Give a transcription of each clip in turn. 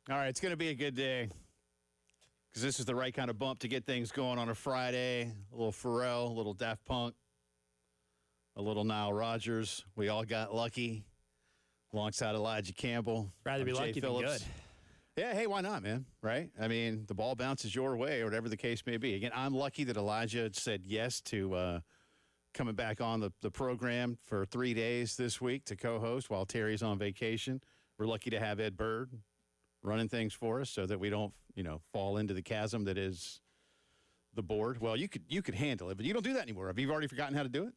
All right, it's going to be a good day because this is the right kind of bump to get things going on a Friday. A little Pharrell, a little Daft Punk, a little Nile Rodgers. We all got lucky alongside Elijah Campbell. Rather be lucky than good. Yeah, hey, why not, man? Right? I mean, the ball bounces your way or whatever the case may be. Again, I'm lucky that Elijah said yes to coming back on the program for 3 days this week to co-host while Terry's on vacation. We're lucky to have Ed Bird running things for us so that we don't, fall into the chasm that is the board. Well, you could handle it, but you don't do that anymore. Have you already forgotten how to do it?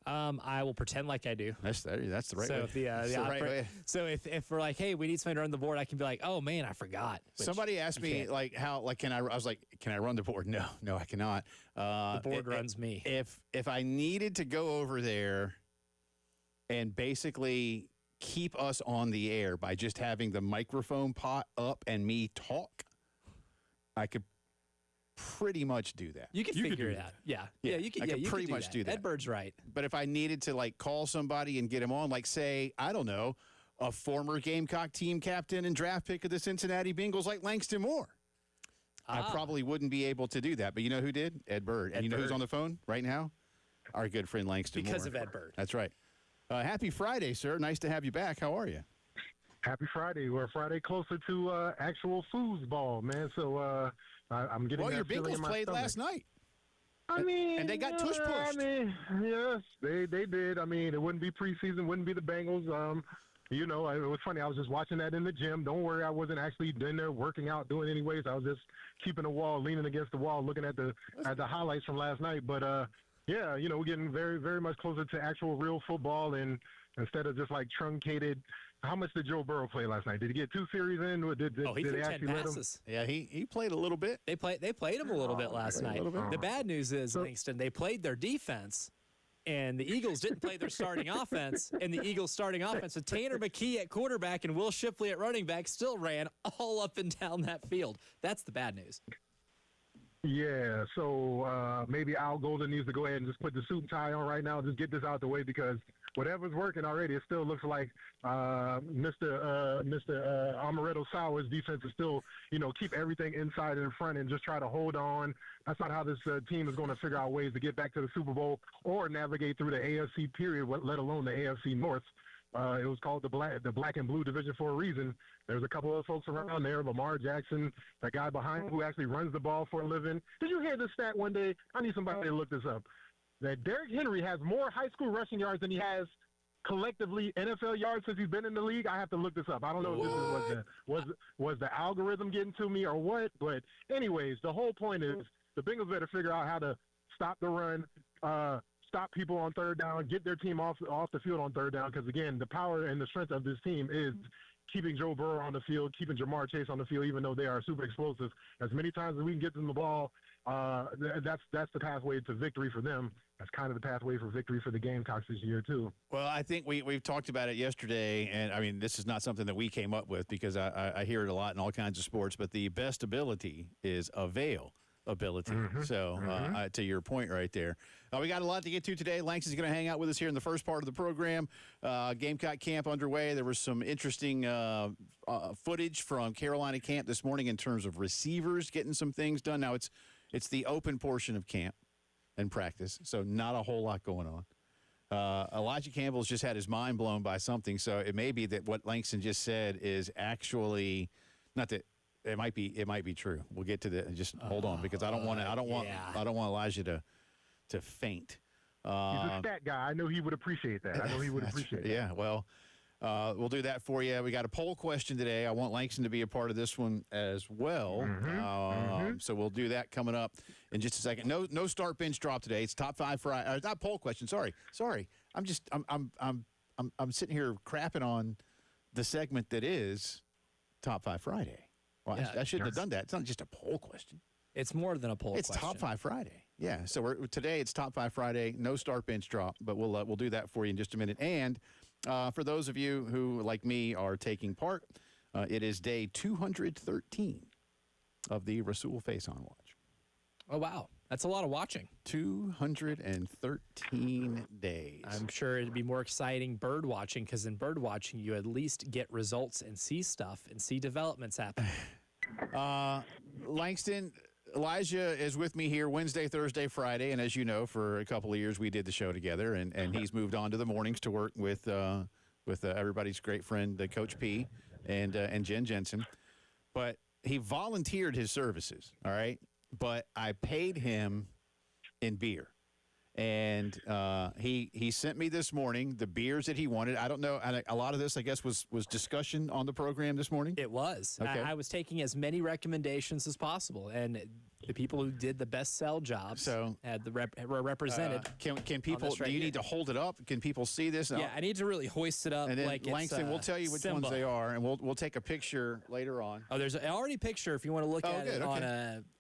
I will pretend like I do. That's the right so way. So if we're like, hey, we need somebody to run the board, I can be like, oh man, I forgot. Somebody asked me can I was like, can I run the board? No, I cannot. The board runs me. If I needed to go over there and basically keep us on the air by just having the microphone pot up and me talk, I could pretty much do that. You can figure it out. Yeah. You can. I could pretty much do that. Ed Bird's right. But if I needed to call somebody and get him on, say, I don't know, a former Gamecock team captain and draft pick of the Cincinnati Bengals like Langston Moore, I probably wouldn't be able to do that. But you know who did? Ed Bird. And you know who's on the phone right now? Our good friend Langston Moore. Because of Ed Bird. That's right. Happy Friday, sir. Nice to have you back. How are you? Happy Friday. We're Friday closer to actual foosball, man. So I'm getting. Well, your Bengals played last night. And they got tush pushed. Yes, they did. It wouldn't be preseason, wouldn't be the Bengals. It was funny. I was just watching that in the gym. Don't worry, I wasn't actually in there working out, doing anyways. I was just keeping the wall, leaning against the wall, looking at the highlights from last night. But we're getting very, very much closer to actual real football, and instead of just truncated. How much did Joe Burrow play last night? Did he get 2 series in? Or did he they threw actually 10 passes. Yeah, he played a little bit. They played him a little bit last night. The bad news is, Langston, they played their defense, and the Eagles didn't play their starting offense. And the Eagles' starting offense with Tanner McKee at quarterback and Will Shipley at running back still ran all up and down that field. That's the bad news. Yeah, so maybe Al Golden needs to go ahead and just put the suit and tie on right now, just get this out the way, because whatever's working already, it still looks like Mr. Amaretto Sour's defense is still, keep everything inside and in front and just try to hold on. That's not how this team is going to figure out ways to get back to the Super Bowl or navigate through the AFC period, let alone the AFC North. It was called the black and blue division for a reason. There's a couple of folks around there, Lamar Jackson, that guy behind who actually runs the ball for a living. Did you hear this stat one day? I need somebody to look this up. That Derrick Henry has more high school rushing yards than he has collectively NFL yards since he's been in the league. I have to look this up. I don't know if this was the algorithm getting to me or what. But anyways, the whole point is the Bengals better figure out how to stop the run, stop people on third down, get their team off the field on third down. Because again, the power and the strength of this team is keeping Joe Burrow on the field, keeping Jamar Chase on the field, even though they are super explosive. As many times as we can get them the ball, that's the pathway to victory for them. That's kind of the pathway for victory for the Gamecocks this year, too. Well, I think we've talked about it yesterday, and, this is not something that we came up with because I hear it a lot in all kinds of sports, but the best ability is availability. So to your point right there, we got a lot to get to today. Langston's going to hang out with us here in the first part of the program. Gamecock camp underway. There was some interesting footage from Carolina camp this morning in terms of receivers getting some things done. Now, it's the open portion of camp and practice, so not a whole lot going on. Elijah Campbell's just had his mind blown by something, so it may be that what Langston just said is actually not that. It might be true. We'll get to the. Just hold on, because I don't want Elijah to faint. He's a stat guy. I know he would appreciate that. Yeah. Well, we'll do that for you. We got a poll question today. I want Langston to be a part of this one as well. So we'll do that coming up in just a second. No start bench drop today. It's top 5 Friday. Not poll question. Sorry. I'm sitting here crapping on the segment that is top 5 Friday. Well, I shouldn't have done that. It's not just a poll question. It's more than a poll question. It's top 5 Friday. Yeah. So today it's top 5 Friday. No start bench drop, but we'll do that for you in just a minute. And for those of you who, like me, are taking part, it is day 213 of the Rasul Face On Watch. Oh, wow. That's a lot of watching. 213 days. I'm sure it'd be more exciting bird watching because in bird watching, you at least get results and see stuff and see developments happen. Langston, Elijah is with me here Wednesday, Thursday, Friday. And as you know, for a couple of years, we did the show together. And he's moved on to the mornings to work with everybody's great friend, Coach P and Jen Jensen. But he volunteered his services, all right? But I paid him in beer. And he sent me this morning the beers that he wanted. I don't know. A lot of this, I guess, was discussion on the program this morning. It was. Okay. I was taking as many recommendations as possible, and the people who did the best sell jobs were represented. Can people? Do you need to hold it up? Can people see this? Yeah, I need to really hoist it up. And then like Langston, we'll tell you which ones they are, and we'll take a picture later on. Oh, there's already a picture if you want to look at it on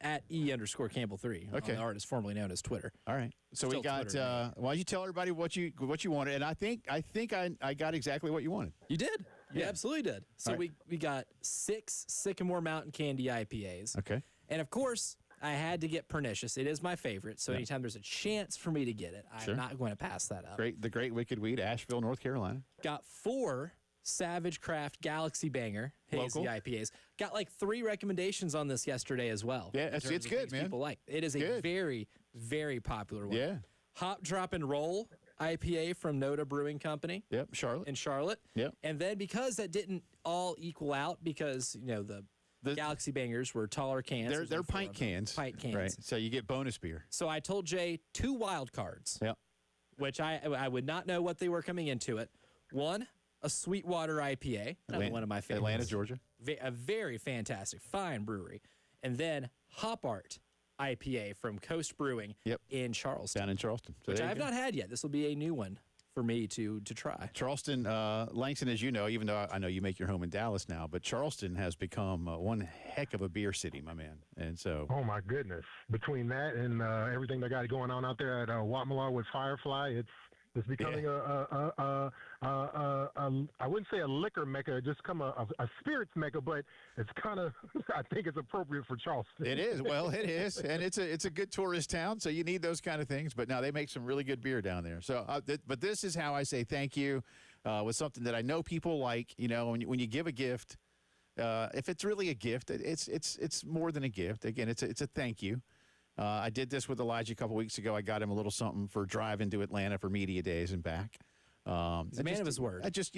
at @E_Campbell3. Okay, on the artist formerly known as Twitter. All right. So Still we got. Twitter, why don't you tell everybody what you wanted? And I think I got exactly what you wanted. You did. You Yeah. absolutely did. So All right. we got 6 Sycamore Mountain Candy IPAs. Okay. And of course, I had to get Pernicious. It is my favorite. So anytime there's a chance for me to get it, Sure. I'm not going to pass that up. The Great Wicked Weed, Asheville, North Carolina. Got 4 Savage Craft Galaxy Banger hazy Local. IPAs. Got like 3 recommendations on this yesterday as well. Yeah, in it's terms of good, things man. People like it is a Good. very, very popular one. Yeah. Hop Drop and Roll IPA from Noda Brewing Company. Yep. Charlotte. In Charlotte. Yep. And then because that didn't all equal out because the Galaxy Bangers were taller cans. They're There's pint cans. Pint cans. Right. So you get bonus beer. So I told Jay 2 wild cards. Yep. Which I would not know what they were coming into it. One, a Sweetwater IPA, another one of my favorites. Atlanta, Georgia. A very fantastic, fine brewery. And then Hop Art IPA from Coast Brewing in Charleston. Down in Charleston. So which there I you have go. not had yet. This will be a new one for me to try. Charleston, Langston, as you know, even though I know you make your home in Dallas now, but Charleston has become one heck of a beer city, my man. And so, Oh my goodness! Between that and everything they got going on out there at Watmalaw with Firefly, it's becoming I wouldn't say a liquor mecca, just come a spirits mecca, but it's kind of I think it's appropriate for Charleston. it is. Well, it is, and it's a good tourist town, so you need those kind of things. But now they make some really good beer down there. So, but this is how I say thank you with something that I know people like. When you give a gift, if it's really a gift, it's more than a gift. Again, it's a thank you. I did this with Elijah a couple weeks ago. I got him a little something for driving to Atlanta for media days and back. He's a man of his word. I just,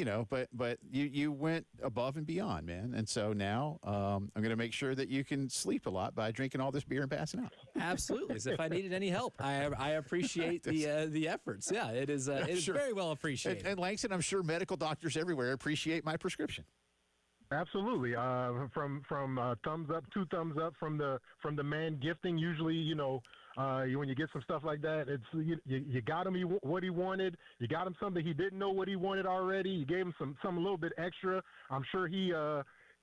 but you went above and beyond, man. And so now I'm going to make sure that you can sleep a lot by drinking all this beer and passing out. Absolutely. As if I needed any help. I appreciate the efforts. Yeah, it is Sure. very well appreciated. And Langston, I'm sure medical doctors everywhere appreciate my prescription. Absolutely. From thumbs up, 2 thumbs up from the man gifting. Usually, when you get some stuff like that, it's you got him what he wanted. You got him something he didn't know what he wanted already. You gave him some a little bit extra. I'm sure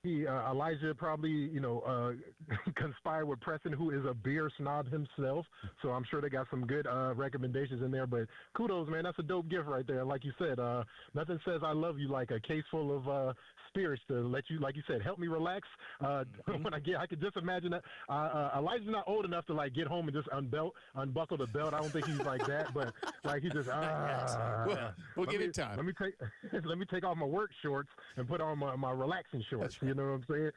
Elijah probably conspired with Preston, who is a beer snob himself. So I'm sure they got some good recommendations in there. But kudos, man, that's a dope gift right there. Like you said, nothing says I love you like a case full of spirits to let you, like you said, help me relax. When I could just imagine that. Elijah's not old enough to like get home and just unbuckle the belt. I don't think he's like that, but like he just We'll give him time. Let me take off my work shorts and put on my relaxing shorts. You know what I'm saying?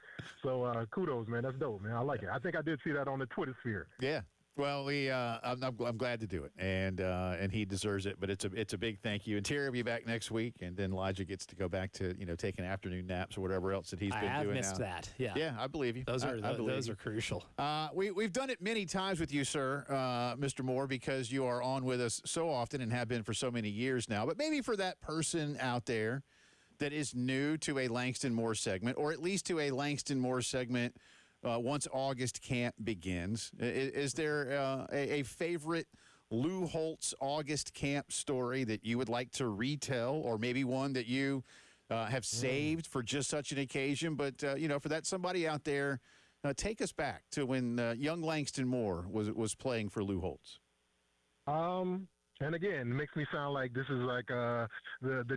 So kudos, man. That's dope, man. I like it. I think I did see that on the Twitter sphere. Yeah. Well, I'm glad to do it, and he deserves it. But it's a big thank you. And Terry will be back next week, and then Elijah gets to go back to taking afternoon naps or whatever else that he's been doing. I have missed now. that. Yeah. Yeah, I believe you. Those are those are crucial. We've done it many times with you, sir, Mr. Moore, because you are on with us so often and have been for so many years now. But maybe for that person out there that is new to a Langston Moore segment, or at least to a Langston Moore segment once August camp begins, is there a favorite Lou Holtz August camp story that you would like to retell, or maybe one that you have saved for just such an occasion? But, for that somebody out there, take us back to when young Langston Moore was playing for Lou Holtz. And again, it makes me sound like this is like the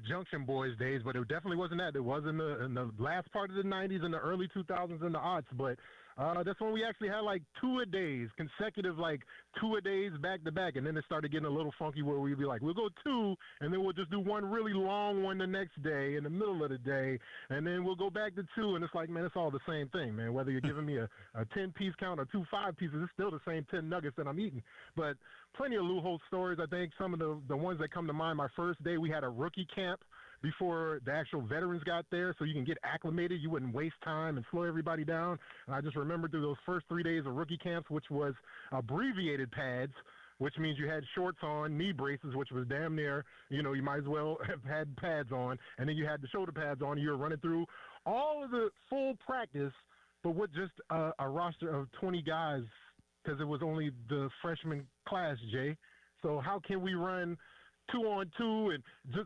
Junction Boys days, but it definitely wasn't that. It was in the last part of the 90s and the early 2000s and the aughts. But That's when we actually had like two-a-days, consecutive like two-a-days back to back, and then it started getting a little funky where we'd be like, we'll go two, and then we'll just do one really long one the next day in the middle of the day, and then we'll go back to two, and it's like, man, it's all the same thing, man. Whether you're giving me a 10-piece count or 2 5-pieces, it's still the same 10 nuggets that I'm eating. But plenty of Lou Holtz stories. I think some of the ones that come to mind, my first day, we had a rookie camp before the actual veterans got there, so you can get acclimated. You wouldn't waste time and slow everybody down. And I just remember through those first 3 days of rookie camps, which was abbreviated pads, which means you had shorts on, knee braces, which was damn near, you might as well have had pads on, and then you had the shoulder pads on. You were running through all of the full practice, but with just a roster of 20 guys, because it was only the freshman class, Jay. So how can we run 2-on-2, and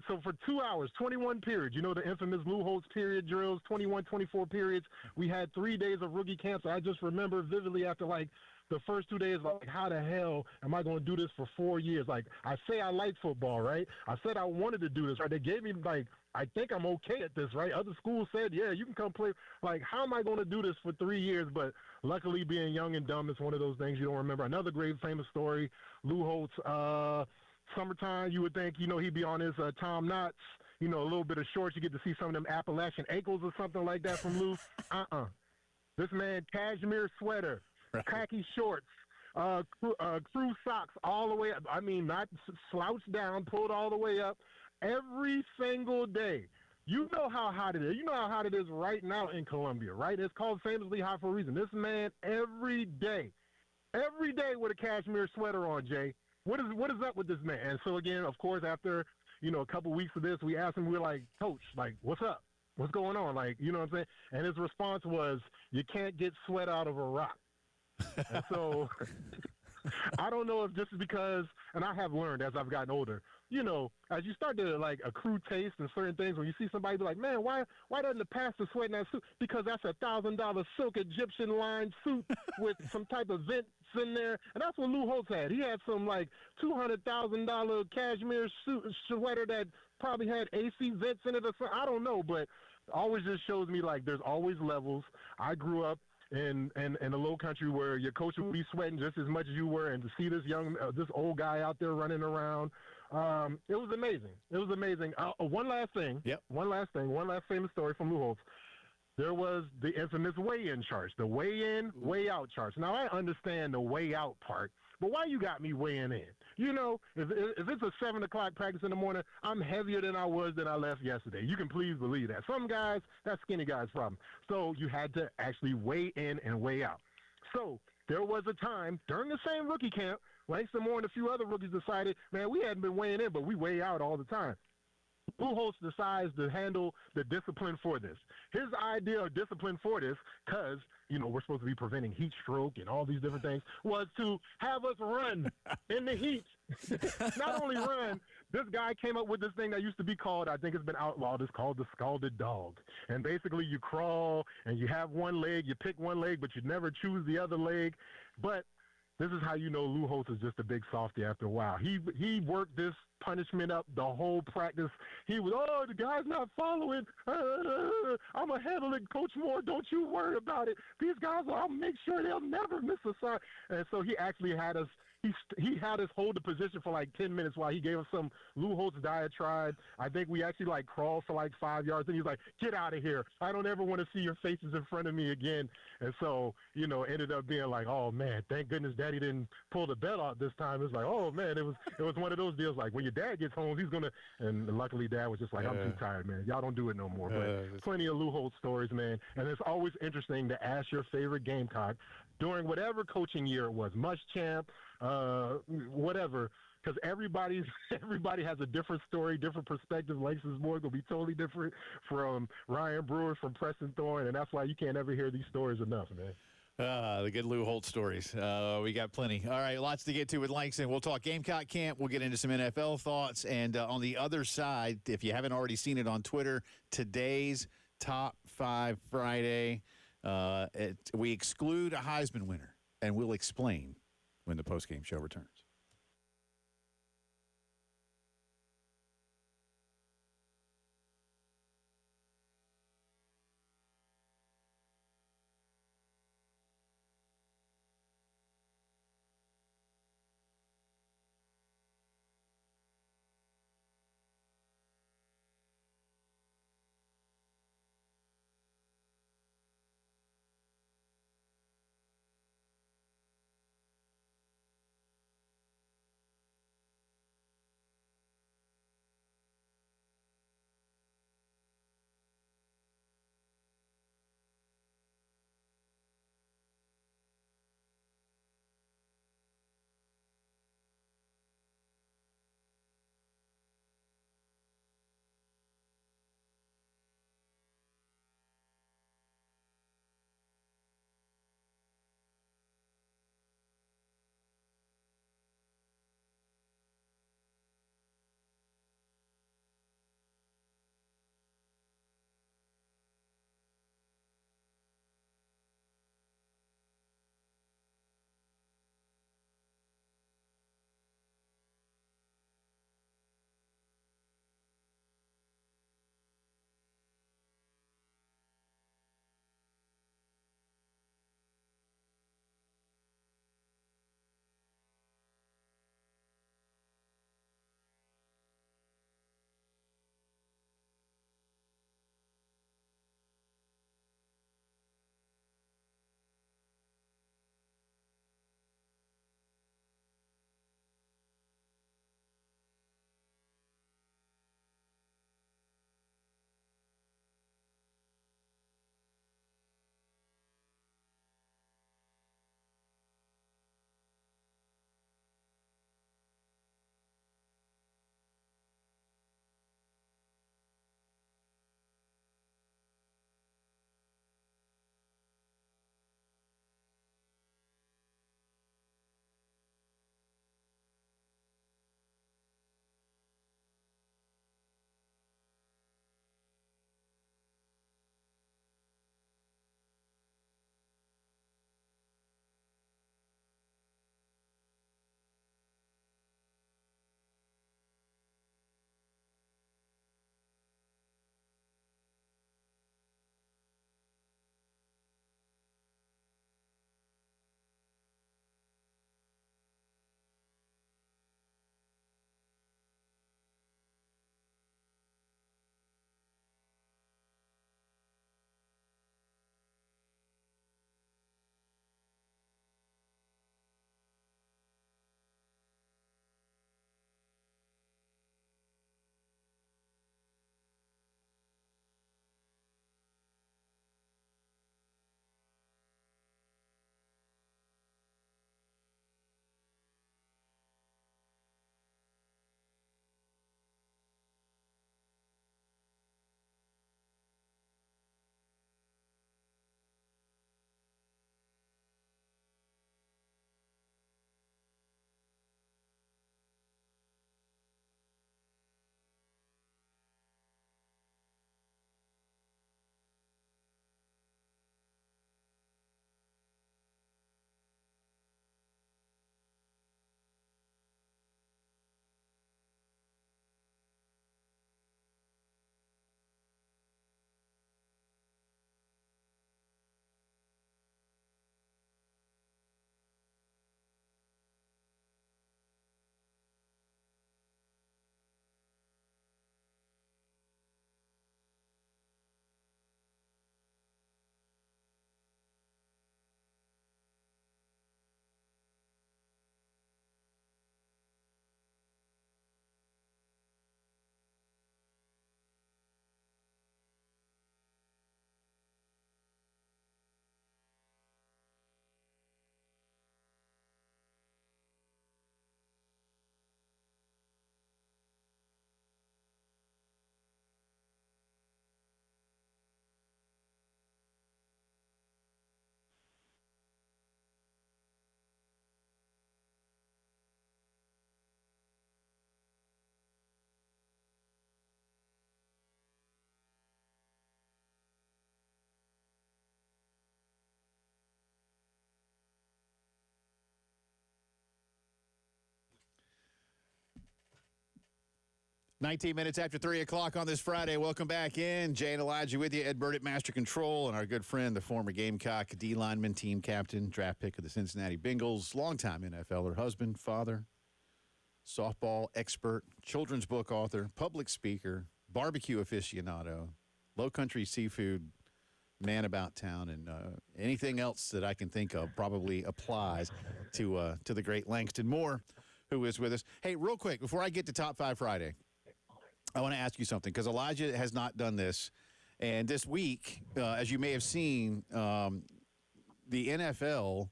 so for 2 hours, 21 periods, the infamous Lou Holtz period drills, 21, 24 periods. We had 3 days of rookie camps. I just remember vividly after like the first 2 days, like, how the hell am I going to do this for 4 years? Like, I say I like football, right? I said I wanted to do this, right? They gave me, like, I think I'm okay at this, right? Other schools said, yeah, you can come play. Like, how am I going to do this for 3 years? But luckily, being young and dumb is one of those things you don't remember. Another great famous story, Lou Holtz, summertime, you would think, he'd be on his Tom Knotts, a little bit of shorts. You get to see some of them Appalachian ankles or something like that from Lou. This man, cashmere sweater, khaki shorts, crew socks all the way up. I mean, not slouched down, pulled all the way up every single day. You know how hot it is. You know how hot it is right now in Columbia, right? It's called famously hot for a reason. This man, every day with a cashmere sweater on, Jay. What is up with this man? And so, again, of course, after, a couple weeks of this, we asked him, we were like, Coach, like, what's up? What's going on? Like, you know what I'm saying? And his response was, you can't get sweat out of a rock. And so I don't know if this is because, and I have learned as I've gotten older, as you start to like accrue taste in certain things, when you see somebody be like, man, why doesn't the pastor sweat in that suit? Because that's $1,000 silk Egyptian lined suit with some type of vents in there. And that's what Lou Holtz had. He had some like $200,000 cashmere sweater that probably had AC vents in it or something. I don't know, but always just shows me like there's always levels. I grew up in the low country where your coach would be sweating just as much as you were, and to see this old guy out there running around, it was amazing. It was amazing. One last thing. Yep. One last famous story from Lou Holtz. There was the infamous weigh-in charts, the weigh-in, weigh-out charts. Now, I understand the weigh-out part, but why you got me weighing in? If it's a 7 o'clock practice in the morning, I'm heavier than I was when I left yesterday. You can please believe that. Some guys, that's skinny guy's problem. So you had to actually weigh in and weigh out. So there was a time during the same rookie camp, Langston Moore and a few other rookies decided, man, we hadn't been weighing in, but we weigh out all the time. Lou Holtz decides to handle the discipline for this. His idea of discipline for this, because, we're supposed to be preventing heat stroke and all these different things, was to have us run in the heat. Not only run, this guy came up with this thing that used to be called, I think it's been outlawed, it's called the scalded dog. And basically you crawl and you have one leg, you pick one leg, but you never choose the other leg. But this is how you know Lou Holtz is just a big softy after a while. He worked this punishment up the whole practice. He was, the guy's not following. I'm going to handle it, Coach Moore. Don't you worry about it. These guys, I'll make sure they'll never miss a sign. And so he actually had us, he had us hold the position for like 10 minutes while he gave us some Lou Holtz diatribe. I think we actually like crawled for like 5 yards. And he's like, get out of here. I don't ever want to see your faces in front of me again. And so, ended up being like, oh man, thank goodness Daddy didn't pull the belt out this time. It's like, oh man, it was one of those deals like when your dad gets home, he's gonna. And luckily, Dad was just like, I'm too tired, man. Y'all don't do it no more. But plenty of Lou Holtz stories, man. And it's always interesting to ask your favorite Gamecock during whatever coaching year it was, Muschamp, whatever. Because everybody has a different story, different perspective. Langston Moore gonna be totally different from Ryan Brewer, from Preston Thorne, and that's why you can't ever hear these stories enough, man. The good Lou Holtz stories. We got plenty. All right, lots to get to with Langston. We'll talk Gamecock camp. We'll get into some NFL thoughts. And on the other side, if you haven't already seen it on Twitter, today's Top 5 Friday, we exclude a Heisman winner, and we'll explain when the postgame show returns. 19 minutes after 3 o'clock on this Friday. Welcome back in. Jay and Elijah with you. Ed Burt at Master Control, and our good friend, the former Gamecock D lineman, team captain, draft pick of the Cincinnati Bengals, longtime NFLer, husband, father, softball expert, children's book author, public speaker, barbecue aficionado, low country seafood man about town, and anything else that I can think of probably applies to the great Langston Moore, who is with us. Hey, real quick, before I get to Top 5 Friday, I want to ask you something, because Elijah has not done this. And this week, as you may have seen, the NFL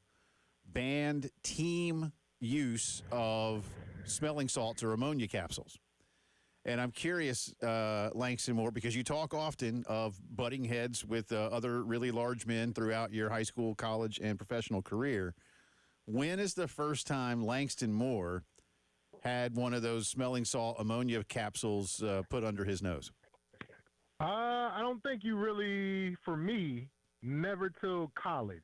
banned team use of smelling salts or ammonia capsules. And I'm curious, Langston Moore, because you talk often of butting heads with other really large men throughout your high school, college, and professional career. When is the first time Langston Moore had one of those smelling salt ammonia capsules put under his nose? I don't think you really, for me, never till college.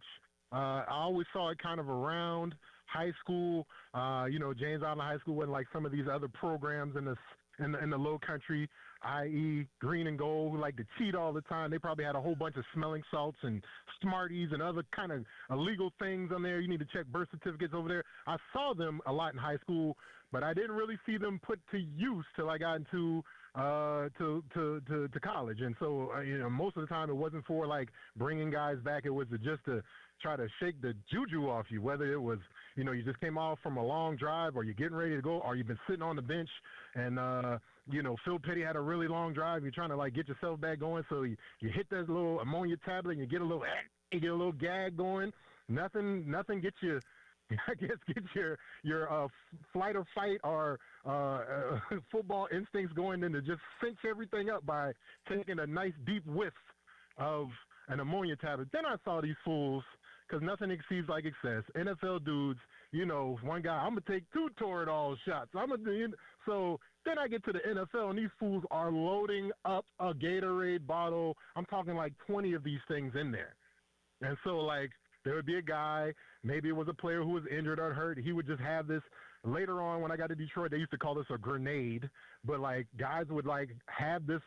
I always saw it kind of around high school. James Island High School wasn't like some of these other programs in the low country, i.e. green and gold, who like to cheat all the time. They probably had a whole bunch of smelling salts and Smarties and other kind of illegal things on there. You need to check birth certificates over there. I saw them a lot in high school, but I didn't really see them put to use till I got into to college. And so, most of the time it wasn't for like bringing guys back. It was just to try to shake the juju off you, whether it was, you just came off from a long drive, or you're getting ready to go, or you've been sitting on the bench and, Phil Petty had a really long drive. You're trying to like get yourself back going. So you hit that little ammonia tablet and you get a little gag going. Nothing gets you, I guess, get your flight or fight or football instincts going, and to just cinch everything up by taking a nice deep whiff of an ammonia tablet. Then I saw these fools, because nothing exceeds like excess. NFL dudes, one guy, I'm going to take 2 Toradol shots. So then I get to the NFL, and these fools are loading up a Gatorade bottle. I'm talking like 20 of these things in there. And so, like, there would be a guy, maybe it was a player who was injured or hurt. He would just have this. Later on, when I got to Detroit, they used to call this a grenade. But, like, guys would, like, have this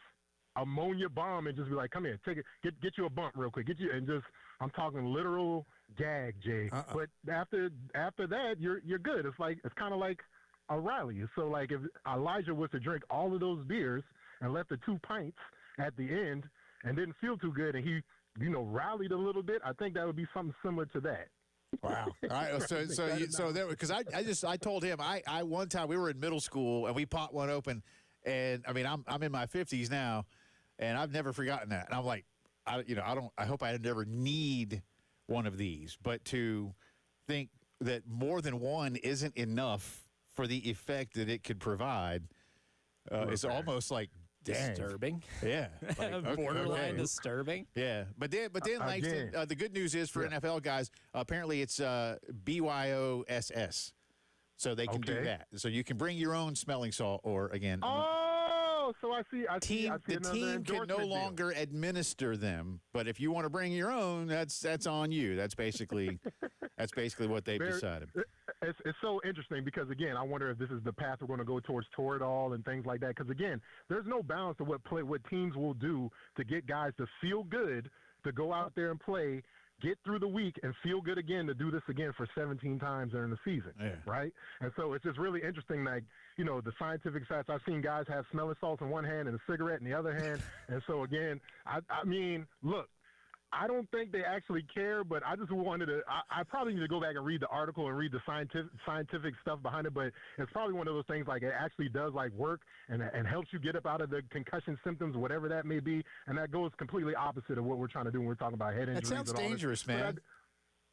ammonia bomb and just be like, come here, take it, get you a bump real quick. I'm talking literal gag, Jay. But after that, you're good. It's kind of like a rally. So, like, if Elijah was to drink all of those beers and left the 2 pints at the end and didn't feel too good, and he rallied a little bit, I think that would be something similar to that. Wow. All right. Because I told him, I one time we were in middle school and we popped one open, and I mean, I'm in my 50s now, and I've never forgotten that. And I'm like, I hope I never need one of these, but to think that more than one isn't enough for the effect that it could provide is almost like, dang. Disturbing. Yeah. Like, borderline disturbing. Yeah. But then Langston, the good news is for NFL guys, apparently it's BYOSS. So they can do that. So you can bring your own smelling salt, or again. Oh, so I see the team can no longer administer them, but if you want to bring your own, that's on you. That's basically what they've decided. It's so interesting, because again, I wonder if this is the path we're going to go towards Toradol and things like that. Because again, there's no balance to what teams will do to get guys to feel good to go out there and play, get through the week, and feel good again to do this again for 17 times during the season, right? And so it's just really interesting, like, the scientific facts. I've seen guys have smelling salts in one hand and a cigarette in the other hand. And so, again, I mean, look, I don't think they actually care, but I just wanted to I probably need to go back and read the article and read the scientific stuff behind it, but it's probably one of those things, like, it actually does, like, work and helps you get up out of the concussion symptoms, whatever that may be, and that goes completely opposite of what we're trying to do when we're talking about head injuries. That sounds dangerous, man.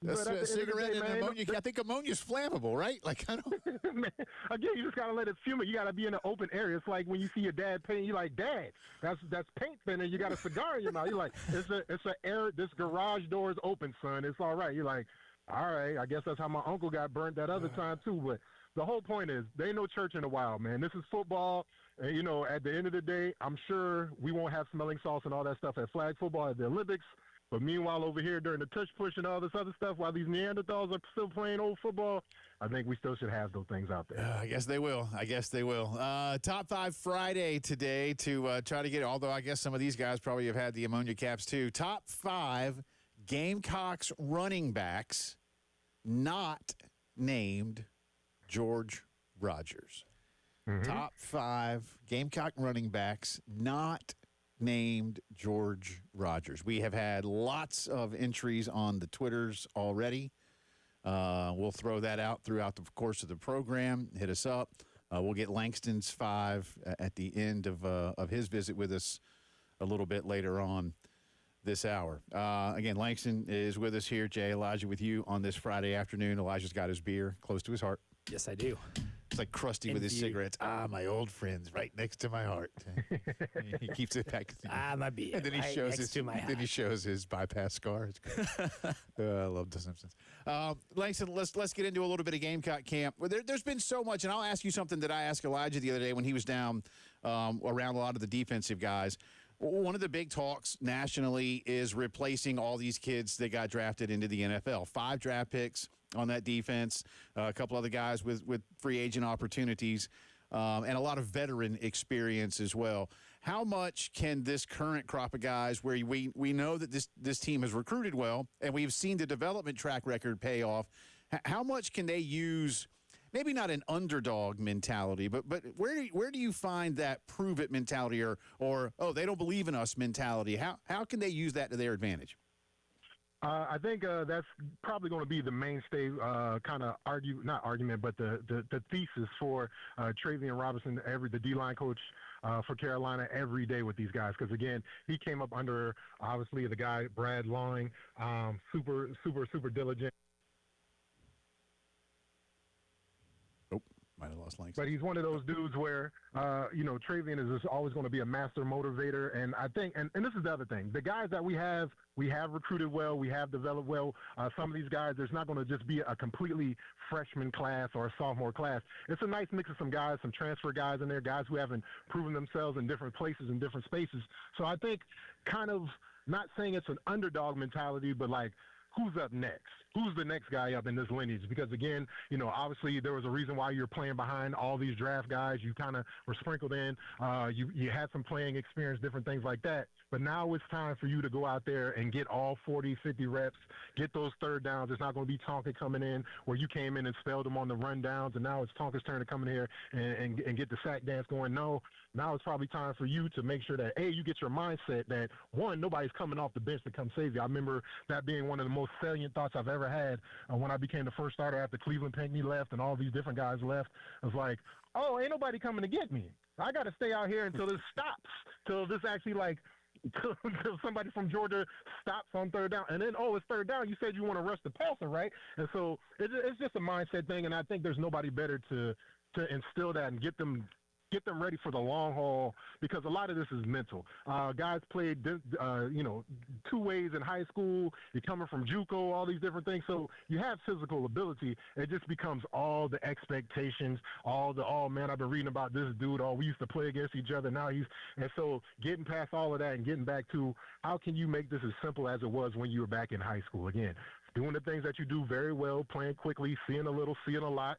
That's a cigarette and ammonia. I think ammonia is flammable, right? Like, I don't. Man, again, you just gotta let it fume. You gotta be in an open area. It's like when you see your dad paint. You're like, Dad, that's paint thinner. You got a cigar in your mouth. You're like, it's a air. This garage door is open, son. It's all right. You're like, all right. I guess that's how my uncle got burnt that other time too. But the whole point is, there ain't no church in the wild, man. This is football. And, at the end of the day, I'm sure we won't have smelling salts and all that stuff at flag football, at the Olympics. But meanwhile, over here during the tush push and all this other stuff, while these Neanderthals are still playing old football, I think we still should have those things out there. I guess they will. Top 5 Friday today to try to get, although I guess some of these guys probably have had the ammonia caps too. Top 5 Gamecocks running backs not named George Rogers. Top 5 Gamecock running backs not named George Rogers. We have had lots of entries on the Twitters already. We'll throw that out throughout the course of the program. Hit us up. We'll get Langston's 5 at the end of his visit with us a little bit later on this hour. Again, Langston is with us here. Jay, Elijah with you on this Friday afternoon. Elijah's got his beer close to his heart. Yes, I do. It's like Krusty with his cigarettes. My old friends right next to my heart. He keeps it back. My beer. And then he shows his bypass scar. It's great. I love The Simpsons. Langston, let's get into a little bit of Gamecock camp. There's been so much, and I'll ask you something that I asked Elijah the other day when he was down around a lot of the defensive guys. One of the big talks nationally is replacing all these kids that got drafted into the NFL. 5 draft picks on that defense, a couple other guys with free agent opportunities, and a lot of veteran experience as well. How much can this current crop of guys, where we know that this team has recruited well, and we've seen the development track record pay off, how much can they use, maybe not an underdog mentality, but where do you find that prove it mentality or oh, they don't believe in us mentality? How can they use that to their advantage? I think that's probably going to be the mainstay kind of the thesis for Travian Robinson, the D-line coach for Carolina, every day with these guys. Because, again, he came up under, obviously, the guy, Brad Long, super diligent. Might have lost Langston. But he's one of those dudes where, Travian is just always going to be a master motivator. And I think, and this is the other thing, the guys that we have recruited well, we have developed well. Some of these guys, there's not going to just be a completely freshman class or a sophomore class. It's a nice mix of some guys, some transfer guys in there, guys who haven't proven themselves in different places and different spaces. So I think kind of not saying it's an underdog mentality, but like, who's up next? Who's the next guy up in this lineage? Because, again, obviously there was a reason why you're playing behind all these draft guys. You kind of were sprinkled in. You had some playing experience, different things like that. But now it's time for you to go out there and get all 40, 50 reps, get those third downs. It's not going to be Tonka coming in where you came in and spelled them on the run downs, and now it's Tonka's turn to come in here and get the sack dance going. No, now it's probably time for you to make sure that, A, you get your mindset that, one, nobody's coming off the bench to come save you. I remember that being one of the most salient thoughts I've ever had when I became the first starter after Cleveland Pinckney left and all these different guys left. It was like, oh, ain't nobody coming to get me. I got to stay out here until this stops, till this actually until somebody from Georgia stops on third down. And then, it's third down. You said you want to rush the passer, right? And so it's just a mindset thing, and I think there's nobody better to instill that and get them ready for the long haul, because a lot of this is mental. Guys played, 2 ways in high school. You're coming from JUCO, all these different things. So you have physical ability. It just becomes all the expectations, man, I've been reading about this dude. We used to play against each other. And so getting past all of that and getting back to how can you make this as simple as it was when you were back in high school? Again, doing the things that you do very well, playing quickly, seeing a little, seeing a lot.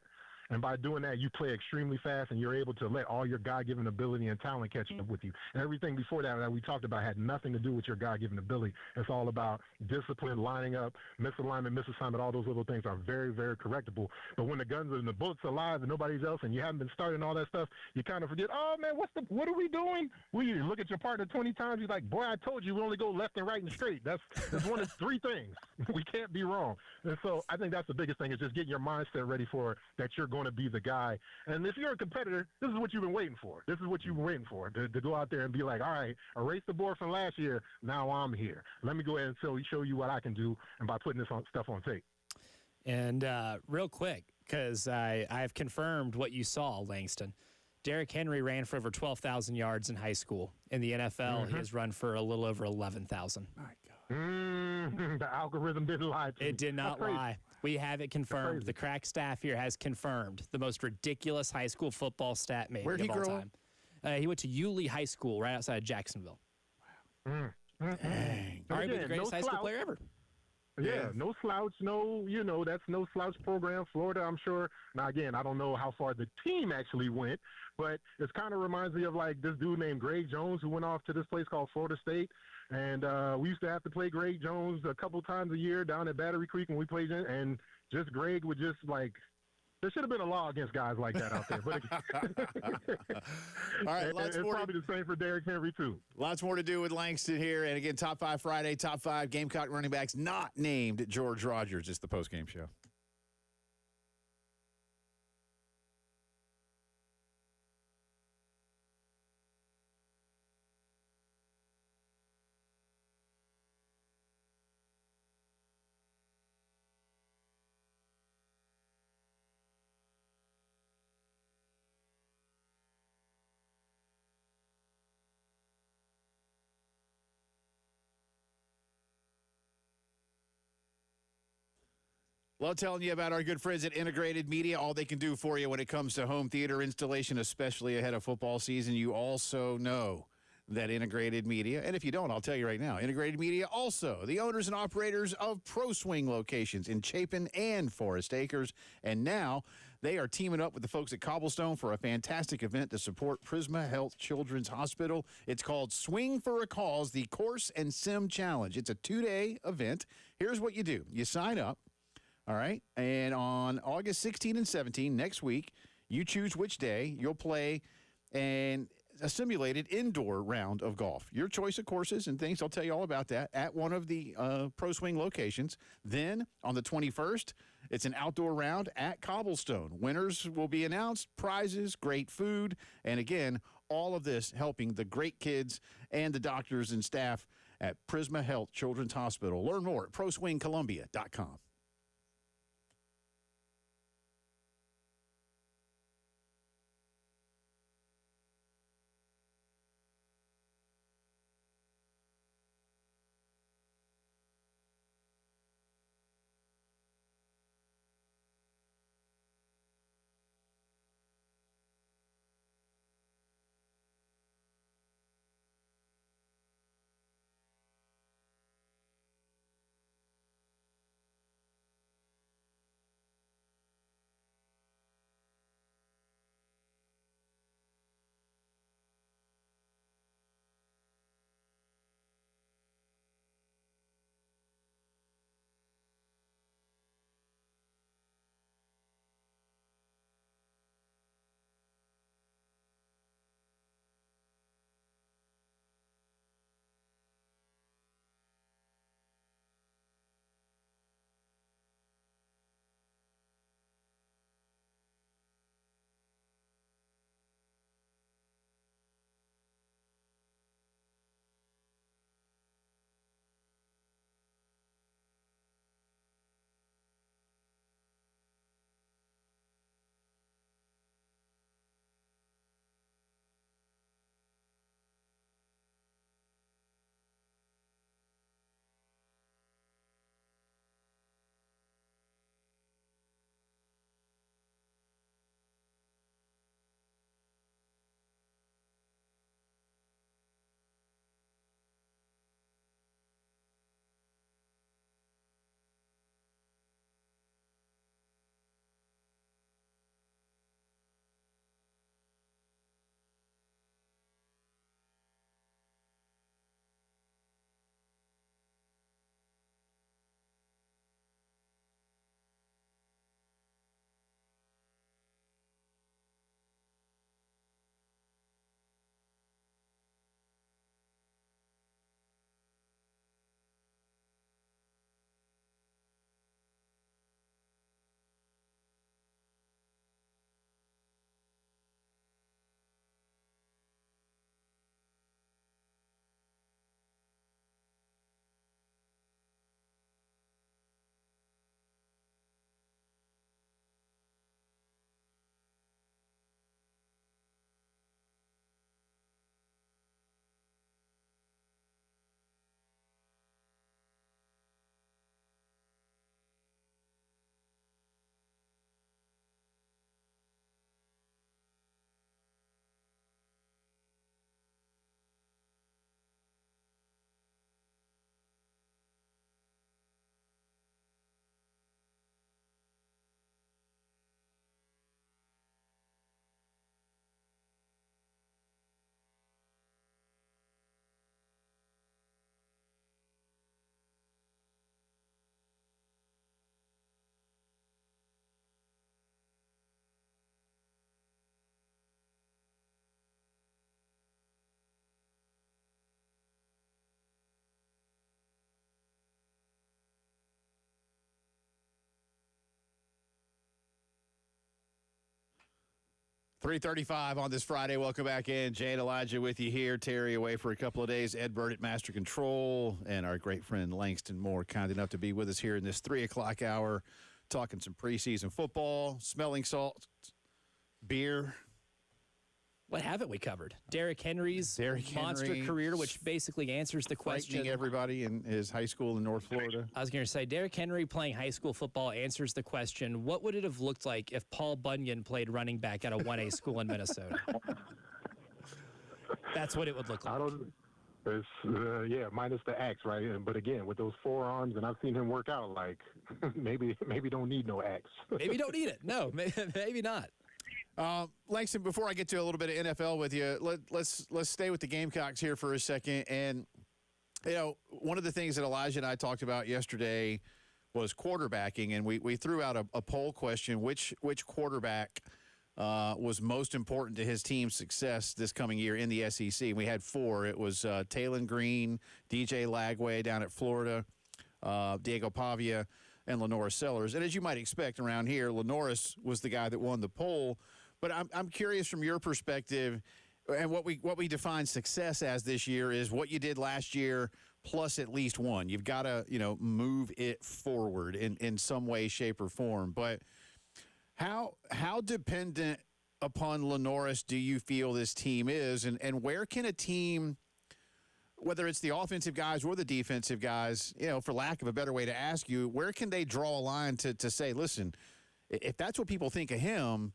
And by doing that, you play extremely fast, and you're able to let all your God-given ability and talent catch up with you. And everything before that we talked about had nothing to do with your God-given ability. It's all about discipline, lining up, misalignment, misassignment. All those little things are very, very correctable. But when the guns and the bullets are live and nobody's else, and you haven't been starting all that stuff, you kind of forget, oh, man, what are we doing? You look at your partner 20 times, you're like, boy, I told you we only go left and right and straight. That's one of 3 things. We can't be wrong. And so I think that's the biggest thing, is just getting your mindset ready for that you're going to be the guy. And if you're a competitor, this is what you've been waiting for. This is what you've been waiting for, to go out there and be like, all right, erase the board from last year. Now I'm here. Let me go ahead and show you what I can do, and by putting this stuff on tape. And real quick, because I've confirmed what you saw, Langston. Derrick Henry ran for over 12,000 yards in high school. In the NFL, he has run for a little over 11,000. My God. The algorithm didn't lie to me. It did not lie. We have it confirmed. The crack staff here has confirmed the most ridiculous high school football stat maybe Where'd he of all grow time. He went to Yulee High School right outside of Jacksonville. Wow. Dang. Arguably the greatest high school player ever. Yeah, no slouch, that's no slouch program. Florida, I'm sure. Now, again, I don't know how far the team actually went, but it kind of reminds me of like this dude named Greg Jones who went off to this place called Florida State. And we used to have to play Greg Jones a couple times a year down at Battery Creek when we played in, and just Greg would just like, there should have been a law against guys like that out there. But all right, it's probably the same for Derrick Henry, too. Lots more to do with Langston here. And again, Top 5 Friday, Top 5 Gamecock running backs not named George Rogers. It's the postgame show. Love telling you about our good friends at Integrated Media, all they can do for you when it comes to home theater installation, especially ahead of football season. You also know that Integrated Media, and if you don't, I'll tell you right now, Integrated Media also the owners and operators of Pro Swing locations in Chapin and Forest Acres, and now they are teaming up with the folks at Cobblestone for a fantastic event to support Prisma Health Children's Hospital. It's called Swing for a Cause, the Course and Sim Challenge. It's a 2-day event. Here's what you do. You sign up. All right. And on August 16 and 17, next week, you choose which day you'll play a simulated indoor round of golf. Your choice of courses and things, I'll tell you all about that at one of the Pro Swing locations. Then on the 21st, it's an outdoor round at Cobblestone. Winners will be announced, prizes, great food, and again, all of this helping the great kids and the doctors and staff at Prisma Health Children's Hospital. Learn more at proswingcolumbia.com. 3:35 on this Friday. Welcome back in. Jay and Elijah with you here. Terry away for a couple of days. Ed Burt at Master Control. And our great friend Langston Moore, kind enough to be with us here in this 3 o'clock hour, talking some preseason football, smelling salt, beer. What haven't we covered? Derrick Henry's monster career, which basically answers the question. Frightening everybody in his high school in North Florida. I was going to say, Derrick Henry playing high school football answers the question, what would it have looked like if Paul Bunyan played running back at a 1A school in Minnesota? That's what it would look like. Minus the axe, right? But again, with those forearms, and I've seen him work out, like, maybe don't need no axe. Maybe don't need it. No, maybe not. Langston, before I get to a little bit of NFL with you, let's stay with the Gamecocks here for a second. And, you know, one of the things that Elijah and I talked about yesterday was quarterbacking, and we threw out a poll question, which quarterback was most important to his team's success this coming year in the SEC. We had 4. It was Talon Green, DJ Lagway down at Florida, Diego Pavia, and Lenoris Sellers. And as you might expect around here, Lenoris was the guy that won the poll. But I'm curious from your perspective, and what we define success as this year is what you did last year plus at least one. You've got to, move it forward in some way, shape, or form. But how dependent upon Lenoris do you feel this team is, and where can a team, whether it's the offensive guys or the defensive guys, for lack of a better way to ask you, where can they draw a line to say, listen, if that's what people think of him,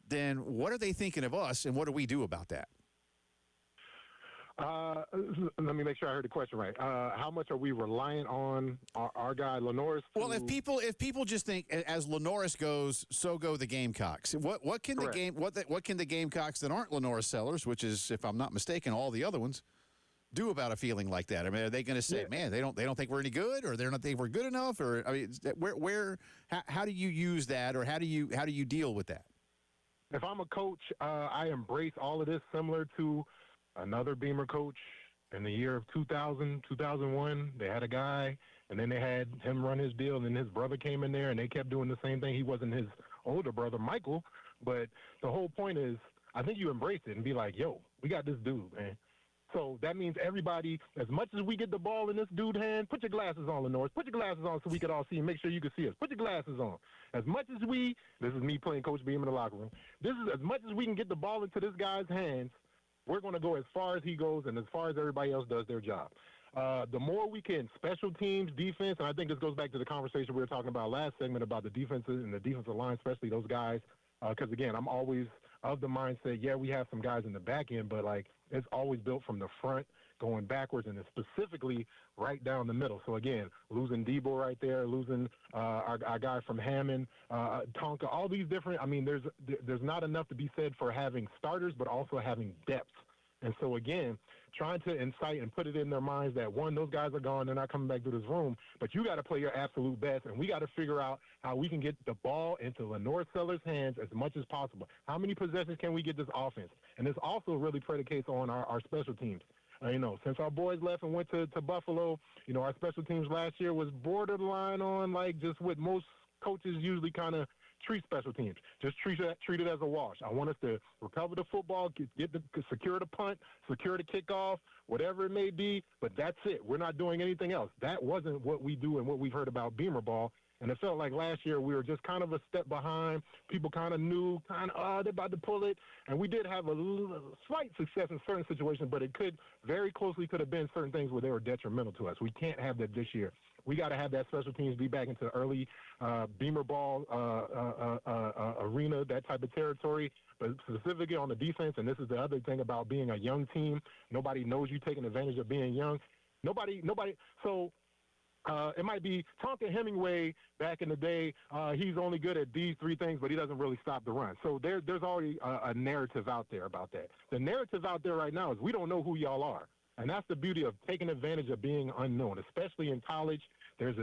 then what are they thinking of us, and what do we do about that? Let me make sure I heard the question right. How much are we reliant on our guy Lenoris? Well, if people just think as Lenoris goes, so go the Gamecocks. What can the Gamecocks that aren't Lenoris Sellers, which is, if I'm not mistaken, all the other ones, do about a feeling like that? I mean, are they going to say, man, they don't think we're any good, or they don't think we're good enough, or I mean, how do you use that, or how do you deal with that? If I'm a coach, I embrace all of this similar to another Beamer coach in the year of 2000, 2001. They had a guy, and then they had him run his deal, and then his brother came in there, and they kept doing the same thing. He wasn't his older brother, Michael, but the whole point is I think you embrace it and be like, yo, we got this dude, man. So that means everybody, as much as we get the ball in this dude's hand, put your glasses on, Lenoris. Put your glasses on so we could all see and make sure you can see us. Put your glasses on. As much as this is me playing Coach Beam in the locker room, this is as much as we can get the ball into this guy's hands, we're going to go as far as he goes and as far as everybody else does their job. The more we can, special teams, defense, and I think this goes back to the conversation we were talking about last segment about the defenses and the defensive line, especially those guys, because, again, I'm always of the mindset, we have some guys in the back end, but, like, it's always built from the front going backwards, and it's specifically right down the middle. So, again, losing Debo right there, losing our guy from Hammond, Tonka, all these different – I mean, there's not enough to be said for having starters but also having depth. And so, again, trying to incite and put it in their minds that, one, those guys are gone, they're not coming back to this room, but you got to play your absolute best, and we got to figure out how we can get the ball into Lenoris Sellers' hands as much as possible. How many possessions can we get this offense? And this also really predicates on our special teams. Since our boys left and went to Buffalo, our special teams last year was borderline on, like, just what most coaches usually kind of treat special teams. Just treat it as a wash. I want us to recover the football, secure the punt, secure the kickoff, whatever it may be, but that's it. We're not doing anything else. That wasn't what we do and what we've heard about Beamer ball. And it felt like last year we were just kind of a step behind. People kind of knew, they're about to pull it. And we did have a slight success in certain situations, but it very closely could have been certain things where they were detrimental to us. We can't have that this year. We got to have that special teams be back into early Beamer ball arena, that type of territory, but specifically on the defense. And this is the other thing about being a young team. Nobody knows you taking advantage of being young. Nobody. So it might be Tonka Hemingway back in the day. He's only good at these 3 things, but he doesn't really stop the run. So there's already a narrative out there about that. The narrative out there right now is we don't know who y'all are. And that's the beauty of taking advantage of being unknown, especially in college. There's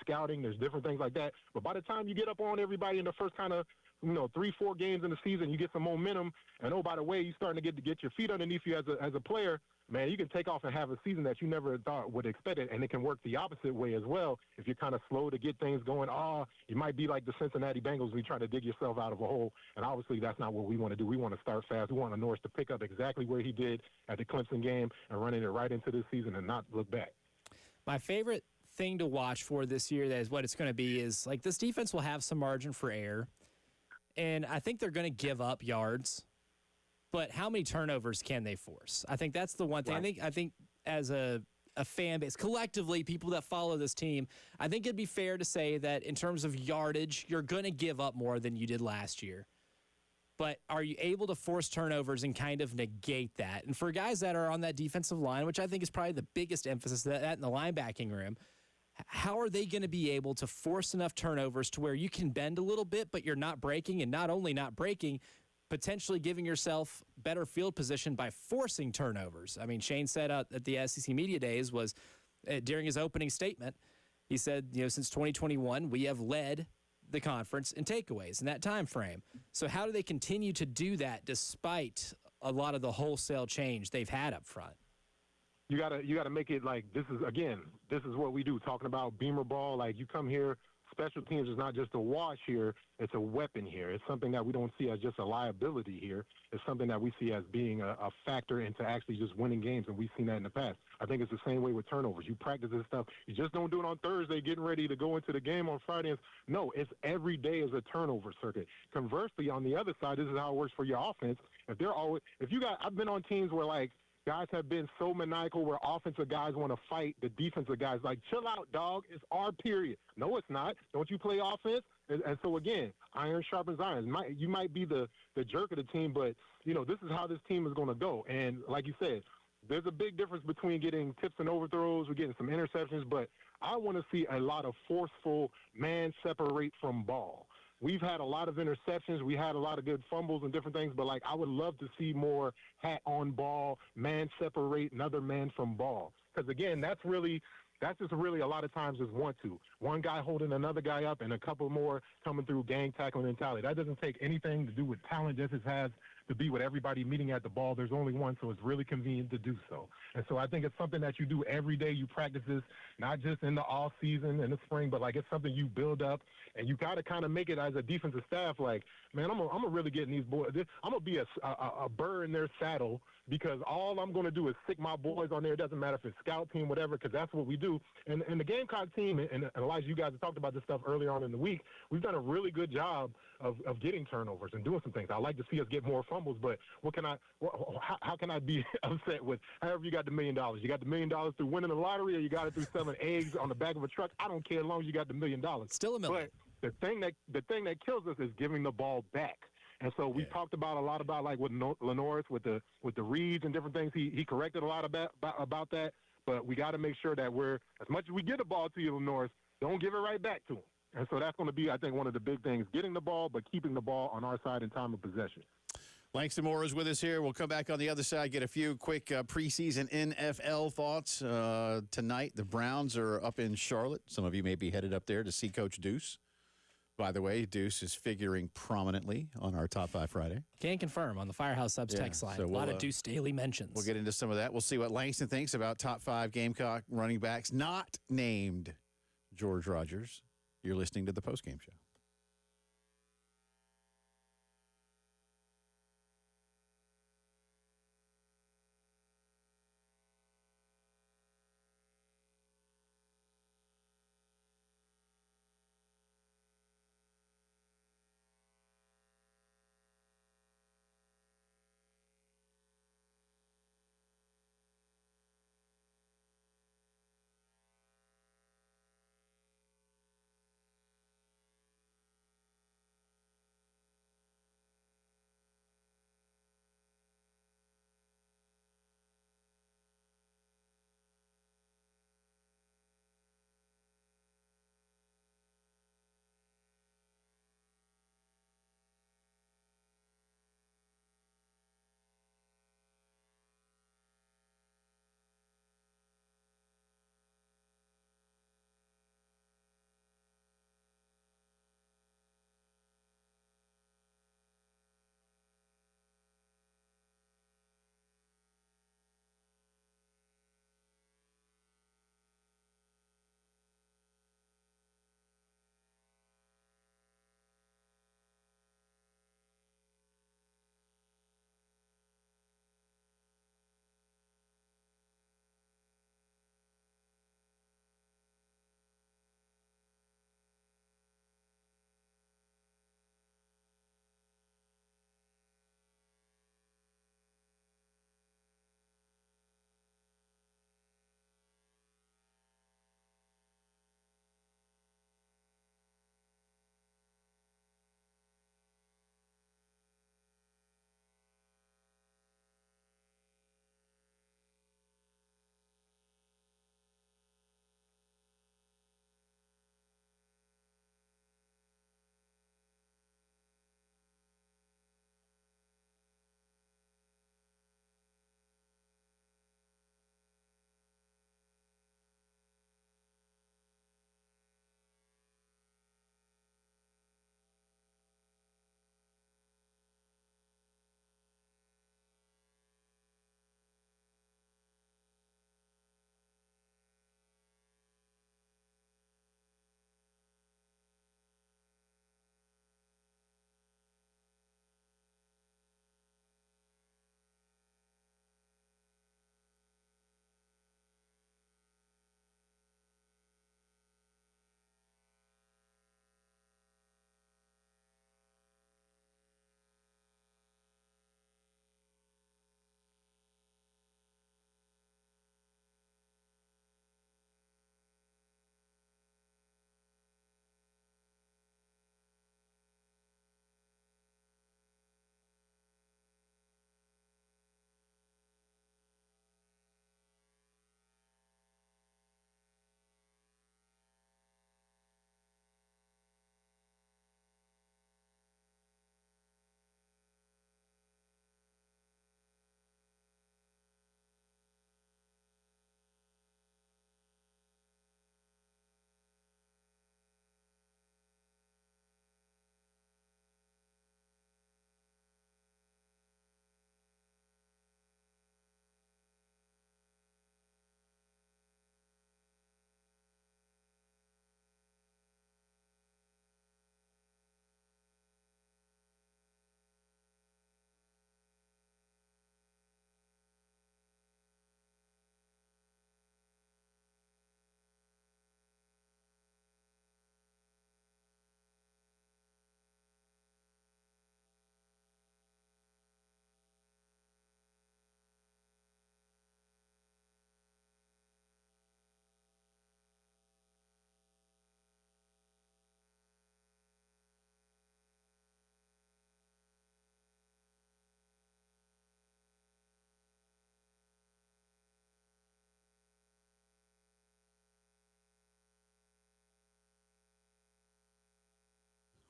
scouting, there's different things like that. But by the time you get up on everybody in the first kind of 3-4 games in the season, you get some momentum. And, oh, by the way, you're starting to get your feet underneath you as a player. man, you can take off and have a season that you never thought would expect it, and it can work the opposite way as well. If you're kind of slow to get things going, you might be like the Cincinnati Bengals. We try to dig yourself out of a hole, and obviously that's not what we want to do. We want to start fast. We want Norris to pick up exactly where he did at the Clemson game and running it right into this season and not look back. My favorite thing to watch for this year, that is what it's going to be, is like this defense will have some margin for error, and I think they're going to give up yards. But how many turnovers can they force? I think that's the one thing. Right. I think as a fan base, collectively, people that follow this team, I think it'd be fair to say that in terms of yardage, you're going to give up more than you did last year. But are you able to force turnovers and kind of negate that? And for guys that are on that defensive line, which I think is probably the biggest emphasis, that in the linebacking room, how are they going to be able to force enough turnovers to where you can bend a little bit, but you're not breaking, and not only not breaking, potentially giving yourself better field position by forcing turnovers? I mean, Shane said at the SEC Media Days was during his opening statement, he said, since 2021, we have led the conference in takeaways in that time frame. So how do they continue to do that despite a lot of the wholesale change they've had up front? You gotta make it like this is what we do. Talking about Beamer ball, like you come here. Special teams is not just a wash here, it's a weapon here. It's something that we don't see as just a liability here. It's something that we see as being a factor into actually just winning games, and we've seen that in the past. I think it's the same way with turnovers. You practice this stuff. You just don't do it on Thursday getting ready to go into the game on Friday. No, it's every day is a turnover circuit. Conversely, on the other side, this is how it works for your offense. I've been on teams where, like, guys have been so maniacal where offensive guys want to fight the defensive guys. Like, chill out, dog. It's our period. No, it's not. Don't you play offense? And so, again, iron sharpens iron. You might be the jerk of the team, but, this is how this team is going to go. And like you said, there's a big difference between getting tips and overthrows. We're getting some interceptions, but I want to see a lot of forceful man separate from ball. We've had a lot of interceptions. We had a lot of good fumbles and different things, but, like, I would love to see more hat on ball, man separate another man from ball. Because, again, that's just really a lot of times is one guy holding another guy up and a couple more coming through gang tackling mentality. That doesn't take anything to do with talent. This has to be with everybody meeting at the ball. There's only one, so it's really convenient to do so. And so I think it's something that you do every day. You practice this, not just in the off season, in the spring, but, like, it's something you build up, and you got to kind of make it as a defensive staff, like, man, I'm gonna really get in these boys. I'm going to be a burr in their saddle, because all I'm going to do is stick my boys on there. It doesn't matter if it's scout team, whatever, because that's what we do. And the Gamecock team, and Elijah, you guys have talked about this stuff earlier on in the week, we've done a really good job of getting turnovers and doing some things. I'd like to see us get more fumbles, but how can I be upset with however you got the $1 million? You got the $1 million through winning the lottery, or you got it through selling eggs on the back of a truck? I don't care as long as you got the $1 million. Still $1 million. But the thing that kills us is giving the ball back. And so we talked about a lot about, like, with Lenoris, with the reads and different things. He corrected a lot about that. But we got to make sure that as much as we get the ball to you, Lenoris, don't give it right back to him. And so that's going to be, I think, one of the big things, getting the ball, but keeping the ball on our side in time of possession. Langston Moore is with us here. We'll come back on the other side, get a few quick preseason NFL thoughts. Tonight, the Browns are up in Charlotte. Some of you may be headed up there to see Coach Deuce. By the way, Deuce is figuring prominently on our Top 5 Friday. Can confirm on the Firehouse Subs text line. So a lot of Deuce daily mentions. We'll get into some of that. We'll see what Langston thinks about Top 5 Gamecock running backs not named George Rogers. You're listening to the postgame show.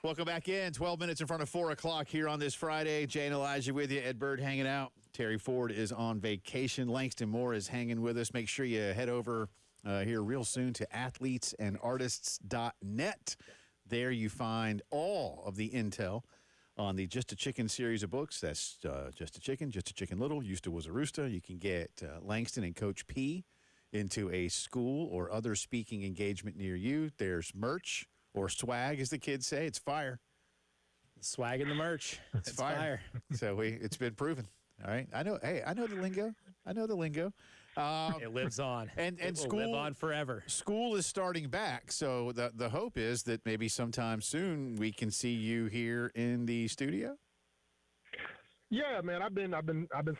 Welcome back in. 12 minutes in front of 4 o'clock here on this Friday. Jay and Elijah with you. Ed Bird hanging out. Terry Ford is on vacation. Langston Moore is hanging with us. Make sure you head over here real soon to athletesandartists.net. There you find all of the intel on the Just a Chicken series of books. That's Just a Chicken Little, Used to Was a Rooster. You can get Langston and Coach P into a school or other speaking engagement near you. There's merch or swag, as the kids say. It's fire. Swag and the merch. It's fire. So it's been proven. All right. I know the lingo. It lives on. And it will school live on forever. School is starting back, so the hope is that maybe sometime soon we can see you here in the studio. Yeah, man, I've been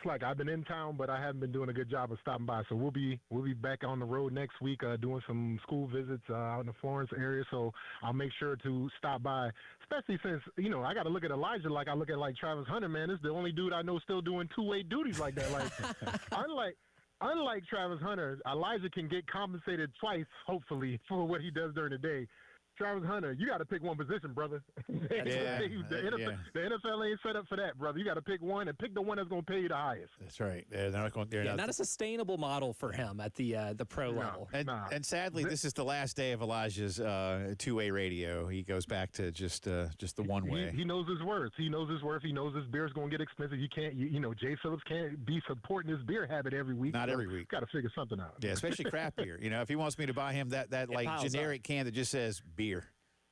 slack. I've been in town, but I haven't been doing a good job of stopping by. So we'll be back on the road next week, doing some school visits out in the Florence area. So I'll make sure to stop by, especially since I got to look at Elijah like I look at like Travis Hunter. Man, this is the only dude I know still doing two-way duties like that. Like unlike Travis Hunter, Elijah can get compensated twice, hopefully, for what he does during the day. Travis Hunter, you got to pick one position, brother. The NFL ain't set up for that, brother. You got to pick one and pick the one that's going to pay you the highest. That's right. They're not going. Not a sustainable model for him at the pro level. And sadly, this is the last day of Elijah's two-way radio. He goes back to just the one way. He knows his worth. He knows his worth. He knows his beer's going to get expensive. You can't, Jay Phillips can't be supporting his beer habit every week. Not every week. Got to figure something out. Yeah, especially craft beer. If he wants me to buy him that like generic can that just says beer.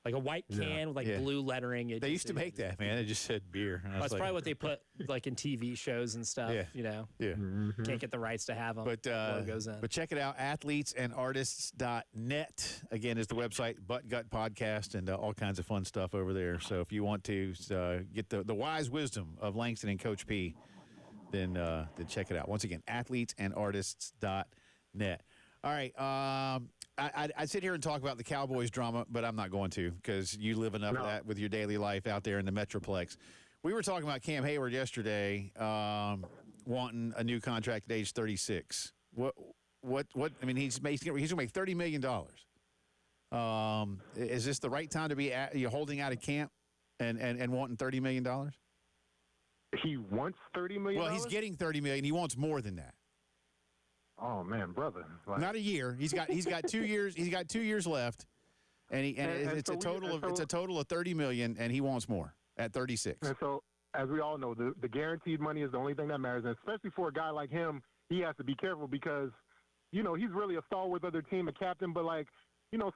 Like a white can with blue lettering. They used to make that, man. It just said beer. That's probably what they put like in TV shows and stuff. Yeah. Mm-hmm. Can't get the rights to have them. But goes in. But check it out. Athletesandartists.net again is the website. Butt Gut Podcast and all kinds of fun stuff over there. So if you want to get the wise wisdom of Langston and Coach P, then check it out. Once again, athletesandartists.net. All right. I'd sit here and talk about the Cowboys drama, but I'm not going to because you live enough of that with your daily life out there in the Metroplex. We were talking about Cam Hayward yesterday, wanting a new contract at age 36. What? I mean, he's going to make $30 million. Is this the right time to be holding out of camp and wanting $30 million? He wants $30 million. Well, he's getting $30 million. He wants more than that. Oh man, brother! Not a year. He's got 2 years. He's got 2 years left, it's a total of $30 million, and he wants more at 36. And so, as we all know, the guaranteed money is the only thing that matters, and especially for a guy like him, he has to be careful because, he's really a stalwart of their team, a captain. But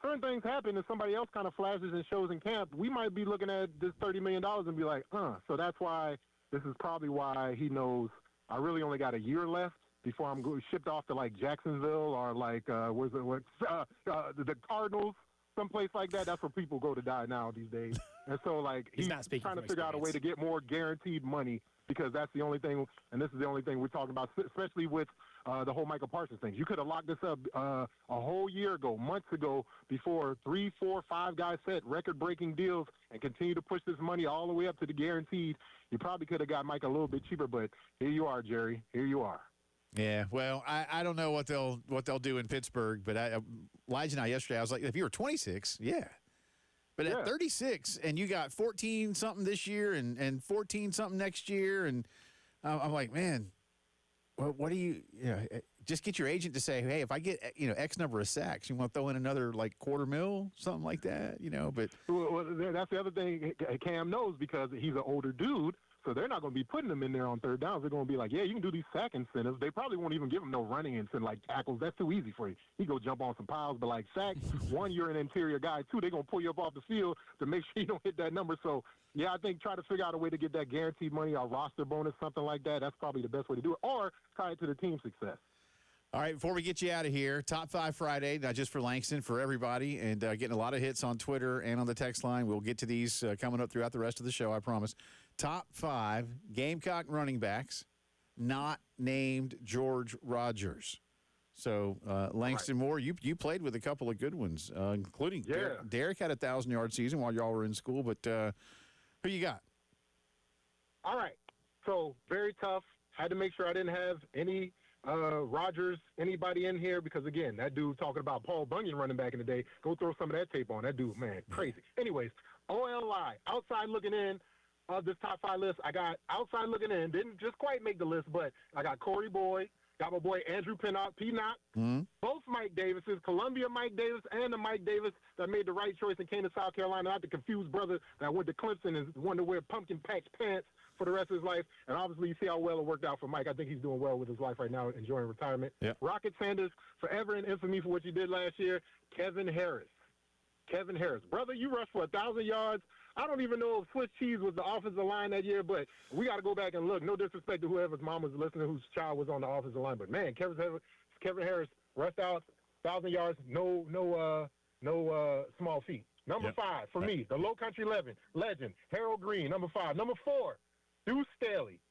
certain things happen, and somebody else kind of flashes and shows in camp. We might be looking at this $30 million and be like, So that's why this is probably why he knows I really only got a year left before I'm shipped off to like Jacksonville or like the Cardinals, someplace like that. That's where people go to die now these days. And so he's trying to figure out a way to get more guaranteed money because that's the only thing, and this is the only thing we're talking about, especially with the whole Michael Parsons thing. You could have locked this up a whole year ago, months ago, before 3, 4, 5 guys set record-breaking deals and continue to push this money all the way up to the guaranteed. You probably could have got Mike a little bit cheaper, but here you are, Jerry. Here you are. Yeah, well, I don't know what they'll do in Pittsburgh, but Elijah and I yesterday, I was like, if you were 26, yeah. But at 36 and you got 14-something this year and 14-something next year, and I'm like, man, what do you just get your agent to say, hey, if I get, X number of sacks, you want to throw in another like $250,000, something like that, but. Well, that's the other thing Cam knows because he's an older dude. So they're not going to be putting him in there on third downs. They're going to be like, yeah, you can do these sack incentives. They probably won't even give him no running incentive like tackles. That's too easy for you. He go jump on some piles, but like sack, one, you're an interior guy. Two, they're going to pull you up off the field to make sure you don't hit that number. So, yeah, I think try to figure out a way to get that guaranteed money, a roster bonus, something like that. That's probably the best way to do it, or tie it to the team's success. All right, before we get you out of here, Top 5 Friday, not just for Langston, for everybody, and getting a lot of hits on Twitter and on the text line. We'll get to these coming up throughout the rest of the show, I promise. Top 5 Gamecock running backs not named George Rogers. So, Langston Moore, you played with a couple of good ones, including Derek had a 1,000-yard season while y'all were in school, but who you got? All right. So, very tough. Had to make sure I didn't have any Rogers, anybody in here, because again, that dude talking about Paul Bunyan running back in the day, go throw some of that tape on. That dude, man, crazy. Anyways, OLI, outside looking in of this top 5 list. I got outside looking in. Didn't just quite make the list, but I got Corey Boyd. Got my boy Andrew Pinnock, both Mike Davises, Columbia Mike Davis and the Mike Davis that made the right choice and came to South Carolina, not the confused brother that went to Clemson and wanted to wear pumpkin patch pants for the rest of his life. And obviously you see how well it worked out for Mike. I think he's doing well with his life right now, enjoying retirement. Yep. Rocket Sanders, forever in infamy for what you did last year. Kevin Harris. Brother, you rushed for 1,000 yards. I don't even know if Swiss Cheese was the offensive line that year, but we got to go back and look. No disrespect to whoever's mom was listening, whose child was on the offensive line. But, man, Kevin Harris rushed out 1,000 yards, no small feat. Number 5 for me, the Low Country legend, Harold Green, number 5. Number 4, Deuce Staley.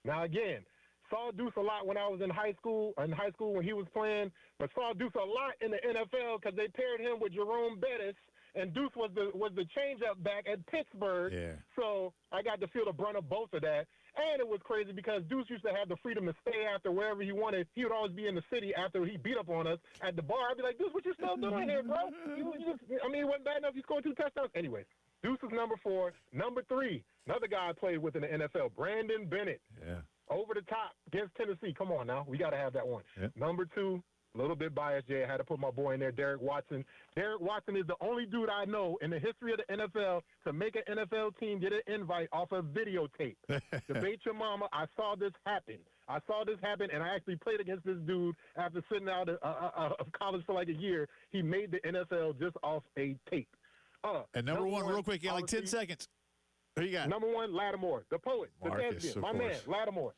Now, again, saw Deuce a lot when I was in high school when he was playing, but saw Deuce a lot in the NFL because they paired him with Jerome Bettis, and Deuce was the change-up back at Pittsburgh. Yeah. So I got to feel the brunt of both of that. And it was crazy because Deuce used to have the freedom to stay after wherever he wanted. He would always be in the city after he beat up on us at the bar. I'd be like, Deuce, what you still doing here, bro? It wasn't bad enough you scored 2 touchdowns. Anyways, Deuce is number 4. Number 3, another guy I played with in the NFL, Brandon Bennett. Yeah. Over the top against Tennessee. Come on now. We got to have that one. Yep. Number 2, a little bit biased, Jay. I had to put my boy in there, Derek Watson. Derek Watson is the only dude I know in the history of the NFL to make an NFL team get an invite off of videotape. Debate your mama. I saw this happen, and I actually played against this dude after sitting out of college for like a year. He made the NFL just off a tape. And number one, real quick, like 10 seconds. Who you got? Number 1, Lattimore, the poet, Marcus, the thespian, my man, Lattimore.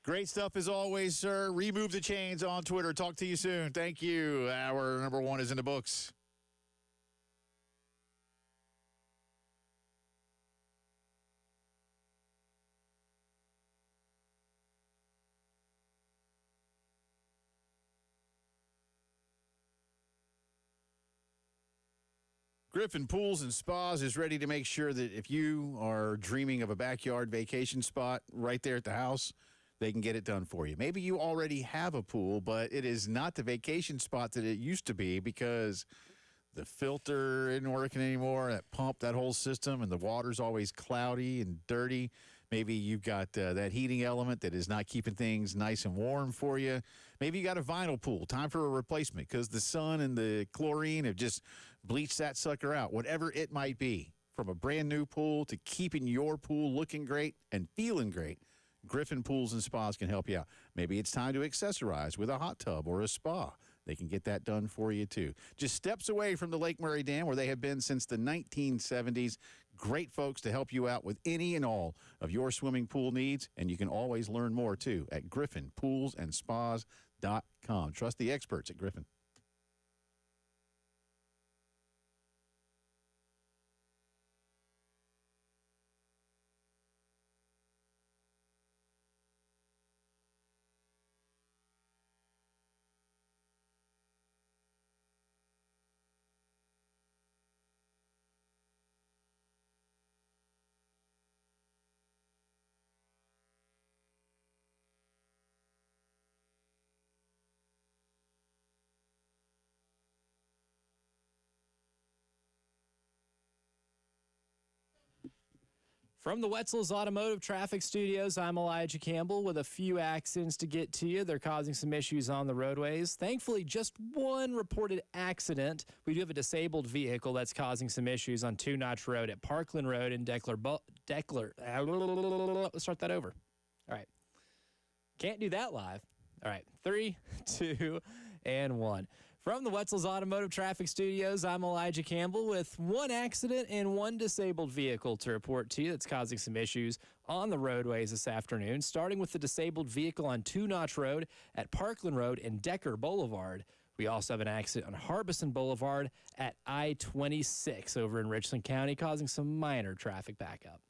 Great stuff as always, sir. Remove the chains on Twitter. Talk to you soon. Thank you. Our number 1 is in the books. Griffin Pools and Spas is ready to make sure that if you are dreaming of a backyard vacation spot right there at the house, they can get it done for you. Maybe you already have a pool, but it is not the vacation spot that it used to be because the filter isn't working anymore, that pump, that whole system, and the water's always cloudy and dirty. Maybe you've got that heating element that is not keeping things nice and warm for you. Maybe you got a vinyl pool. Time for a replacement because the sun and the chlorine have just bleached that sucker out. Whatever it might be, from a brand new pool to keeping your pool looking great and feeling great, Griffin Pools and Spas can help you out. Maybe it's time to accessorize with a hot tub or a spa. They can get that done for you, too. Just steps away from the Lake Murray Dam, where they have been since the 1970s. Great folks to help you out with any and all of your swimming pool needs. And you can always learn more, too, at griffinpoolsandspas.com. Trust the experts at Griffin. From the Wetzel's Automotive Traffic Studios, I'm Elijah Campbell with a few accidents to get to you. They're causing some issues on the roadways. Thankfully, just one reported accident. We do have a disabled vehicle that's causing some issues on Two Notch Road at Parkland Road in Let's start that over. All right. Can't do that live. All right. 3, 2, and 1. From the Wetzel's Automotive Traffic Studios, I'm Elijah Campbell with one accident and one disabled vehicle to report to you that's causing some issues on the roadways this afternoon, starting with the disabled vehicle on Two Notch Road at Parkland Road and Decker Boulevard. We also have an accident on Harbison Boulevard at I-26 over in Richland County, causing some minor traffic backup.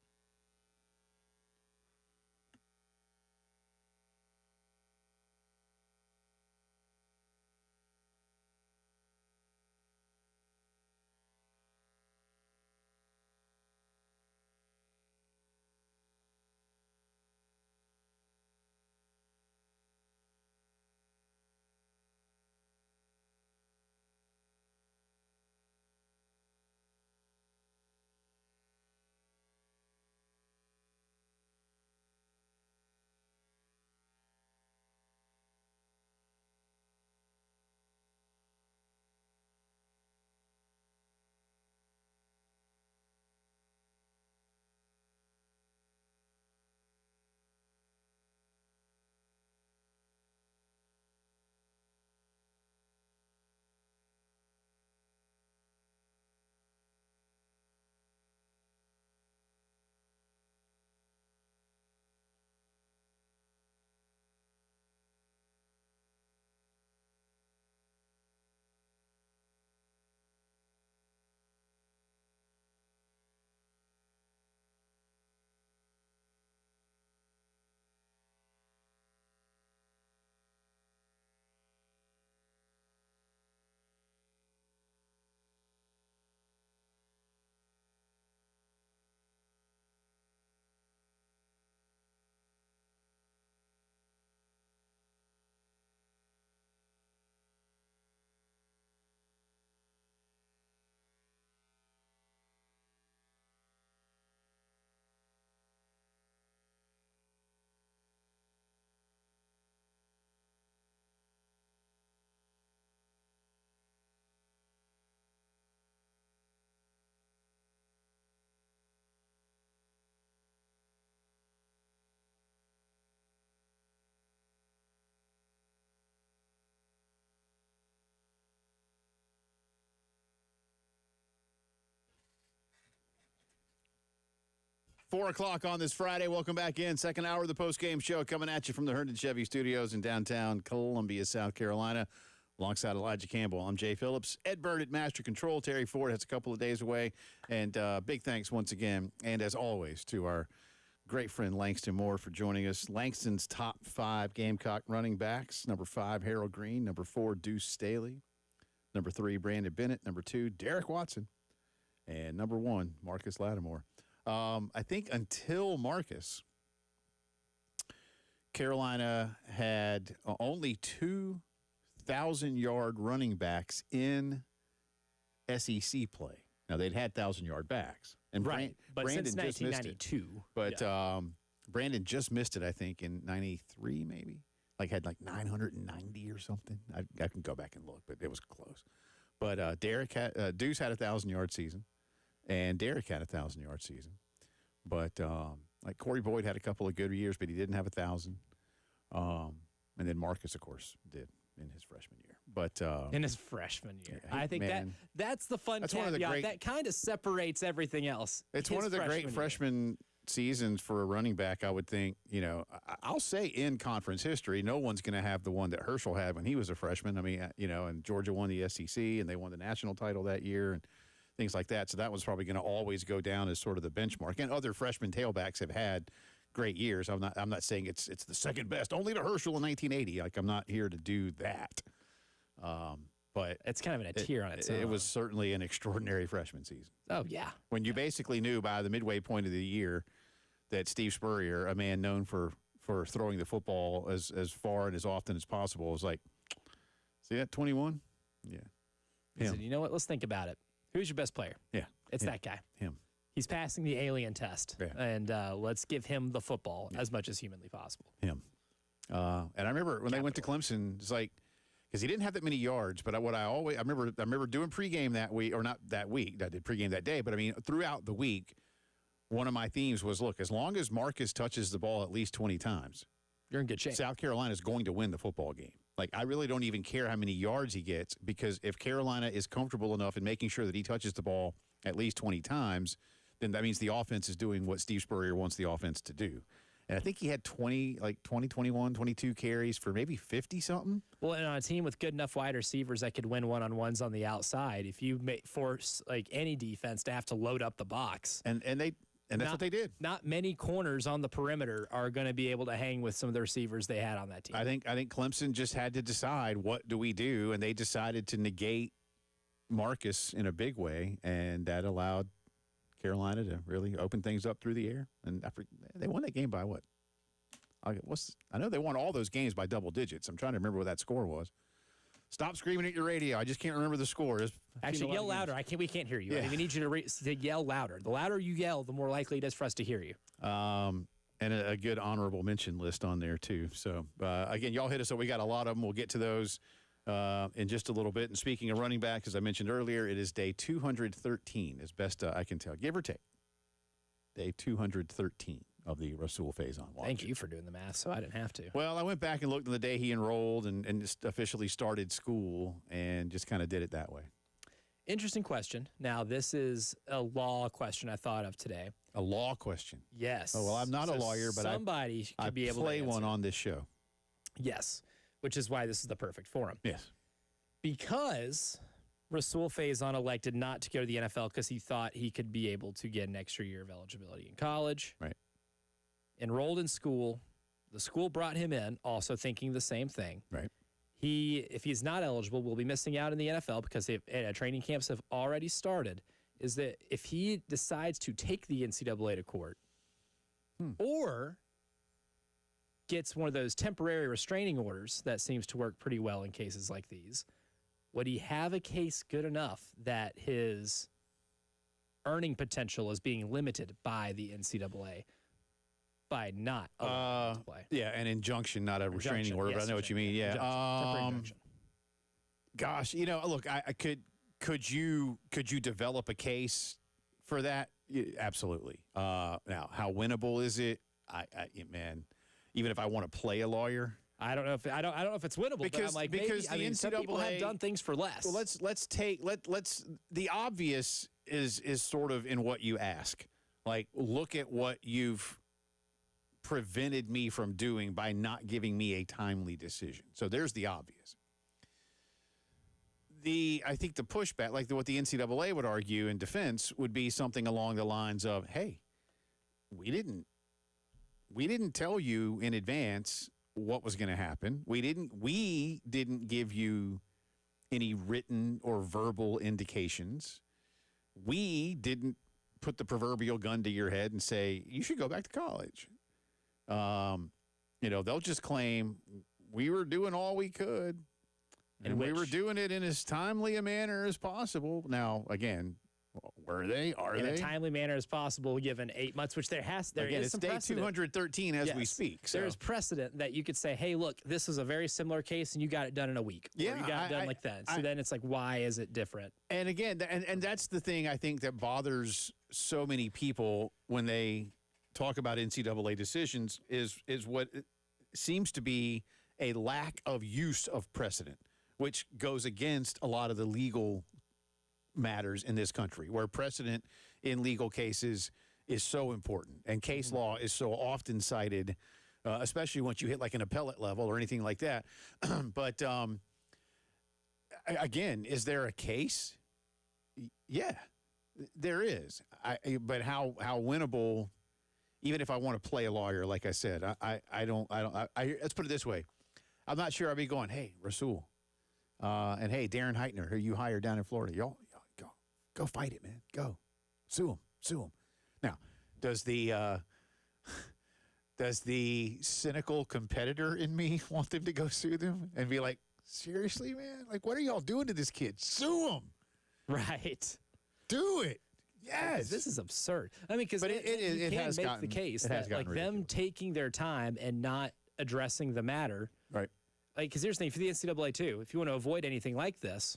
4 o'clock on this Friday. Welcome back in. Second hour of the post-game show coming at you from the Herndon Chevy Studios in downtown Columbia, South Carolina. Alongside Elijah Campbell, I'm Jay Phillips. Ed Bird at Master Control. Terry Ford has a couple of days away. And big thanks once again, and as always, to our great friend Langston Moore for joining us. Langston's top 5 Gamecock running backs. Number 5, Harold Green. Number 4, Deuce Staley. Number 3, Brandon Bennett. Number 2, Derek Watson. And number 1, Marcus Lattimore. I think until Marcus, Carolina had only 2,000-yard running backs in SEC play. Now, they'd had 1,000-yard backs. And right, but Brandon since 1992. But Brandon just missed it, I think, in 93 maybe. Had 990 or something. I can go back and look, but it was close. But Deuce had a 1,000-yard season. And Derek had a 1,000-yard season. But, Corey Boyd had a couple of good years, but he didn't have 1,000. And then Marcus, of course, did in his freshman year. But in his freshman year. Yeah, I think that's the fun caveat. That kind of separates everything else. It's one of the great freshman seasons for a running back, I would think. I'll say in conference history, no one's going to have the one that Herschel had when he was a freshman. I mean, and Georgia won the SEC, and they won the national title that year. And things like that. So that was probably going to always go down as sort of the benchmark. And other freshman tailbacks have had great years. I'm not saying it's the second best, only to Herschel in 1980. I'm not here to do that. But it's kind of in a tier on its own. It was certainly an extraordinary freshman season. Oh, yeah. When you basically knew by the midway point of the year that Steve Spurrier, a man known for throwing the football as far and as often as possible, was like, see that 21? Yeah. He said, you know what? Let's think about it. Who's your best player? Yeah. It's that guy. Him. He's passing the alien test. Yeah. And let's give him the football as much as humanly possible. Him. And I remember when they went to Clemson, it's like, because he didn't have that many yards, but I remember doing pregame that week, or not that week, I did pregame that day, but I mean, throughout the week, one of my themes was, look, as long as Marcus touches the ball at least 20 times, you're in good shape. South Carolina is going to win the football game. I really don't even care how many yards he gets, because if Carolina is comfortable enough in making sure that he touches the ball at least 20 times, then that means the offense is doing what Steve Spurrier wants the offense to do. And I think he had 20, 21, 22 carries for maybe 50-something. Well, and on a team with good enough wide receivers that could win one-on-ones on the outside, if you force any defense to have to load up the box. And that's what they did. Not many corners on the perimeter are going to be able to hang with some of the receivers they had on that team. I think Clemson just had to decide, what do we do? And they decided to negate Marcus in a big way, and that allowed Carolina to really open things up through the air. And they won that game by what? I know they won all those games by double digits. I'm trying to remember what that score was. Stop screaming at your radio. I just can't remember the score. Actually, yell louder. We can't hear you. Yeah. We need you to yell louder. The louder you yell, the more likely it is for us to hear you. And a good honorable mention list on there, too. So, again, y'all hit us up. We got a lot of them. We'll get to those in just a little bit. And speaking of running back, as I mentioned earlier, it is day 213, as best I can tell. Give or take. Day 213 of the Rasul Faison Watch. Thank you for doing the math, so I didn't have to. Well, I went back and looked on the day he enrolled and just officially started school, and just kind of did it that way. Interesting question. Now, this is a law question I thought of today. A law question? Yes. Oh, well, I'm not a lawyer, but somebody could be able to play one on this show. Yes, which is why this is the perfect forum. Yes. Because Rasul Faison elected not to go to the NFL because he thought he could be able to get an extra year of eligibility in college. Right. Enrolled in school. The school brought him in, also thinking the same thing. Right. If he's not eligible, will be missing out in the NFL because training camps have already started. Is that if he decides to take the NCAA to court or gets one of those temporary restraining orders that seems to work pretty well in cases like these, would he have a case good enough that his earning potential is being limited by the NCAA by not allowing him to play? Yeah, an injunction, not a restraining order, but I know what you mean. Yeah. Temporary injunction. Gosh, look, I could you develop a case for that? Yeah, absolutely. Now, how winnable is it? Man, even if I want to play a lawyer, I don't know if it's winnable. Because, but I'm like, because maybe, the NCAA, some people have done things for less. Well, let's the obvious is sort of in what you ask. Like, look at what you've prevented me from doing by not giving me a timely decision. So there's the obvious. I think the pushback, like what the NCAA would argue in defense, would be something along the lines of, hey, we didn't tell you in advance what was going to happen. We didn't give you any written or verbal indications. We didn't put the proverbial gun to your head and say, you should go back to college. They'll just claim we were doing all we could. And we were doing it in as timely a manner as possible. Now, again, were they? Are they? In a timely manner as possible, given 8 months, which there is it's some day precedent. 213 as we speak. So. There is precedent that you could say, hey, look, this is a very similar case, and you got it done in a week. Yeah. Or you got it done like that. So then it's like, why is it different? And again, and that's the thing I think that bothers so many people when they talk about NCAA decisions is what seems to be a lack of use of precedent, which goes against a lot of the legal matters in this country, where precedent in legal cases is so important and case law is so often cited, especially once you hit like an appellate level or anything like that. But again, is there a case? Yeah, there is. But how winnable? Even if I want to play a lawyer, like I said, I don't. Let's put it this way: I'm not sure I'd be going, hey, Rasul. And hey, Darren Heitner, who you hired down in Florida, y'all go fight it, man. Go, sue him. Now, does the cynical competitor in me want them to go sue them and be like, seriously, man? Like, what are y'all doing to this kid? Sue him. Right. Do it. Yes. This is absurd. I mean, because it has make gotten, the case that like ridiculous. them taking their time and not addressing the matter. Right. Like, because here's the thing, for the NCAA too, if you want to avoid anything like this,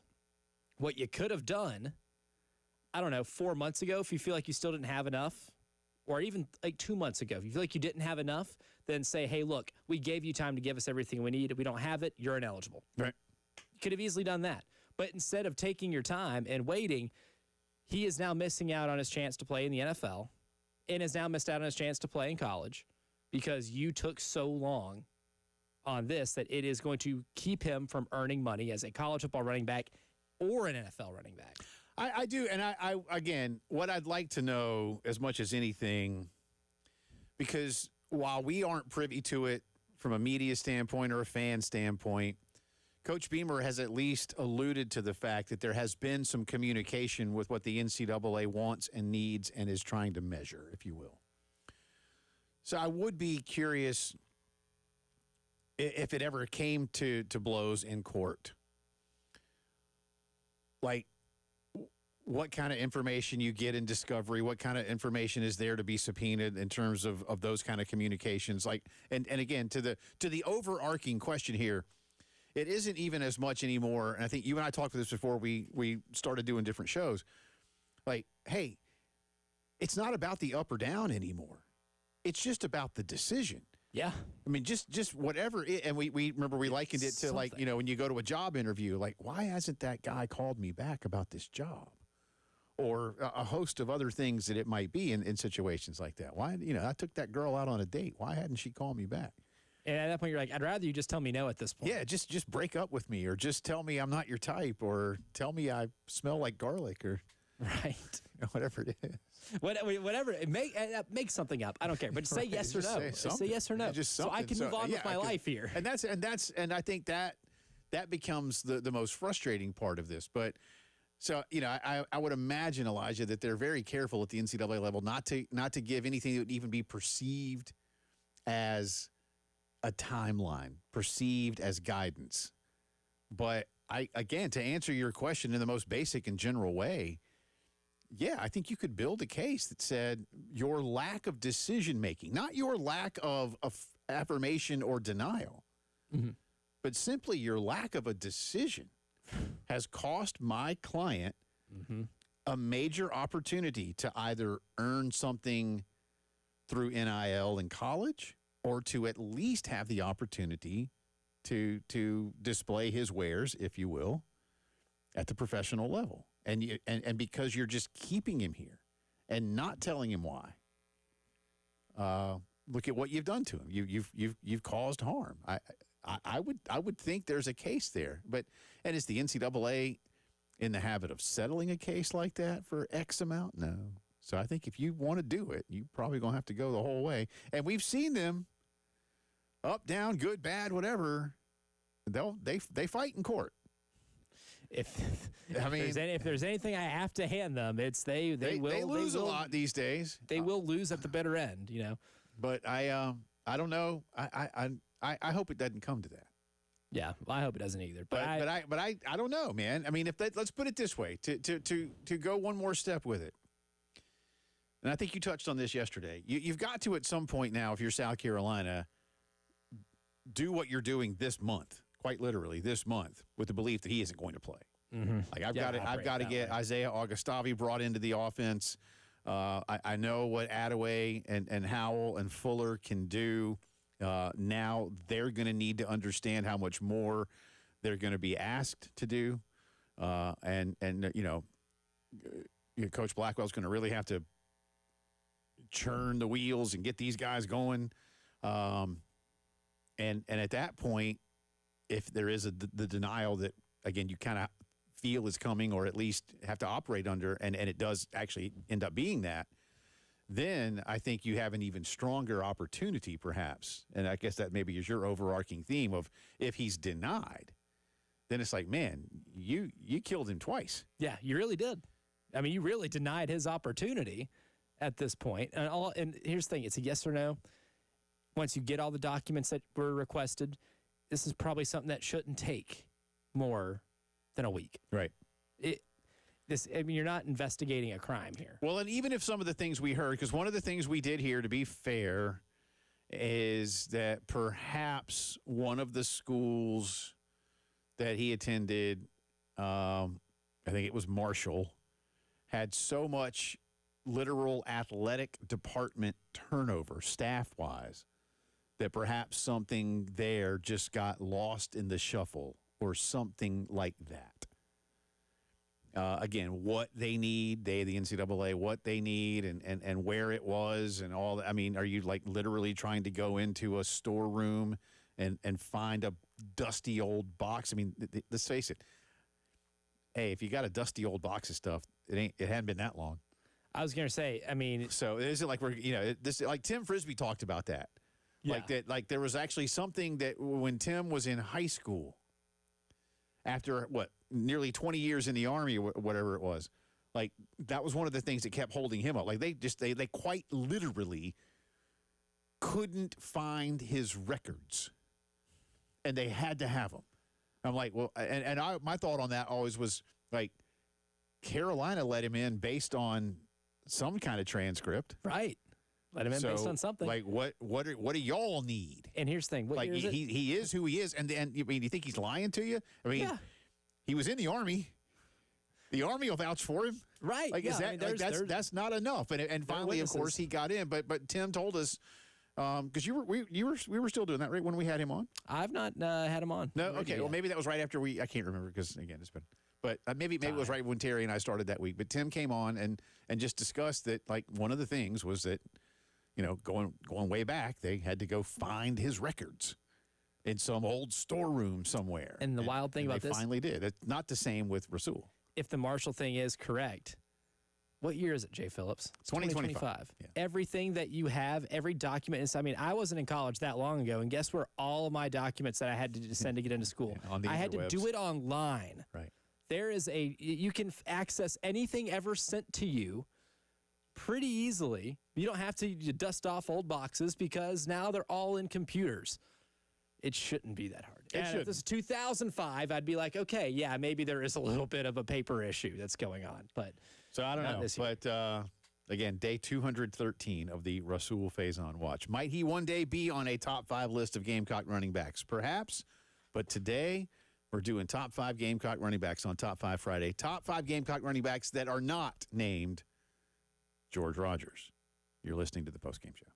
what you could have done, I don't know, 4 months ago, if you feel like you still didn't have enough, or even like 2 months ago, if you feel like you didn't have enough, then say, hey, look, we gave you time to give us everything we need. If we don't have it, you're ineligible. Right. You could have easily done that. But instead of taking your time and waiting, he is now missing out on his chance to play in the NFL and has now missed out on his chance to play in college because you took so long on this that it is going to keep him from earning money as a college football running back or an NFL running back. I do. And I again, what I'd like to know as much as anything, because while we aren't privy to it from a media standpoint or a fan standpoint, Coach Beamer has at least alluded to the fact that there has been some communication with what the NCAA wants and needs and is trying to measure, if you will. So I would be curious if it ever came to blows in court, like what kind of information you get in discovery, what kind of information is there to be subpoenaed in terms of those kind of communications. Like, and again, to the overarching question here, it isn't even as much anymore. And I think you and I talked about this before we started doing different shows. Like, hey, it's not about the up or down anymore. It's just about the decision. Yeah. I mean, just whatever. And we remember we likened it to like, when you go to a job interview, like, why hasn't that guy called me back about this job? Or a host of other things that it might be in situations like that. Why, I took that girl out on a date. Why hadn't she called me back? And at that point, you're like, I'd rather you just tell me no at this point. Yeah, just break up with me, or just tell me I'm not your type, or tell me I smell like garlic, or right, whatever it is. Whatever. Make something up. I don't care, but say yes or no. Say yes or no, so I can move on with my life here. And I think that becomes the most frustrating part of this. But so I would imagine, Elijah, that they're very careful at the NCAA level not to give anything that would even be perceived as a timeline, perceived as guidance. But again, to answer your question in the most basic and general way, yeah, I think you could build a case that said your lack of decision making, not your lack of affirmation or denial, but simply your lack of a decision has cost my client a major opportunity to either earn something through NIL in college, or to at least have the opportunity to display his wares, if you will, at the professional level. And because you're just keeping him here and not telling him why. Look at what you've done to him. You've caused harm. I would think there's a case there, and is the NCAA in the habit of settling a case like that for X amount? No. So I think if you want to do it, you probably gonna have to go the whole way. And we've seen them up, down, good, bad, whatever. They fight in court. If there's anything I have to hand them, it's they lose a lot these days. They will lose at the bitter end, But I don't know. I hope it doesn't come to that. Yeah, well, I hope it doesn't either. But I don't know, man. I mean, let's put it this way, to go one more step with it. And I think you touched on this yesterday. You've got to, at some point now, if you're South Carolina, do what you're doing this month, quite literally this month, with the belief that he isn't going to play. Mm-hmm. Like I've got to get Isaiah Augustavi brought into the offense. I know what Attaway and Howell and Fuller can do. Now they're going to need to understand how much more they're going to be asked to do, and Coach Blackwell's going to really have to churn the wheels and get these guys going. And at that point, if there is the denial that, again, you kind of feel is coming, or at least have to operate under, and it does actually end up being that, then I think you have an even stronger opportunity, perhaps. And I guess that maybe is your overarching theme of, if he's denied, then it's like, man, you killed him twice. Yeah, you really did. I mean, you really denied his opportunity at this point. And here's the thing, it's a yes or no. Once you get all the documents that were requested, this is probably something that shouldn't take more than a week. Right. You're not investigating a crime here. Well, and even if some of the things we heard, because one of the things we did hear, to be fair, is that perhaps one of the schools that he attended, I think it was Marshall, had so much literal athletic department turnover, staff-wise, that perhaps something there just got lost in the shuffle or something like that. Again, what they need, the NCAA, what they need and where it was and all that. I mean, are you like literally trying to go into a storeroom and find a dusty old box? I mean, let's face it. Hey, if you got a dusty old box of stuff, it hadn't been that long. I was going to say, I mean. So is it like like Tim Frisbee talked about that. Yeah. Like that, like there was actually something that when Tim was in high school, after nearly 20 years in the Army or whatever it was, like that was one of the things that kept holding him up. Like they quite literally couldn't find his records, and they had to have them. I'm like, well, and my thought on that always was like, Carolina let him in based on some kind of transcript, right? Let him in based on something. Like what do y'all need? And here's the thing: what year is it? He is who he is, and you mean you think he's lying to you? I mean, yeah. He was in the Army. The Army will vouch for him, right? Like, is that that's not enough? And finally, of course, he got in. But Tim told us, because we were still doing that right when we had him on. I've not had him on. No, okay. Well, maybe that was right after I can't remember because again it's been. But maybe it was right when Terry and I started that week. But Tim came on and just discussed that, like, one of the things was that, going way back, they had to go find his records in some old storeroom somewhere. And the wild thing about this, they finally did. It's not the same with Rasul. If the Marshall thing is correct, what year is it, Jay Phillips? It's 2025. Yeah. Everything that you have, every document. I mean, I wasn't in college that long ago, and guess where all of my documents that I had to send to get into school? On the I had interwebs. to do it online. Right. There is you can access anything ever sent to you pretty easily. You don't have to dust off old boxes because now they're all in computers. It shouldn't be that hard. If this is 2005, I'd be like, okay, yeah, maybe there is a little bit of a paper issue that's going on. But so I don't know. But again, day 213 of the Rasul Faison watch. Might he one day be on a top 5 list of Gamecock running backs? Perhaps. But today, we're doing top 5 Gamecock running backs on Top 5 Friday. Top 5 Gamecock running backs that are not named George Rogers. You're listening to the postgame show.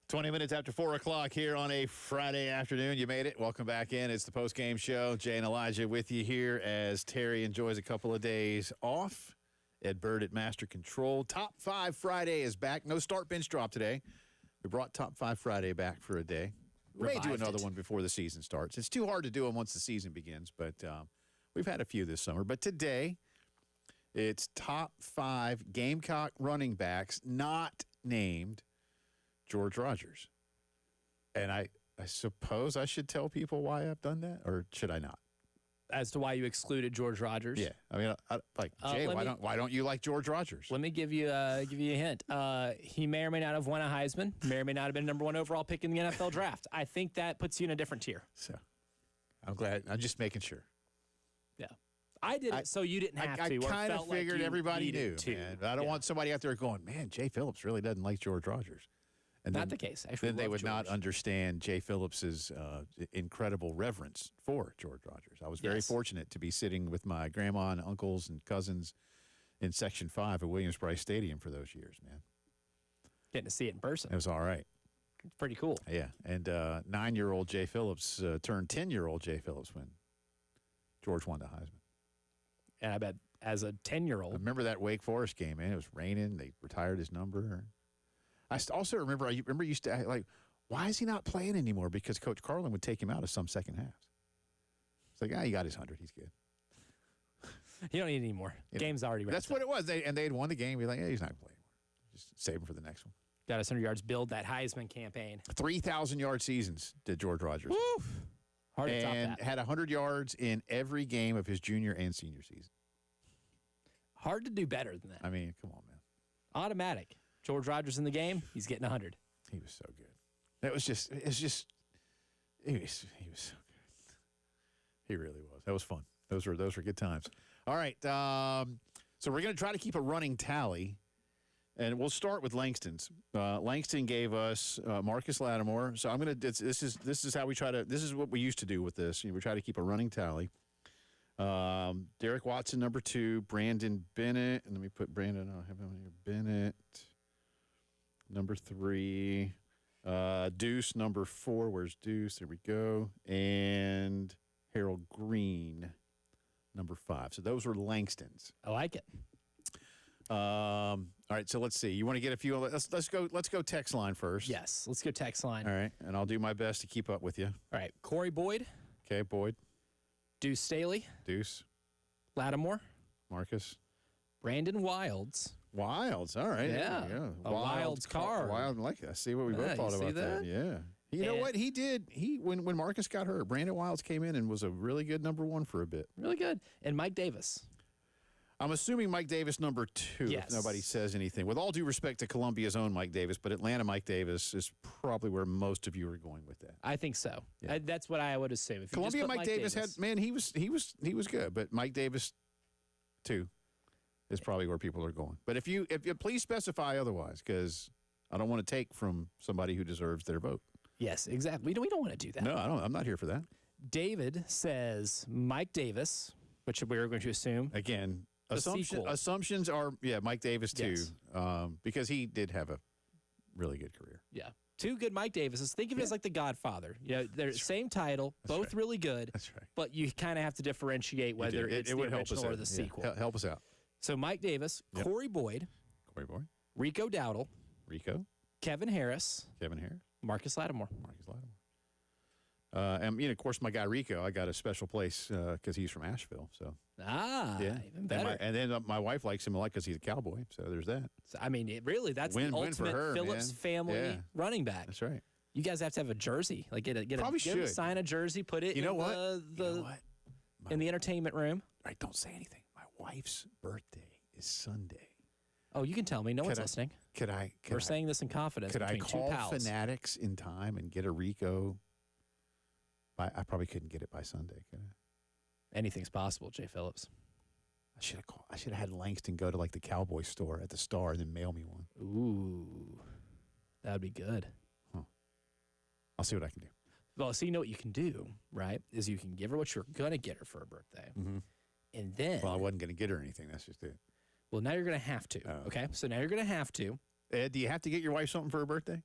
20 minutes after 4 o'clock here on a Friday afternoon. You made it. Welcome back in. It's the post-game show. Jay and Elijah with you here as Terry enjoys a couple of days off. Ed Bird at Master Control. Top 5 Friday is back. No start bench drop today. We brought Top 5 Friday back for a day. We may do another one before the season starts. It's too hard to do them once the season begins, but we've had a few this summer. But today, it's Top 5 Gamecock running backs not named George Rogers. And I suppose I should tell people why I've done that, or should I not? As to why you excluded George Rogers? Yeah. I mean, Jay, why don't you like George Rogers? Let me give you a hint. He may or may not have won a Heisman, may or may not have been number 1 overall pick in the NFL draft. I think that puts you in a different tier. So I'm glad. I'm just making sure. Yeah. I did it so you didn't have to. I kind of figured everybody knew. Man. I don't want somebody out there going, man, Jay Phillips really doesn't like George Rogers. And not the case. Then they would not understand Jay Phillips's incredible reverence for George Rogers. I was very fortunate to be sitting with my grandma and uncles and cousins in Section 5 at Williams-Brice Stadium for those years, man. Getting to see it in person. It was all right. It's pretty cool. Yeah, and 9-year-old Jay Phillips turned 10-year-old Jay Phillips when George won the Heisman. And I bet as a 10-year-old. I remember that Wake Forest game, man. It was raining. They retired his number. I also remember, used to, like, why is he not playing anymore? Because Coach Carlin would take him out of some second halves. It's like, he got his 100. He's good. You don't need any more. Game's already wrapped. That's what it was. They had won the game. We're like, he's not playing anymore. Just save him for the next one. Got us 100 yards, build that Heisman campaign. 3,000-yard seasons did George Rogers. Woo! Hard to top that. And had 100 yards in every game of his junior and senior season. Hard to do better than that. I mean, come on, man. Automatic. George Rogers in the game, he's getting 100. He was so good. He was so good. He really was. That was fun. Those were good times. All right. So we're going to try to keep a running tally, and we'll start with Langston's. Langston gave us Marcus Lattimore. So I'm going to. This is how we try to. This is what we used to do with this. We try to keep a running tally. Derek Watson, number 2. Brandon Bennett, and let me put Brandon. I'll have him here. Bennett, number 3. Deuce, number 4. Where's Deuce? There we go. And Harold Green, number 5. So those were Langston's. I like it. All right, so let's see. You want to get a few? Let's go text line first. Yes, let's go text line. All right, and I'll do my best to keep up with you. All right, Corey Boyd. Okay, Boyd. Deuce Staley. Deuce. Lattimore. Marcus. Brandon Wilds. Wilds. All right. Yeah. A Wilds card. Wild, like that. See what we both thought about that. Yeah. You know what he did? When Marcus got hurt, Brandon Wilds came in and was a really good number 1 for a bit. Really good. And Mike Davis. I'm assuming Mike Davis number 2. Yes. If nobody says anything. With all due respect to Columbia's own Mike Davis, but Atlanta Mike Davis is probably where most of you are going with that. I think so. Yeah. That's what I would assume. If Columbia Mike Davis had, man, he was good, but Mike Davis 2 is probably where people are going. But if you please specify otherwise, because I don't want to take from somebody who deserves their vote. Yes, exactly. We don't want to do that. No, I don't. I'm not here for that. David says Mike Davis, which we're going to assume. Again, assumptions are, Mike Davis too, Yes. because he did have a really good career. Yeah. 2 good Mike Davises. Think of it as like the Godfather. They're the same title, both really good. That's right. But you kind of have to differentiate whether it's the original or the sequel. Help us out. So Mike Davis, Corey Boyd, Rico Dowdle, Kevin Harris, Marcus Lattimore. And of course, my guy Rico, I got a special place because he's from Asheville. So even better. And then my wife likes him a lot because he's a Cowboy. So there's that. So, I mean, that's win the ultimate for her, Phillips family running back. That's right. You guys have to have a jersey, like sign a jersey, put it. You know in what? In the entertainment room. All right, don't say anything. My wife's birthday is Sunday. Oh, you can tell me. No one's listening. We're saying this in confidence. Could I call 2 pals. Fanatics in time and get a Rico? I probably couldn't get it by Sunday, could I? Anything's possible, Jay Phillips. I should have had Langston go to like the Cowboy store at the Star and then mail me one. Ooh, that would be good. Huh. I'll see what I can do. Well, so you know what you can do, right? Is you can give her what you're going to get her for her birthday. Mm-hmm. And then... Well, I wasn't going to get her anything. That's just it. Well, now you're going to have to, okay? So now you're going to have to. Ed, do you have to get your wife something for her birthday?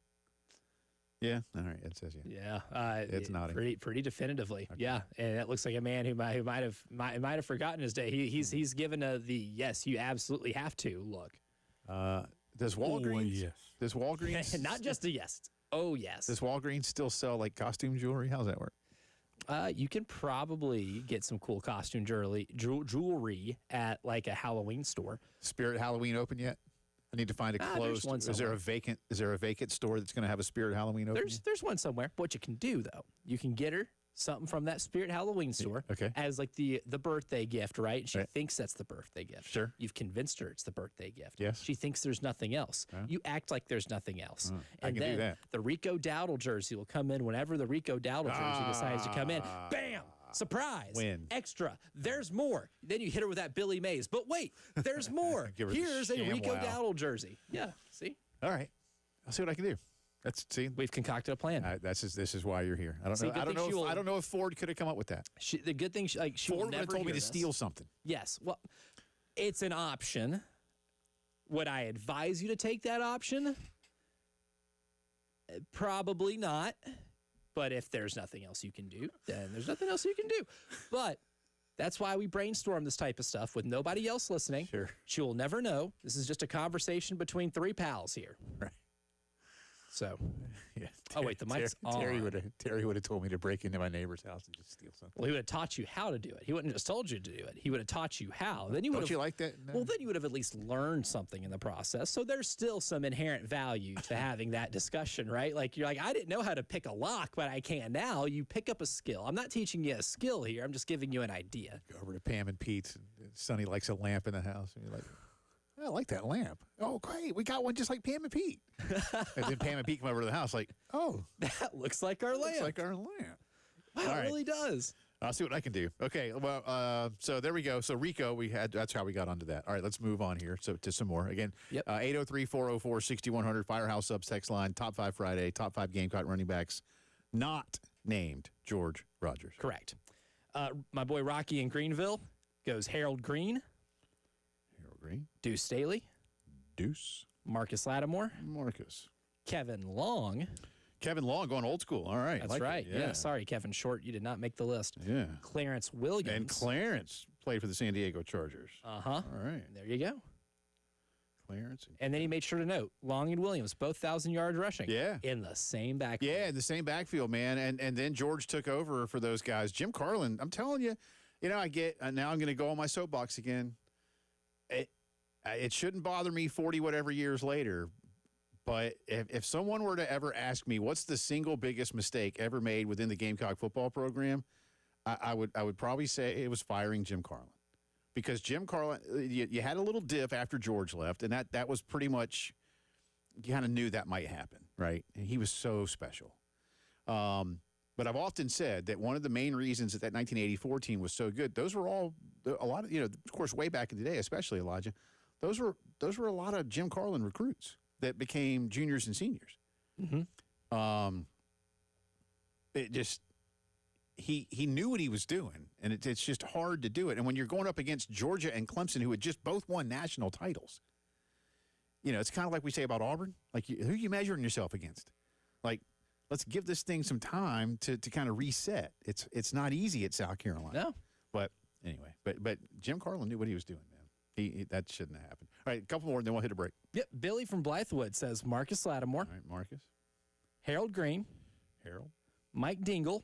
Yeah. All right. It says yeah. Yeah, It's nodding. pretty definitively. Okay. Yeah, and it looks like a man who might have forgotten his day. He's given the yes, you absolutely have to look. Does Walgreens? Oh, yes. Does Walgreens Not just a yes. Oh yes. Does Walgreens still sell like costume jewelry? How's that work? You can probably get some cool costume jewelry at like a Halloween store. Spirit Halloween open yet? I need to find a closed. one Is there somewhere. a vacant store that's going to have a Spirit Halloween open? There's one somewhere. What you can do though, you can get her something from that Spirit Halloween store Okay. as like the birthday gift, right? She Right. thinks that's the birthday gift. Sure. You've convinced her it's the birthday gift. Yes. She thinks there's nothing else. You act like there's nothing else. I And can do then that. the Rico Dowdle jersey will come in whenever the Rico Dowdle jersey decides to come in. Bam! Surprise. Win. Extra. There's more. Then you hit her with that Billy Mays. But wait, there's more. Give her the Here's a sham Rico wow. Dowdle jersey. Yeah. See? All right. I'll see what I can do. We've concocted a plan. This is why you're here. I don't See, know. good I don't thing know. she will- I don't know if Ford could have come up with that. The good thing, she Ford will would have never told me hear to this. steal something. Yes. Well, it's an option. Would I advise you to take that option? Probably not. But if there's nothing else you can do, then there's nothing else you can do. But that's why we brainstorm this type of stuff with nobody else listening. Sure. She will never know. This is just a conversation between three pals here. Right. So, Yeah. Oh, wait, the mic's Terry on. would have told me to break into my neighbor's house and just steal something. well, he would have taught you how to do it. He wouldn't have just told you to do it. He would have taught you how. Then you would Don't have you like that? No. Well, then you would have at least learned something in the process. So there's still some inherent value to having that discussion, right? Like you're like, I didn't know how to pick a lock, but I can now. You pick up a skill. I'm not teaching you a skill here. I'm just giving you an idea. Go over to Pam and Pete's. And Sonny likes a lamp in the house, and you're like, I like that lamp. Oh, great. We got one just like Pam and Pete. And then Pam and Pete come over to the house like, oh, That looks like our looks lamp. like our lamp. Wow, All it right. really does. I'll see what I can do. Okay, well, so there we go. So Rico, that's how we got onto that. All right, let's move on here. So to some more. Again, Yep. 803-404-6100, Firehouse Subs text line, Top 5 Friday, Top 5 Gamecock running backs, not named George Rogers. Correct. My boy Rocky in Greenville goes Harold Green, Harold Green, Deuce Staley, Deuce, Marcus Lattimore, Marcus. Kevin Long. Kevin Long going old school. All right. That's like it. right. Yeah. Sorry, Kevin Short. You did not make the list. Yeah. Clarence Williams. And Clarence played for the San Diego Chargers. Uh-huh. All right. There you go. Clarence. And then he made sure to note Long and Williams, both 1,000 yards rushing. Yeah. In the same backfield. Yeah, in the same backfield, man. And then George took over for those guys. Jim Carlin, I'm telling you, I get, now I'm going to go on my soapbox again. It shouldn't bother me 40 whatever years later, but if someone were to ever ask me what's the single biggest mistake ever made within the Gamecock football program, I would probably say it was firing Jim Carlin. Because Jim Carlin, you had a little dip after George left, and that was pretty much, you kind of knew that might happen, right? And he was so special. But I've often said that one of the main reasons that 1984 team was so good, those were all a lot of, of course, way back in the day, especially Elijah, those were a lot of Jim Carlin recruits that became juniors and seniors. Mm-hmm. It just he knew what he was doing, and it's just hard to do it. And when you're going up against Georgia and Clemson, who had just both won national titles, it's kind of like we say about Auburn, like who are you measuring yourself against? Like, let's give this thing some time to kind of reset. It's not easy at South Carolina. No. But anyway, but Jim Carlin knew what he was doing, man. He that shouldn't have happened. All right, a couple more, and then we'll hit a break. Yep. Billy from Blythewood says Marcus Lattimore, All right, Marcus, Harold Green, Harold, Mike Dingle.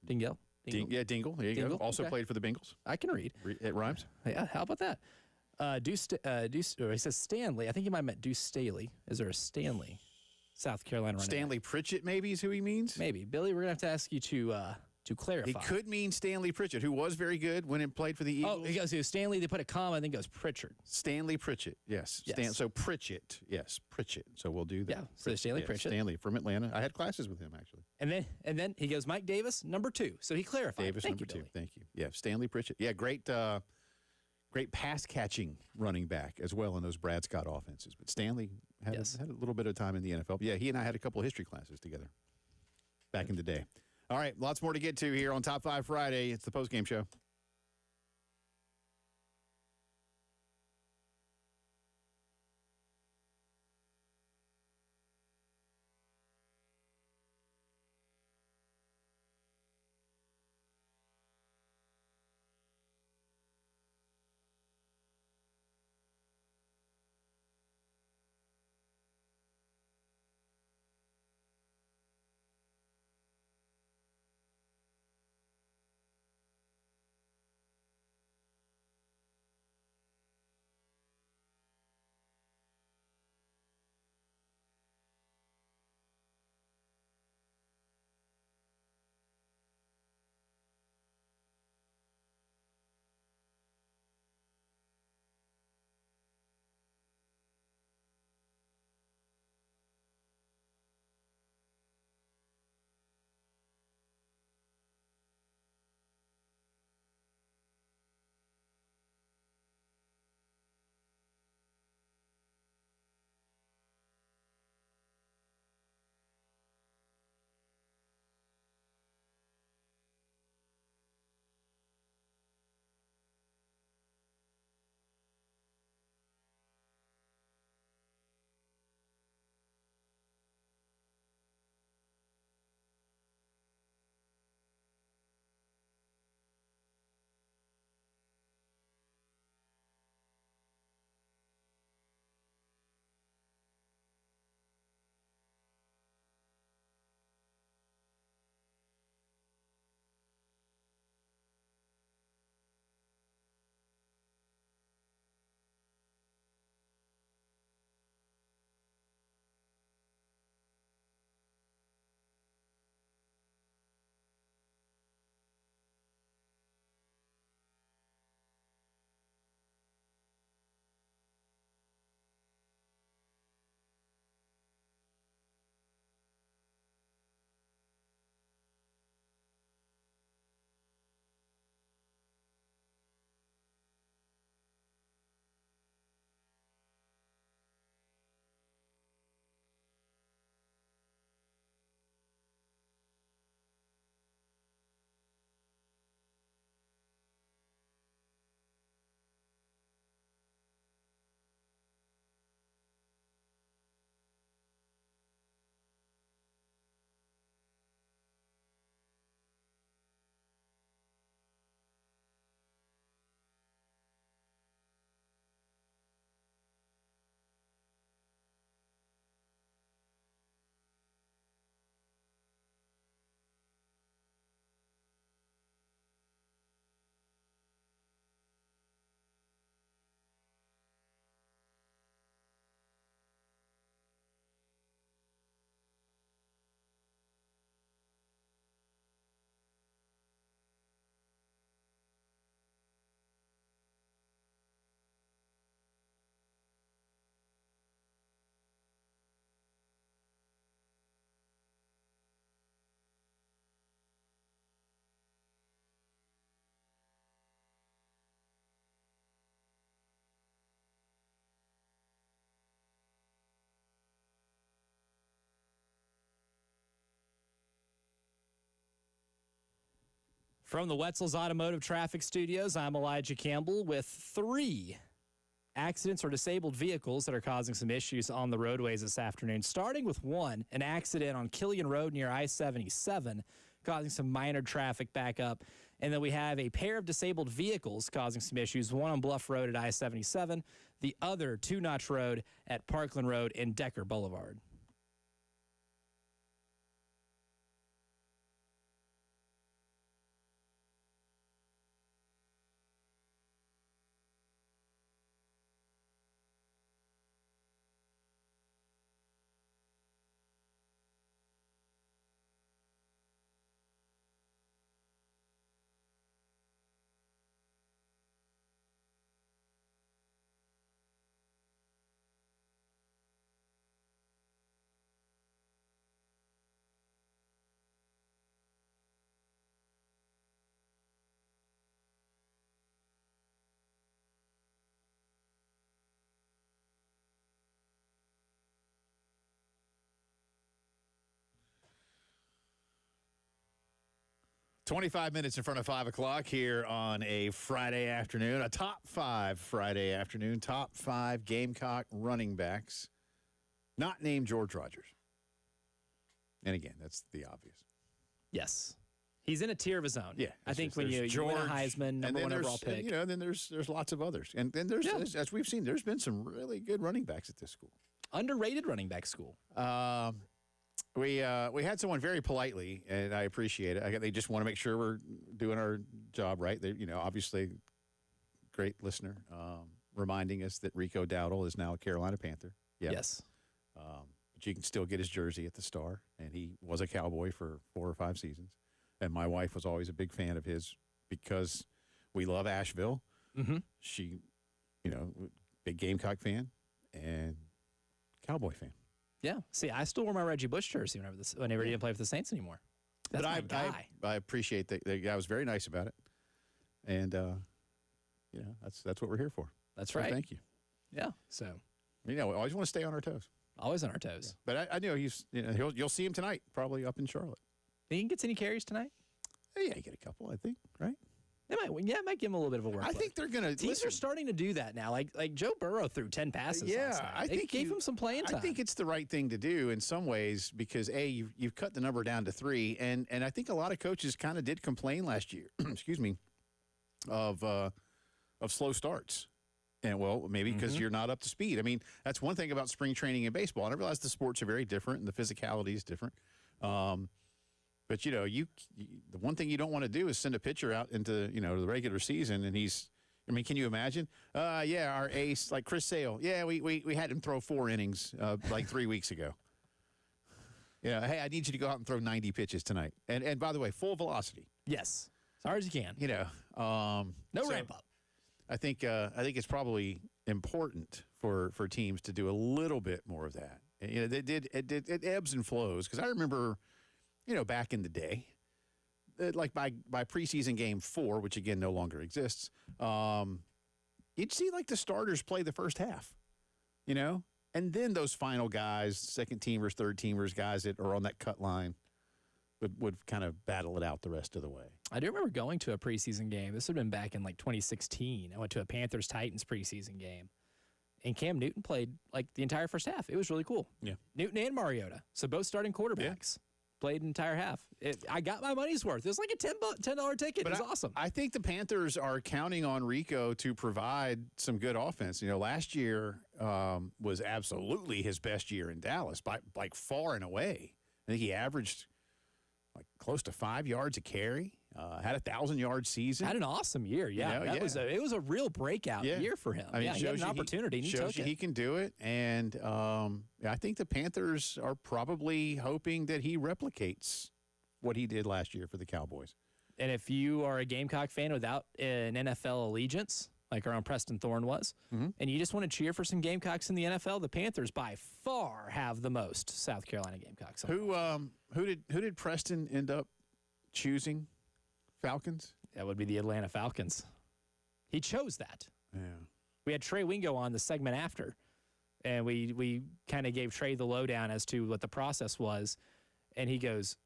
Dingle. Dingle. There you Dingle, go. Also okay. played for the Bengals. I can read. It rhymes. Yeah, how about that? He says Stanley. I think he might have meant Deuce Staley. Is there a Stanley? South Carolina running Stanley Pritchett, maybe is who he means. back? Maybe. Billy, we're going to have to ask you to clarify. He could mean Stanley Pritchett, who was very good when he played for the Eagles. Oh, he goes Stanley. They put a comma, and then goes Pritchard. Stanley Pritchett, yes. Yes. So Pritchett, yes, Pritchett. So we'll do that. Yeah, so Stanley Yeah, Pritchett. Stanley from Atlanta. I had classes with him, actually. And then he goes Mike Davis, number 2. So he clarified. Davis, Thank number you, 2. Billy. Thank you. Yeah, Stanley Pritchett. Yeah, great pass-catching running back as well in those Brad Scott offenses. But Stanley had a little bit of time in the NFL. Yeah, he and I had a couple of history classes together back in the day. All right, lots more to get to here on Top 5 Friday. It's the postgame show. From the Wetzel's Automotive Traffic Studios, I'm Elijah Campbell with 3 accidents or disabled vehicles that are causing some issues on the roadways this afternoon. Starting with one, an accident on Killian Road near I-77, causing some minor traffic backup. And then we have a pair of disabled vehicles causing some issues, one on Bluff Road at I-77, the other Two Notch Road at Parkland Road and Decker Boulevard. "25 minutes in front of 5 o'clock here on a Friday afternoon, a top 5 Friday afternoon, top 5 Gamecock running backs, not named George Rogers. And again, that's the obvious. Yes. He's in a tier of his own. Yeah. I think when you win a Heisman, number one overall pick. And, then there's lots of others. And then as we've seen, there's been some really good running backs at this school. Underrated running back school. We had someone very politely, and I appreciate it. They just want to make sure we're doing our job right. They, obviously, great listener, reminding us that Rico Dowdle is now a Carolina Panther. Yep. Yes. But you can still get his jersey at the Star, and he was a Cowboy for 4 or 5 seasons. And my wife was always a big fan of his because we love Asheville. Mm-hmm. She, big Gamecock fan and Cowboy fan. Yeah. See, I still wear my Reggie Bush jersey whenever he didn't play for the Saints anymore. That's my guy. I appreciate that. The guy was very nice about it. And, that's what we're here for. That's right. So thank you. Yeah. So. We always want to stay on our toes. Always on our toes. Yeah. But I know you'll see him tonight, probably up in Charlotte. Think he gets any carries tonight? Yeah, you get a couple, I think, right? They might give him a little bit of a workload. I think they're going to. Teams are starting to do that now. Like Joe Burrow threw 10 passes last night. I think gave him some playing time. I think it's the right thing to do in some ways because, you've cut the number down to 3. And I think a lot of coaches kind of did complain last year, excuse me, of slow starts. And, well, maybe because you're not up to speed. I mean, that's one thing about spring training in baseball. And I realize the sports are very different and the physicality is different. But, the one thing you don't want to do is send a pitcher out into, the regular season. And can you imagine? Our ace, like Chris Sale. Yeah, we had him throw 4 innings like 3 weeks ago. Yeah, hey, I need you to go out and throw 90 pitches tonight. And by the way, full velocity. Yes. As hard as you can. No ramp up. I think it's probably important for teams to do a little bit more of that. And, it ebbs and flows because I remember, back in the day, like by preseason game 4, which again no longer exists, you'd see like the starters play the first half, and then those final guys, second teamers, third teamers, guys that are on that cut line, would kind of battle it out the rest of the way. I do remember going to a preseason game. This would have been back in like 2016. I went to a Panthers-Titans preseason game. And Cam Newton played like the entire first half. It was really cool. Yeah. Newton and Mariota. So both starting quarterbacks played an entire half. I got my money's worth. It was like a $10 ticket. It was awesome. I think the Panthers are counting on Rico to provide some good offense. Last year was absolutely his best year in Dallas by like far and away. I think he averaged like close to 5 yards a carry. Had a 1,000-yard season. Had an awesome year. Yeah, it was a real breakout year for him. He had an opportunity. And he took it. He can do it, and I think the Panthers are probably hoping that he replicates what he did last year for the Cowboys. And if you are a Gamecock fan without an NFL allegiance, like our own Preston Thorne was, and you just want to cheer for some Gamecocks in the NFL, the Panthers by far have the most South Carolina Gamecocks. Who did Preston end up choosing? Falcons? That would be the Atlanta Falcons. He chose that. Yeah. We had Trey Wingo on the segment after, and we kind of gave Trey the lowdown as to what the process was, and he goes,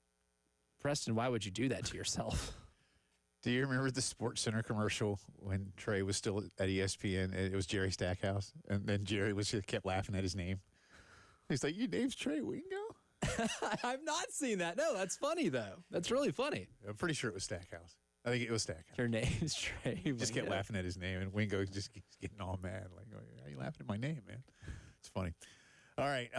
Preston, why would you do that to yourself? Do you remember the Sports Center commercial when Trey was still at ESPN and it was Jerry Stackhouse? And then Jerry kept laughing at his name. He's like, your name's Trey Wingo? I've not seen that. No, that's funny, though. That's really funny. I'm pretty sure it was Stackhouse. I think it was Stackhouse. Your name's Trey Wingo. Just kept laughing at his name, and Wingo just keeps getting all mad. Like, why are you laughing at my name, man? It's funny. All right,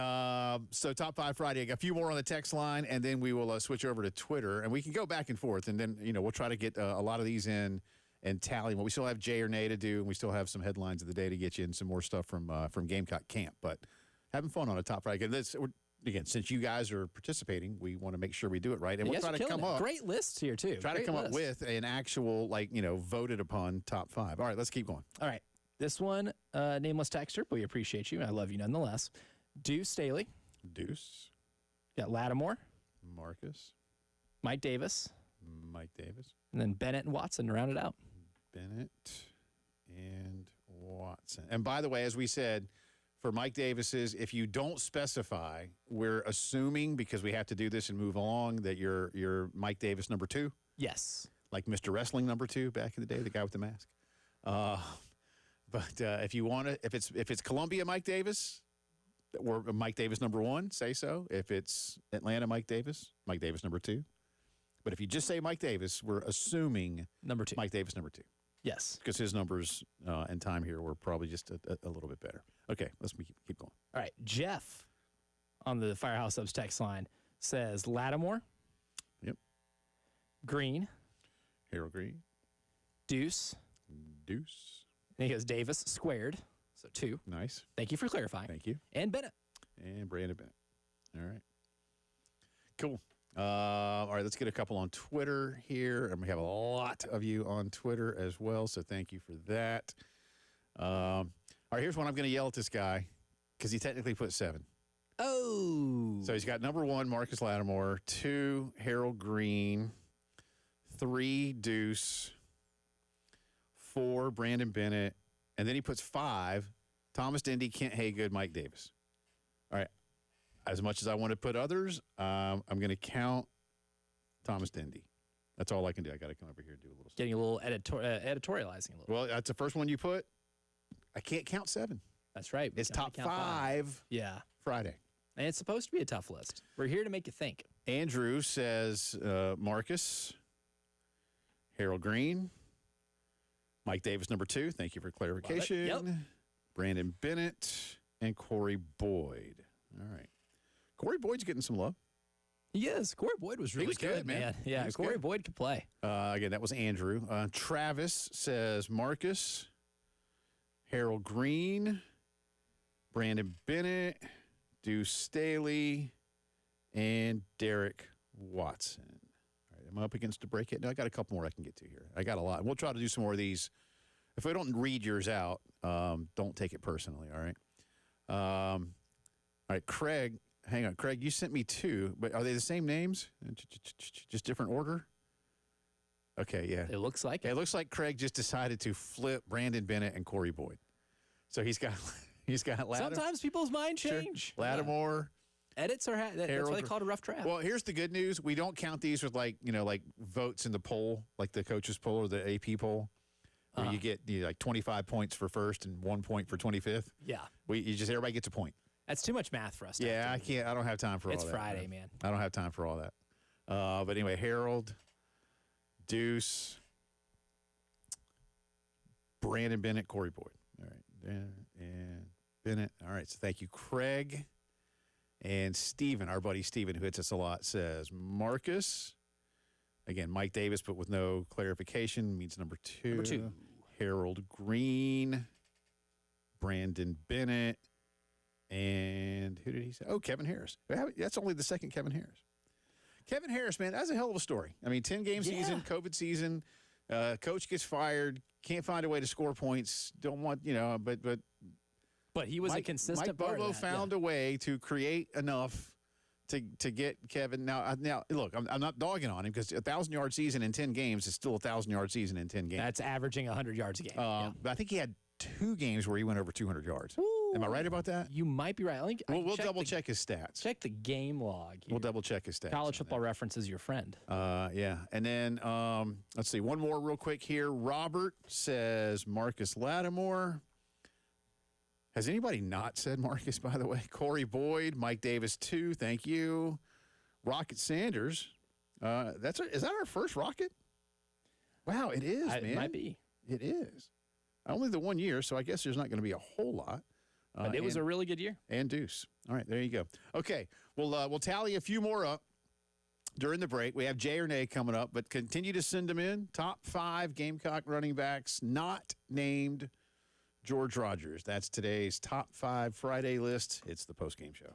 so Top 5 Friday. I got a few more on the text line, and then we will switch over to Twitter, and we can go back and forth, and then, we'll try to get a lot of these in and tally. Well, we still have Jay or Nay to do, and we still have some headlines of the day to get you in some more stuff from Gamecock Camp, but having fun on a Top Friday. Again, since you guys are participating, we want to make sure we do it right. And we'll try to come up. Great lists here, too. Try to come up with an actual, voted upon top 5. All right, let's keep going. All right. This one, nameless texter, but we appreciate you, and I love you nonetheless. Deuce Staley. Deuce. Got Lattimore. Marcus. Mike Davis. Mike Davis. And then Bennett and Watson to round it out. Bennett and Watson. And by the way, as we said, for Mike Davis's, if you don't specify, we're assuming, because we have to do this and move along, that you're Mike Davis number 2. Yes. Like Mr. Wrestling number 2 back in the day, the guy with the mask. But if you want to, if it's Columbia Mike Davis, or Mike Davis number 1, say so. If it's Atlanta Mike Davis number 2. But if you just say Mike Davis, we're assuming number 2. Mike Davis number 2. Yes. Because his numbers and time here were probably just a little bit better. Okay, let's keep going. All right. Jeff on the Firehouse Subs text line says Lattimore. Yep. Green. Harold Green. Deuce. Deuce. And he goes Davis squared. So 2. Nice. Thank you for clarifying. Thank you. And Bennett. And Brandon Bennett. All right. Cool. All right, let's get a couple on Twitter here. And we have a lot of you on Twitter as well, so thank you for that. All right, here's one I'm going to yell at this guy because he technically put 7. Oh. So he's got number 1, Marcus Lattimore, 2, Harold Green, 3, Deuce, 4, Brandon Bennett, and then he puts 5, Thomas Dendy, Kent Haygood, Mike Davis. All right. As much as I want to put others, I'm going to count Thomas Dendy. That's all I can do. I got to come over here and do a little stuff. Getting a little editorializing a little. Well, that's the first one you put. I can't count 7. That's right. It's top 5 Yeah. Friday. And it's supposed to be a tough list. We're here to make you think. Andrew says Marcus, Harold Green, Mike Davis, number 2. Thank you for clarification. Yep. Brandon Bennett, and Corey Boyd. All right. Corey Boyd's getting some love. He is. Corey Boyd was really good, man. Yeah, Corey good. Boyd could play. Again, that was Andrew. Travis says Marcus, Harold Green, Brandon Bennett, Deuce Staley, and Derek Watson. All right, am I up against a break yet? No, I got a couple more I can get to here. I got a lot. We'll try to do some more of these. If I don't read yours out, don't take it personally, all right? All right, Craig. Hang on, Craig, you sent me 2, but are they the same names? Just different order? Okay, yeah. It looks like it. Looks like Craig just decided to flip Brandon Bennett and Corey Boyd. So he's got Lattimore. Sometimes people's mind change. Sure. Lattimore. Yeah. Edits are that's why they call it a rough draft. Well, here's the good news. We don't count these with like votes in the poll, like the coaches poll or the AP poll, where you get like 25 points for first and 1 point for 25th. Yeah. Everybody gets a point. That's too much math for us. Yeah, I can't. I don't have time for all that. It's Friday, man. I don't have time for all that. But anyway, Harold, Deuce, Brandon Bennett, Corey Boyd. All right. And Bennett. All right. So thank you, Craig. And Steven, our buddy Steven, who hits us a lot, says Marcus. Again, Mike Davis, but with no clarification, means number 2. Number 2. Harold Green, Brandon Bennett. And who did he say? Oh, Kevin Harris. That's only the second Kevin Harris. Kevin Harris, man, that's a hell of a story. I mean, 10-game season, COVID season, coach gets fired, can't find a way to score points, don't want, but he was a consistent Mike part Bobo of that. found a way to create enough to get Kevin. Now, look, I'm not dogging on him because a 1,000-yard season in 10 games is still a 1,000-yard season in 10 games. That's averaging 100 yards a game. But I think he had 2 games where he went over 200 yards. Woo. Am I right about that? You might be right. I think We'll double check his stats. Check the game log. Here. We'll double check his stats. College Football Reference is your friend. Yeah. And then let's see. One more real quick here. Robert says Marcus Lattimore. Has anybody not said Marcus, by the way? Corey Boyd, Mike Davis, 2. Thank you. Rocket Sanders. Is that our first Rocket? Wow, it is, man. It might be. It is. Only the 1 year, so I guess there's not going to be a whole lot. But it was a really good year. And Deuce. All right, there you go. Okay, we'll tally a few more up during the break. We have Jay or Nay coming up, but continue to send them in. Top 5 Gamecock running backs not named George Rogers. That's today's Top 5 Friday list. It's the postgame show.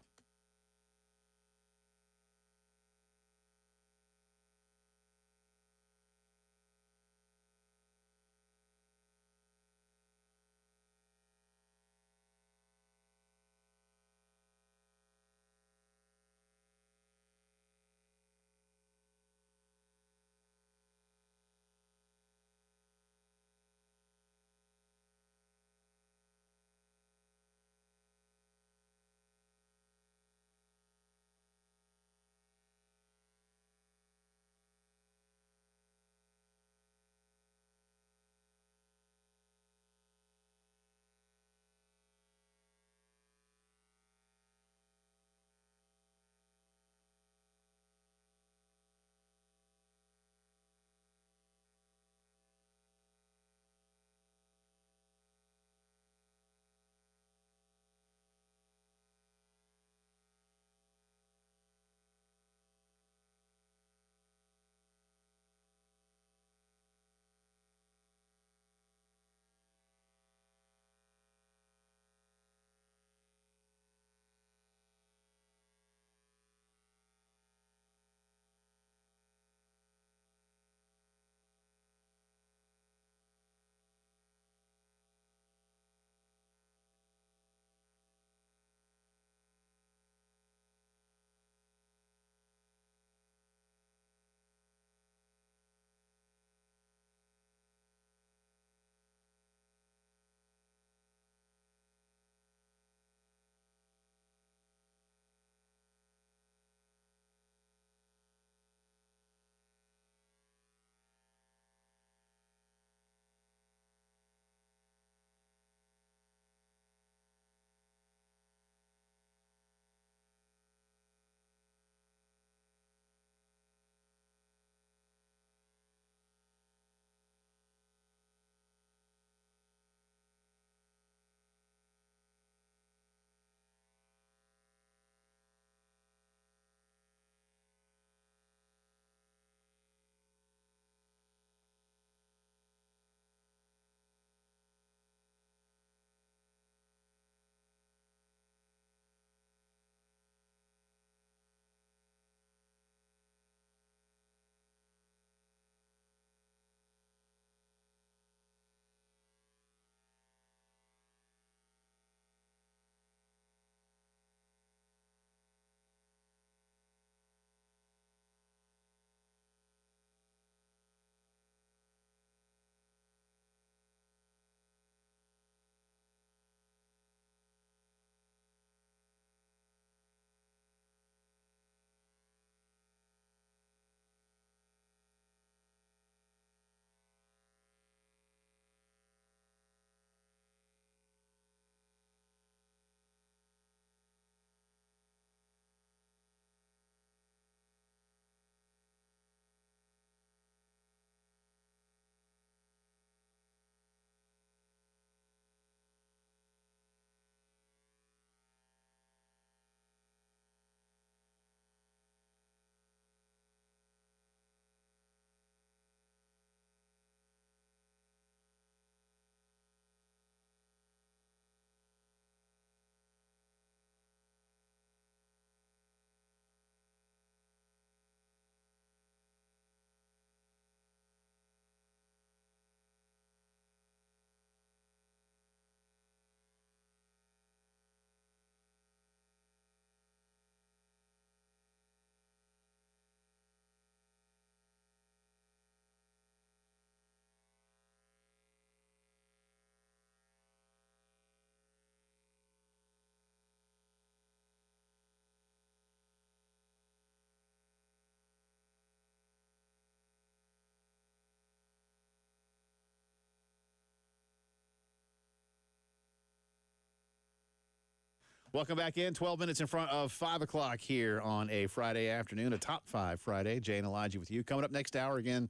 Welcome back in. 12 minutes in front of 5 o'clock here on a Friday afternoon, a Top 5 Friday. Jay and Elijah with you. Coming up next hour again,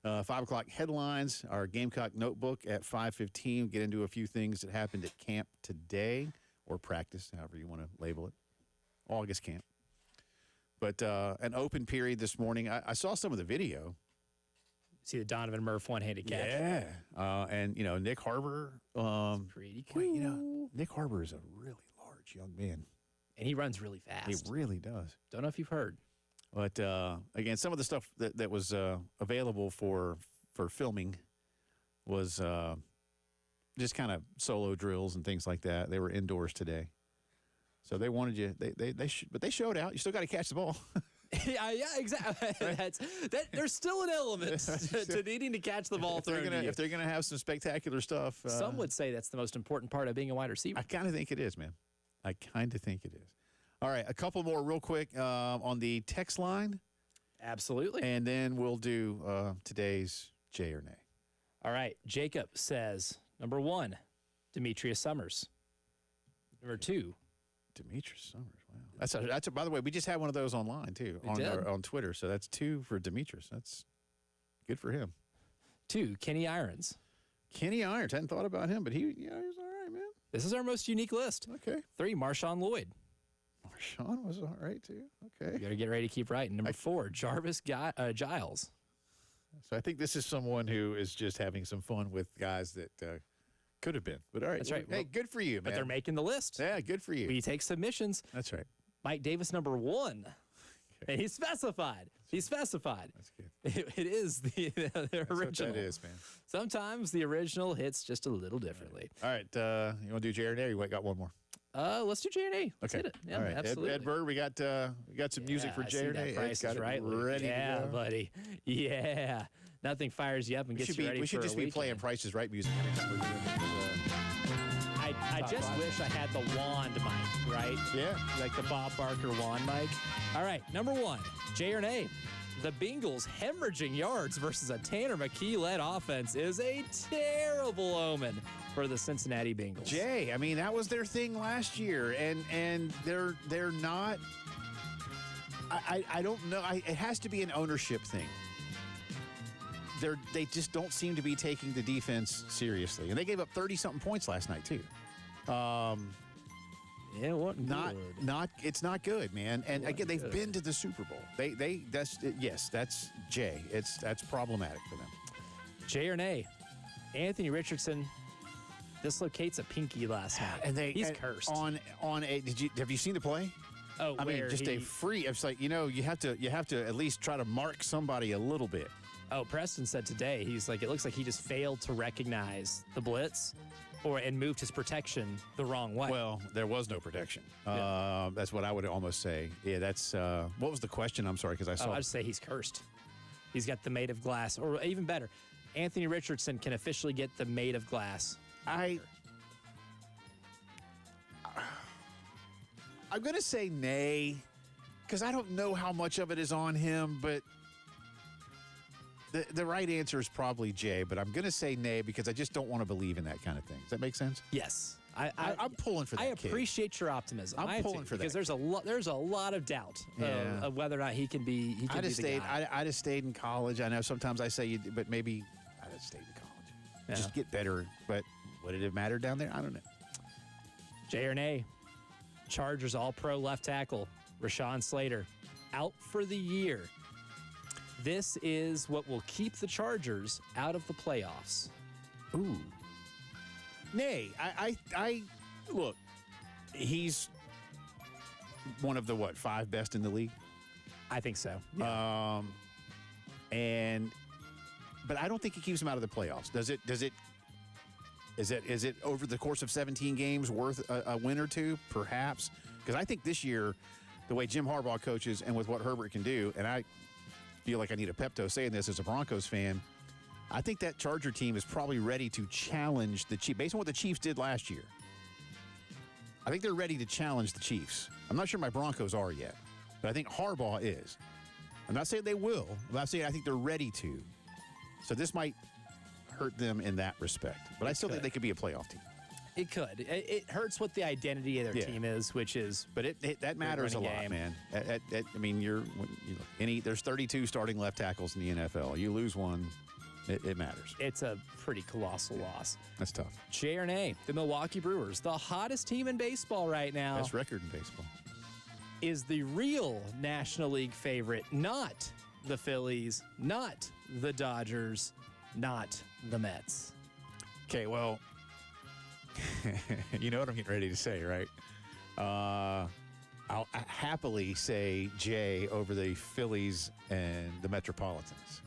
5 o'clock headlines, our Gamecock Notebook at 5:15. Get into a few things that happened at camp today, or practice, however you want to label it. August camp. But an open period this morning. I saw some of the video. See the Donovan Murph one-handed catch. Yeah. And, Nick Harbor. Pretty cool. Nick Harbor is a really large young man. And he runs really fast. He really does. Don't know if you've heard. But, again, some of the stuff that was available for filming was just kind of solo drills and things like that. They were indoors today. So they wanted you, but they showed out. You still got to catch the ball. yeah, exactly. There's still an element to needing to catch the ball thrown to you. If they're going to have some spectacular stuff. Some would say that's the most important part of being a wide receiver. I kind of think it is, man. I kind of think it is. All right, a couple more real quick on the text line. Absolutely. And then we'll do today's Jay or Nay. All right, Jacob says, number 1, Demetrius Summers. Number 2, Demetrius Summers. Wow. That's a, by the way, we just had one of those online too on Twitter. So that's 2 for Demetrius. That's good for him. 2, Kenny Irons. Kenny Irons. Hadn't thought about him, but he's all right, man. This is our most unique list. Okay. 3, Marshawn Lloyd. Marshawn was all right too. Okay. You got to get ready to keep writing. Number 4, Jarvis Giles. So I think this is someone who is just having some fun with guys that could have been. But all right. That's right. Hey, good for you, man. But they're making the list. Yeah, good for you. We take submissions. That's right. Mike Davis, number 1. Okay. And he's specified. He's specified. That's good. It is the original. That's what that is, man. Sometimes the original hits just a little differently. All right. You want to do J or Nay? You got one more. Let's do J or Nay. Let's hit it. Yeah, all right. absolutely. Ed Bird, we got some music for J or Nay. Price is right. Ready yeah, to go. buddy. Yeah. Nothing fires you up and gets you ready we should for just be playing Price is Right music anytime we're doing I just wish I had the wand mic, right? Yeah. Like the Bob Barker wand mic. All right, number 1, J or Nay. The Bengals hemorrhaging yards versus a Tanner McKee-led offense is a terrible omen for the Cincinnati Bengals. Jay, I mean, that was their thing last year, and they're not. I don't know. It has to be an ownership thing. They just don't seem to be taking the defense seriously, and they gave up 30-something points last night too. Yeah, what? It's not good, man. And again, they've been to the Super Bowl. That's Jay. That's problematic for them. J or Nay. Anthony Richardson dislocates a pinky last night. And he's cursed. Have you seen the play? Oh, I mean, just a free. It's like, you have to at least try to mark somebody a little bit. Oh, Preston said today, he's like, it looks like he just failed to recognize the blitz and moved his protection the wrong way. Well, there was no protection. Yeah. That's what I would almost say. Yeah, that's what was the question? I'm sorry, because I saw. I'd say he's cursed. He's got the made of glass, or even better, Anthony Richardson can officially get the made of glass. I'm going to say nay, because I don't know how much of it is on him, but the right answer is probably Jay, but I'm going to say nay because I just don't want to believe in that kind of thing. Does that make sense? Yes. I'm pulling for that I kid. appreciate your optimism. I'm pulling for that because there's a lot of doubt of whether or not he can be I'd have the guy. I'd have stayed in college. I know sometimes I say but maybe I'd have stayed in college. Yeah. Just get better. But would it have mattered down there? I don't know. J or Nay. Chargers All-Pro left tackle Rashawn Slater out for the year. This is what will keep the Chargers out of the playoffs. Ooh. Nay, I look, he's one of the 5 best in the league? I think so. Yeah. But I don't think it keeps him out of the playoffs. Is it over the course of 17 games worth a win or two? Perhaps. Because I think this year, the way Jim Harbaugh coaches and with what Herbert can do, and I feel like I need a Pepto saying this as a Broncos fan, I think that Charger team is probably ready to challenge the Chiefs. Based on what the Chiefs did last year, I think they're ready to challenge the Chiefs. I'm not sure my Broncos are yet, but I think Harbaugh is. I'm not saying they will, but I'm saying I think they're ready to. So this might hurt them in that respect. But I still think they could be a playoff team. It could. It hurts what the identity of their team is, which is. But that matters a lot, man. I mean, there's 32 starting left tackles in the NFL. You lose one, it matters. It's a pretty colossal loss. That's tough. JRNA, the Milwaukee Brewers, the hottest team in baseball right now. Best record in baseball. Is the real National League favorite, not the Phillies, not the Dodgers, not the Mets. Okay, well, you know what I'm getting ready to say, right? I'll happily say Jay over the Phillies and the Metropolitans.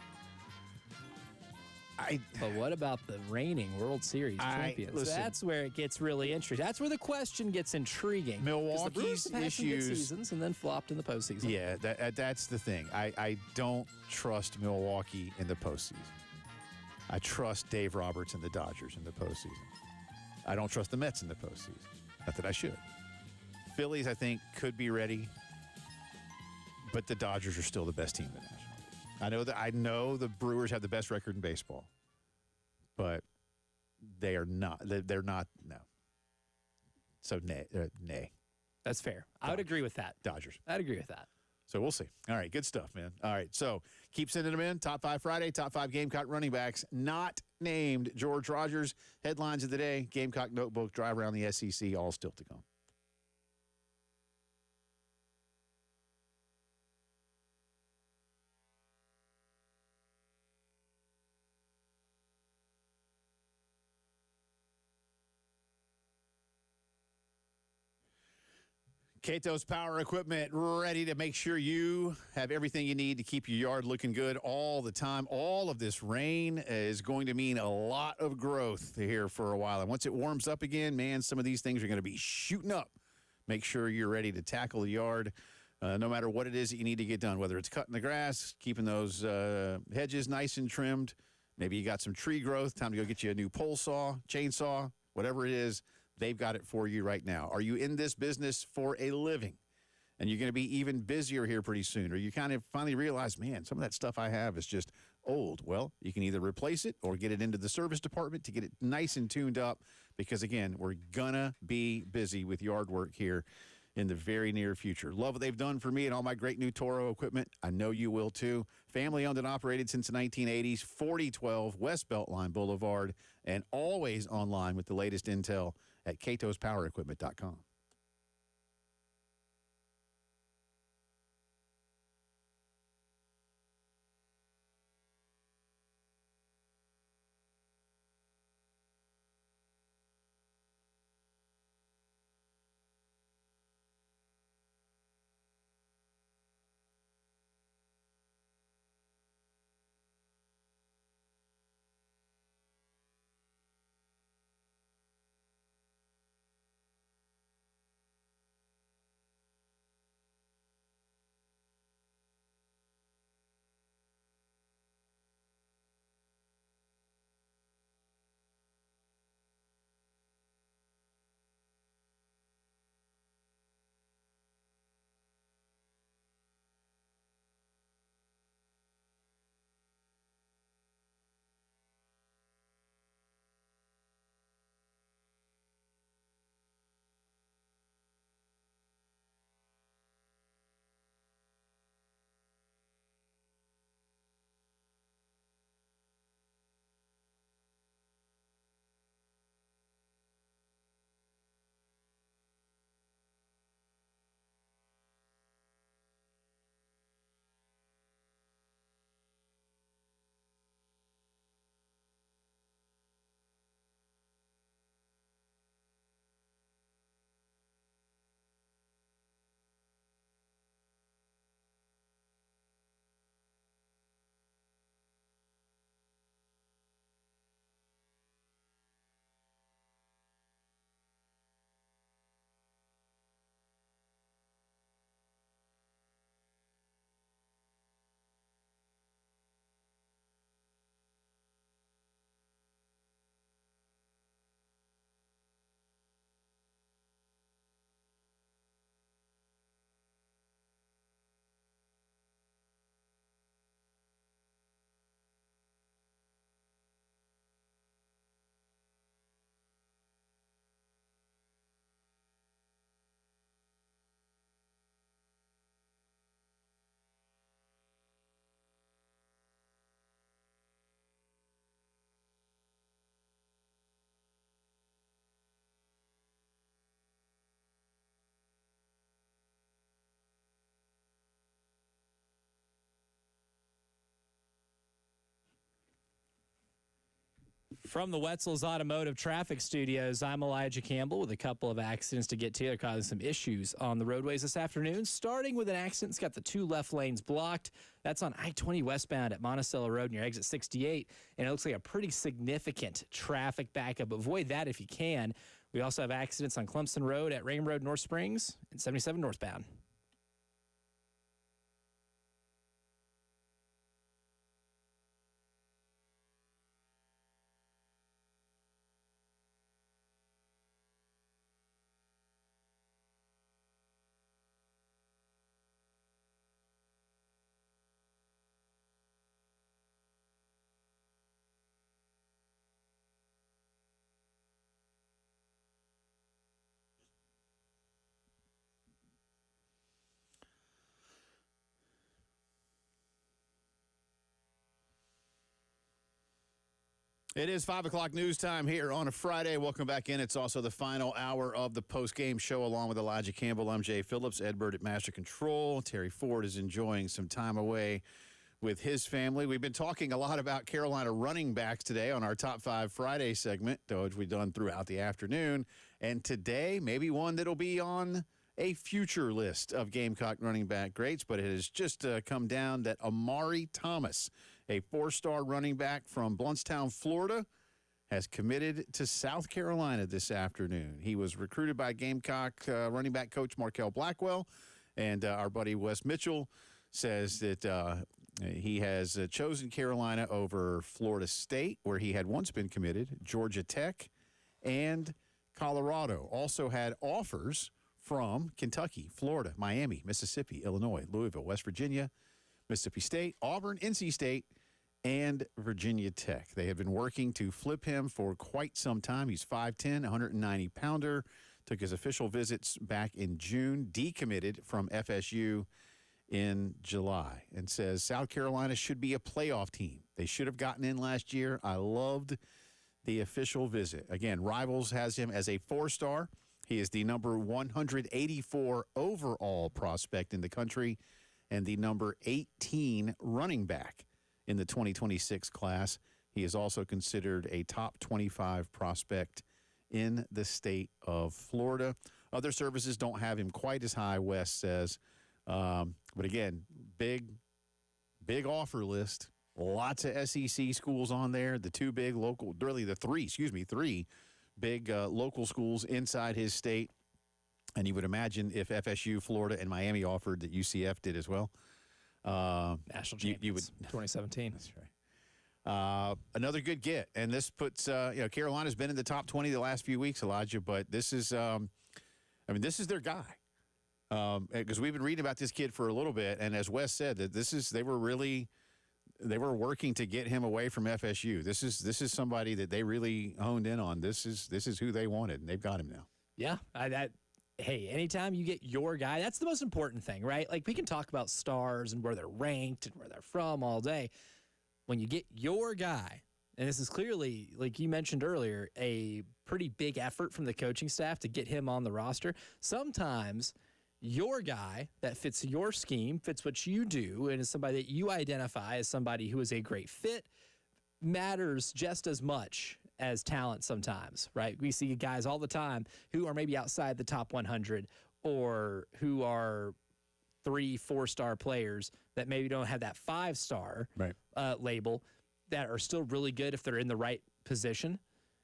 But what about the reigning World Series champions? Listen, that's where it gets really interesting. That's where the question gets intriguing. Milwaukee's the Brewers have had some good seasons and then flopped in the postseason. Yeah, that's the thing. I don't trust Milwaukee in the postseason. I trust Dave Roberts and the Dodgers in the postseason. I don't trust the Mets in the postseason. Not that I should. Phillies, I think, could be ready, but the Dodgers are still the best team in the National League. I know the Brewers have the best record in baseball, but they are not. They're not. No. So nay. That's fair. I would agree with that. Dodgers. I'd agree with that. So we'll see. All right, good stuff, man. All right, so keep sending them in. Top 5 Friday, top 5 Gamecock running backs not named George Rogers. Headlines of the day, Gamecock Notebook, drive around the SEC, all still to come. Cato's Power Equipment, ready to make sure you have everything you need to keep your yard looking good all the time. All of this rain is going to mean a lot of growth here for a while. And once it warms up again, man, some of these things are going to be shooting up. Make sure you're ready to tackle the yard, no matter what it is that you need to get done, whether it's cutting the grass, keeping those hedges nice and trimmed. Maybe you got some tree growth, time to go get you a new pole saw, chainsaw, whatever it is. They've got it for you right now. Are you in this business for a living? And you're going to be even busier here pretty soon. Or you kind of finally realize, man, some of that stuff I have is just old. Well, you can either replace it or get it into the service department to get it nice and tuned up. Because, again, we're going to be busy with yard work here in the very near future. Love what they've done for me and all my great new Toro equipment. I know you will, too. Family owned and operated since the 1980s, 4012 West Beltline Boulevard, and always online with the latest intel at catospowerequipment.com. From the Wetzel's Automotive Traffic Studios, I'm Elijah Campbell with a couple of accidents to get to. They're causing some issues on the roadways this afternoon, starting with an accident that's got the 2 left lanes blocked. That's on I-20 westbound at Monticello Road near exit 68, and it looks like a pretty significant traffic backup. Avoid that if you can. We also have accidents on Clemson Road at Rain Road, North Springs, and 77 northbound. It is 5 o'clock news time here on a Friday. Welcome back in. It's also the final hour of the post-game show along with Elijah Campbell. I'm Jay Phillips, Ed Bird at Master Control. Terry Ford is enjoying some time away with his family. We've been talking a lot about Carolina running backs today on our Top 5 Friday segment, which we've done throughout the afternoon. And today, maybe one that'll be on a future list of Gamecock running back greats, but it has just come down that Amari Thomas, a 4-star running back from Blountstown, Florida, has committed to South Carolina this afternoon. He was recruited by Gamecock running back coach Markel Blackwell, and our buddy Wes Mitchell says that he has chosen Carolina over Florida State, where he had once been committed, Georgia Tech, and Colorado. Also had offers from Kentucky, Florida, Miami, Mississippi, Illinois, Louisville, West Virginia, Mississippi State, Auburn, NC State, and Virginia Tech. They have been working to flip him for quite some time. He's 5'10", 190-pounder, took his official visits back in June, decommitted from FSU in July, and says South Carolina should be a playoff team. They should have gotten in last year. I loved the official visit. Again, Rivals has him as a 4-star. He is the number 184 overall prospect in the country and the number 18 running back in the 2026 class. He is also considered a top 25 prospect in the state of Florida. Other services don't have him quite as high, West says. But again, big offer list. Lots of SEC schools on there. The 2 big local, really the 3 big local schools inside his state. And you would imagine if FSU, Florida, and Miami offered, that UCF did as well. National champions, you would 2017. That's right. Another good get, and this puts Carolina's been in the top 20 the last few weeks, Elijah. But this is, this is their guy, because we've been reading about this kid for a little bit, and as Wes said, that they were working to get him away from FSU. This is somebody that they really honed in on. This is who they wanted, and they've got him now. Yeah, hey, anytime you get your guy, that's the most important thing, right? Like, we can talk about stars and where they're ranked and where they're from all day. When you get your guy, and this is clearly, like you mentioned earlier, a pretty big effort from the coaching staff to get him on the roster. Sometimes your guy that fits your scheme, fits what you do, and is somebody that you identify as somebody who is a great fit, matters just as much as talent sometimes, right? We see guys all the time who are maybe outside the top 100 or who are 3-4-star players that maybe don't have that 5-star label that are still really good if they're in the right position.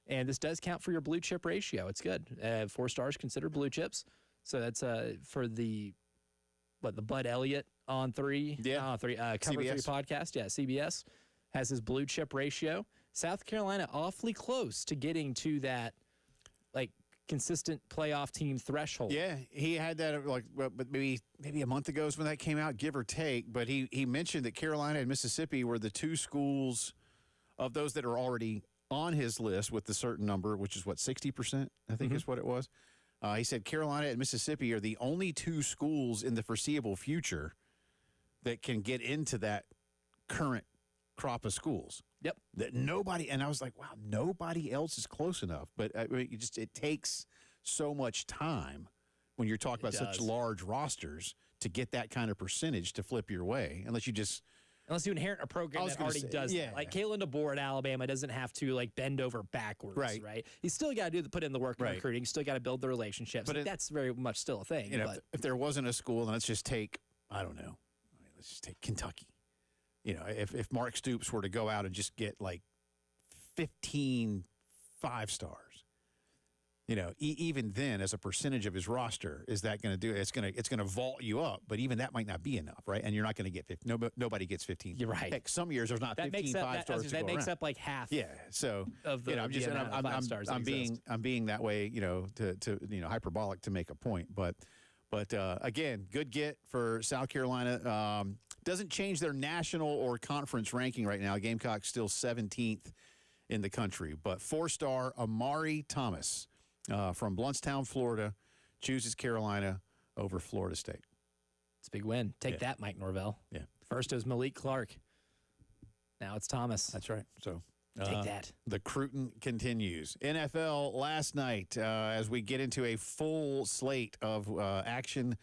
And this does count for your blue chip ratio. It's good. 4 stars considered blue chips. So that's for the Bud Elliott on 3, Cover 3 podcast. Yeah, CBS has his blue chip ratio. South Carolina awfully close to getting to that, like, consistent playoff team threshold. Yeah, he had that but maybe a month ago is when that came out, give or take. But he mentioned that Carolina and Mississippi were the 2 schools of those that are already on his list with the certain number, which is 60%, I think is what it was. He said Carolina and Mississippi are the only 2 schools in the foreseeable future that can get into that current crop of schools. Yep. That nobody, and I was like, wow, nobody else is close enough. But it takes so much time when you're talking about such large rosters to get that kind of percentage to flip your way, unless you just Unless you inherit a program that already does that. Like Kalen DeBoer at Alabama doesn't have to bend over backwards, right? You still got to put in the work in recruiting. You still got to build the relationships. But that's very much still a thing. If there wasn't a school, then let's just take, I don't know, let's just take Kentucky. If Mark Stoops were to go out and just get like 15 5-stars, even then, as a percentage of his roster, is that going to do it? It's going to vault you up, but even that might not be enough, right? And you're not going to get 15. Nobody gets 15. You're right. Heck, some years there's not 15 5-stars. That makes up like half. Yeah. So of the, I'm just I'm being that way, to hyperbolic to make a point, but again, good get for South Carolina. Doesn't change their national or conference ranking right now. Gamecocks still 17th in the country, but 4-star Amari Thomas from Bluntstown, Florida, chooses Carolina over Florida State. It's a big win. Take that, Mike Norvell. Yeah. First it was Malik Clark. Now it's Thomas. That's right. So take that. The Cruton continues. NFL last night as we get into a full slate of action.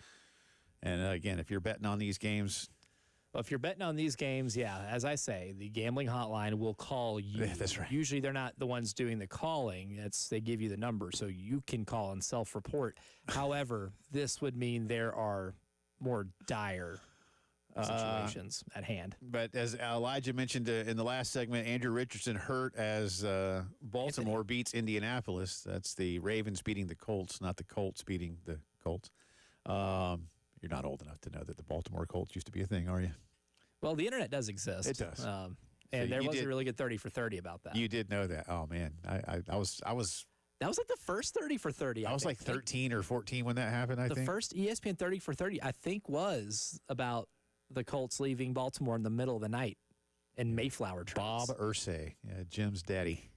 And again, if you're betting on these games. Well, if you're betting on these games, as I say, the gambling hotline will call you. That's right. Usually they're not the ones doing the calling. They give you the number so you can call and self-report. However, this would mean there are more dire situations at hand. But as Elijah mentioned in the last segment, Andrew Richardson hurt as Baltimore beats Indianapolis. That's the Ravens beating the Colts, not the Colts beating the Colts. You're not old enough to know that the Baltimore Colts used to be a thing, are you? Well, the internet does exist. It does. And there was a really good 30 for 30 about that. You did know that. Oh man, I was. That was like the first 30 for 30. I was like 13 or 14 when that happened. I think the first ESPN 30 for 30, I think, was about the Colts leaving Baltimore in the middle of the night in Mayflower trucks. Bob Irsay, Jim's daddy,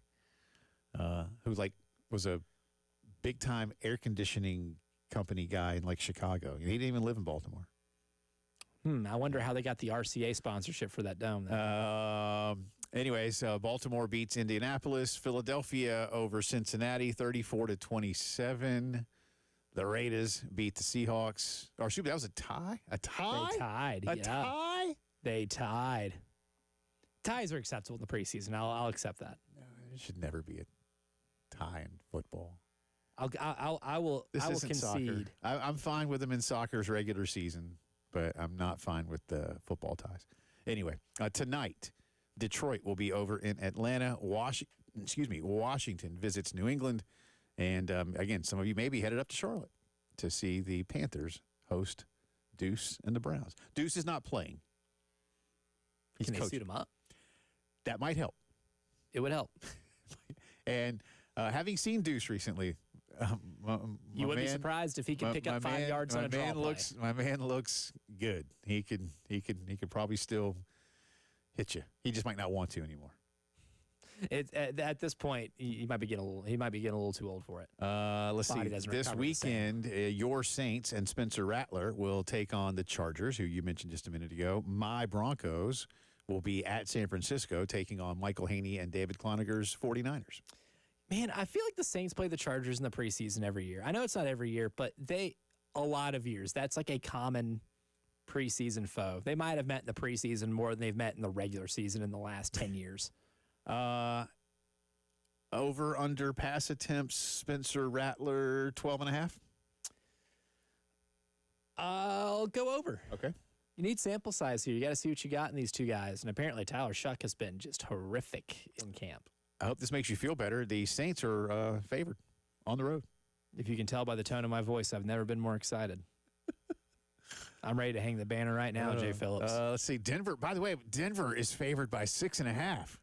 who was a big time air conditioning company guy in Chicago. He didn't even live in Baltimore. I wonder how they got the RCA sponsorship for that dome. Anyways, Baltimore beats Indianapolis. Philadelphia over Cincinnati, 34-27. The Raiders beat the Seahawks. Or that was a tie? A tie? They tied. A tie? They tied. Ties are acceptable in the preseason. I'll accept that. No, it should never be a tie in football. I will concede. Soccer. I'm fine with them in soccer's regular season, but I'm not fine with the football ties. Anyway, tonight, Detroit will be over in Atlanta. Washington visits New England. And, again, some of you may be headed up to Charlotte to see the Panthers host Deuce and the Browns. Deuce is not playing. Can they suit him up? That might help. It would help. And having seen Deuce recently, you wouldn't be surprised if he could pick up 5 yards on a draw play. My man looks good. He could probably still hit you. He just might not want to anymore. At this point, he might be getting a little too old for it. Let's see. This weekend, your Saints and Spencer Rattler will take on the Chargers, who you mentioned just a minute ago. My Broncos will be at San Francisco, taking on Michael Haney and David Cloninger 49ers. Man, I feel like the Saints play the Chargers in the preseason every year. I know it's not every year, but a lot of years. That's like a common preseason foe. They might have met in the preseason more than they've met in the regular season in the last 10 years. Over, under, pass attempts, Spencer Rattler, 12.5? I'll go over. Okay. You need sample size here. You got to see what you got in these two guys. And apparently Tyler Shuck has been just horrific in camp. I hope this makes you feel better. The Saints are favored on the road. If you can tell by the tone of my voice, I've never been more excited. I'm ready to hang the banner right now, Jay Phillips. Let's see. Denver, by the way, Denver is favored by 6.5.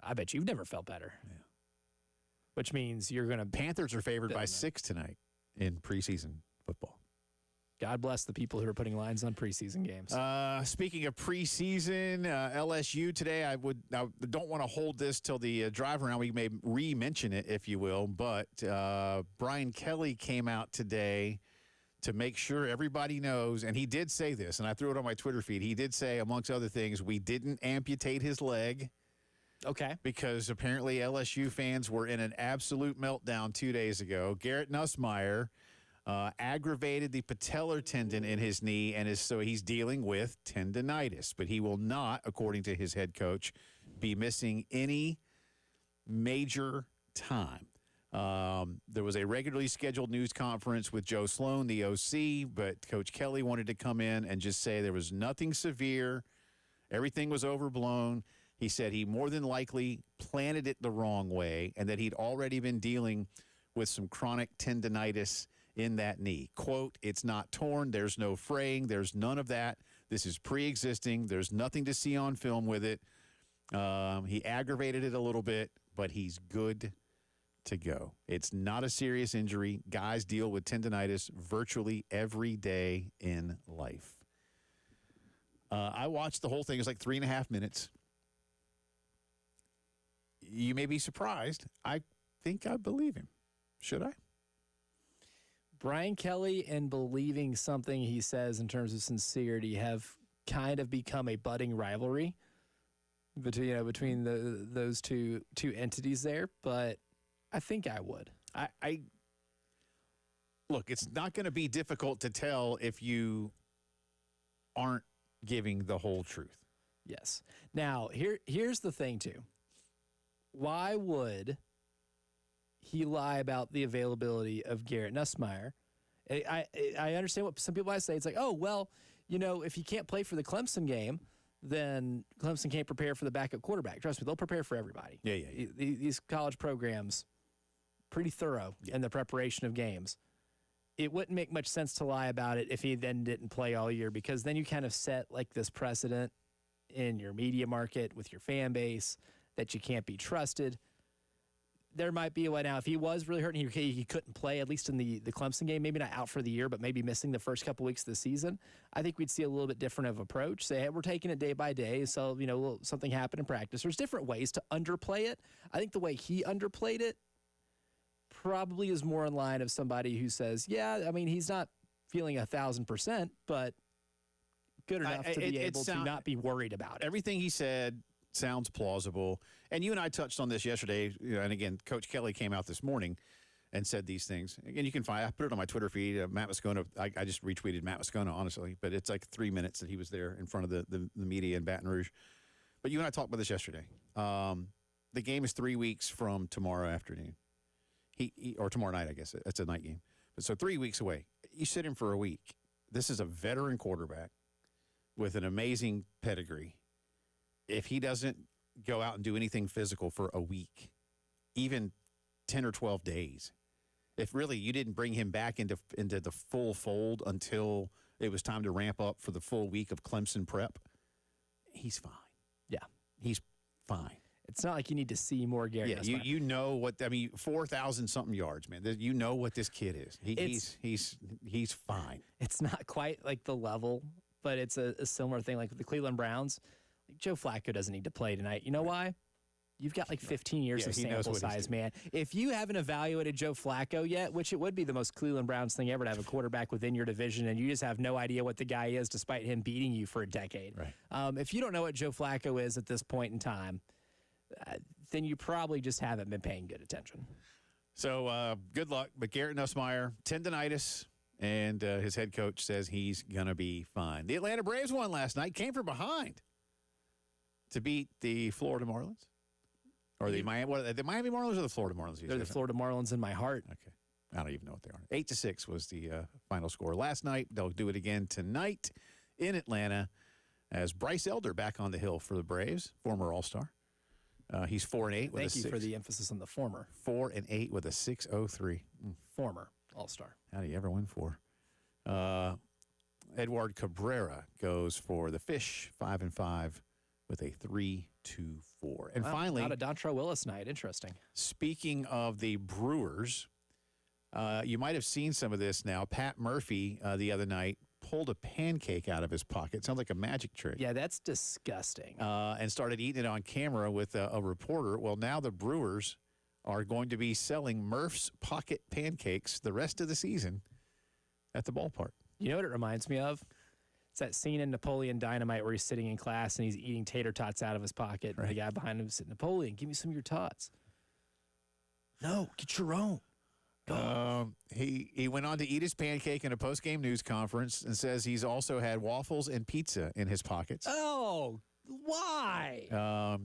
I bet you've never felt better. Yeah. Which means you're going to... Panthers are favored by 6 tonight in preseason football. God bless the people who are putting lines on preseason games. Speaking of preseason, LSU today, I don't want to hold this till the drive around. We may re-mention it, if you will, but Brian Kelly came out today to make sure everybody knows, and he did say this, and I threw it on my Twitter feed. He did say, amongst other things, we didn't amputate his leg. Okay. Because apparently LSU fans were in an absolute meltdown 2 days ago. Garrett Nussmeier aggravated the patellar tendon in his knee, and so he's dealing with tendonitis. But he will not, according to his head coach, be missing any major time. There was a regularly scheduled news conference with Joe Sloan, the OC, but Coach Kelly wanted to come in and just say there was nothing severe. Everything was overblown. He said he more than likely planted it the wrong way and that he'd already been dealing with some chronic tendonitis in that knee. Quote, "It's not torn. There's no fraying. There's none of that. This is pre-existing. There's nothing to see on film with it. He aggravated it a little bit, but he's good to go. It's not a serious injury. Guys deal with tendonitis virtually every day in life." I watched the whole thing. It was like 3.5 minutes. You may be surprised. I think I believe him. Should I? Brian Kelly and believing something he says in terms of sincerity have kind of become a budding rivalry between those two entities there. But I think I would. I look, it's not going to be difficult to tell if you aren't giving the whole truth. Yes. Now, here's the thing, too. Why would he lie about the availability of Garrett Nussmeier? I understand what some people might say. It's like, oh, well, if you can't play for the Clemson game, then Clemson can't prepare for the backup quarterback. Trust me, they'll prepare for everybody. Yeah. These college programs, pretty thorough in the preparation of games. It wouldn't make much sense to lie about it if he then didn't play all year, because then you kind of set like this precedent in your media market with your fan base that you can't be trusted. There might be a way now. If he was really hurt and he couldn't play, at least in the Clemson game, maybe not out for the year, but maybe missing the first couple weeks of the season, I think we'd see a little bit different of approach. Say, hey, we're taking it day by day, so, something happened in practice. There's different ways to underplay it. I think the way he underplayed it probably is more in line of somebody who says, yeah, I mean, he's not feeling 1,000%, but good enough to be able to not be worried about it. Everything he said sounds plausible. And you and I touched on this yesterday. And again, Coach Kelly came out this morning and said these things. Again, you can find, I put it on my Twitter feed, Matt Moscona. I just retweeted Matt Moscona, honestly, but it's like 3 minutes that he was there in front of the media in Baton Rouge. But you and I talked about this yesterday. The game is 3 weeks from tomorrow afternoon. Or tomorrow night, I guess. It's a night game. But so 3 weeks away. You sit him for a week. This is a veteran quarterback with an amazing pedigree. If he doesn't go out and do anything physical for a week, even 10 or 12 days, if really you didn't bring him back into the full fold until it was time to ramp up for the full week of Clemson prep, he's fine. Yeah. He's fine. It's not like you need to see more Garrett. Yeah, you know what, 4,000 something yards, man. You know what this kid is. He's fine. It's not quite like the level, but it's a similar thing like with the Cleveland Browns. Like Joe Flacco doesn't need to play tonight. You know why? You've got like 15 years of sample size, man. If you haven't evaluated Joe Flacco yet, which it would be the most Cleveland Browns thing ever to have a quarterback within your division, and you just have no idea what the guy is despite him beating you for a decade. Right. If you don't know what Joe Flacco is at this point in time, then you probably just haven't been paying good attention. So good luck. But Garrett Nussmeier, tendonitis, and his head coach says he's going to be fine. The Atlanta Braves won last night, came from behind to beat the Florida Marlins. Or the Miami Marlins or the Florida Marlins? They're the Florida Marlins in my heart. Okay. I don't even know what they are. 8-6 was the final score last night. They'll do it again tonight in Atlanta as Bryce Elder back on the hill for the Braves, former All-Star. He's 4-8 with Thank you for the emphasis on the former. 4-8 with a 6.03. Former All-Star. How do you ever win 4? Edward Cabrera goes for the Fish, 5-5 with a 3.24. And finally, not a Dontrell Willis night. Interesting. Speaking of the Brewers, you might have seen some of this now. Pat Murphy the other night pulled a pancake out of his pocket. Sounds like a magic trick. Yeah, that's disgusting. And started eating it on camera with a reporter. Well, now the Brewers are going to be selling Murph's Pocket Pancakes the rest of the season at the ballpark. You know what it reminds me of? It's that scene in Napoleon Dynamite where he's sitting in class and he's eating tater tots out of his pocket. Right. And the guy behind him said, "Napoleon, give me some of your tots." "No, get your own." He went on to eat his pancake in a post-game news conference and says he's also had waffles and pizza in his pockets. Oh, why?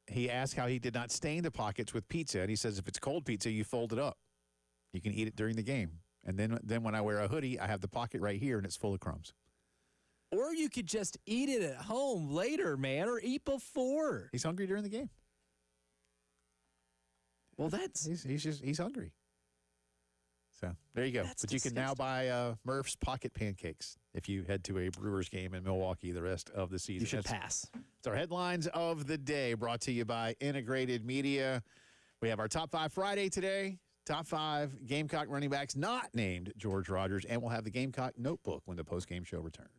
He asked how he did not stain the pockets with pizza, and he says if it's cold pizza, you fold it up. You can eat it during the game. And then when I wear a hoodie, I have the pocket right here, and it's full of crumbs. Or you could just eat it at home later, man, or eat before. He's hungry during the game. Well, that's... He's hungry. So there you go. That's but you can now buy Murph's Pocket Pancakes if you head to a Brewers game in Milwaukee the rest of the season. You should pass. It's our headlines of the day brought to you by Integrated Media. We have our Top 5 Friday today. Top 5 Gamecock running backs not named George Rogers. And we'll have the Gamecock Notebook when the postgame show returns.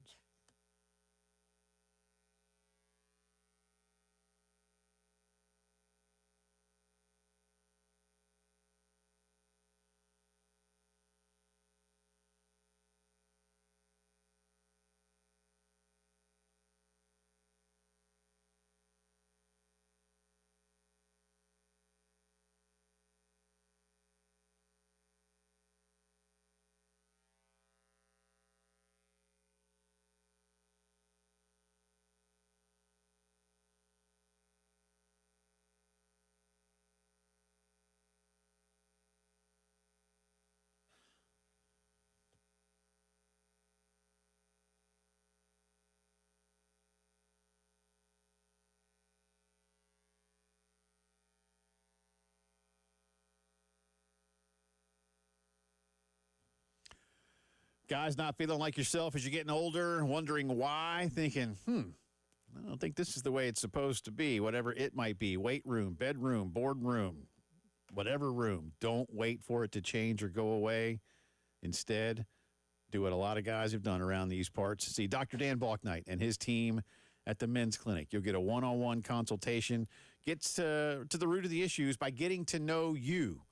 Guys not feeling like yourself as you're getting older, wondering why, thinking, I don't think this is the way it's supposed to be, whatever it might be, weight room, bedroom, boardroom, whatever room. Don't wait for it to change or go away. Instead, do what a lot of guys have done around these parts. See Dr. Dan Balknight and his team at the Men's Clinic. You'll get a one-on-one consultation, gets to the root of the issues by getting to know you.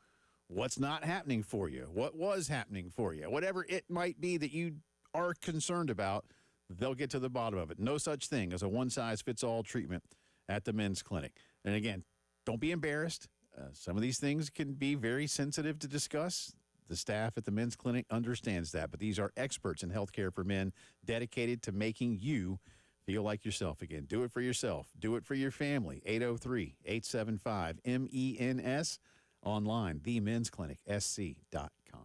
What's not happening for you? What was happening for you? Whatever it might be that you are concerned about, they'll get to the bottom of it. No such thing as a one-size-fits-all treatment at the Men's Clinic. And again, don't be embarrassed. Some of these things can be very sensitive to discuss. The staff at the Men's Clinic understands that, but these are experts in healthcare for men dedicated to making you feel like yourself again. Do it for yourself. Do it for your family. 803-875-MENS. Online, themensclinicsc.com.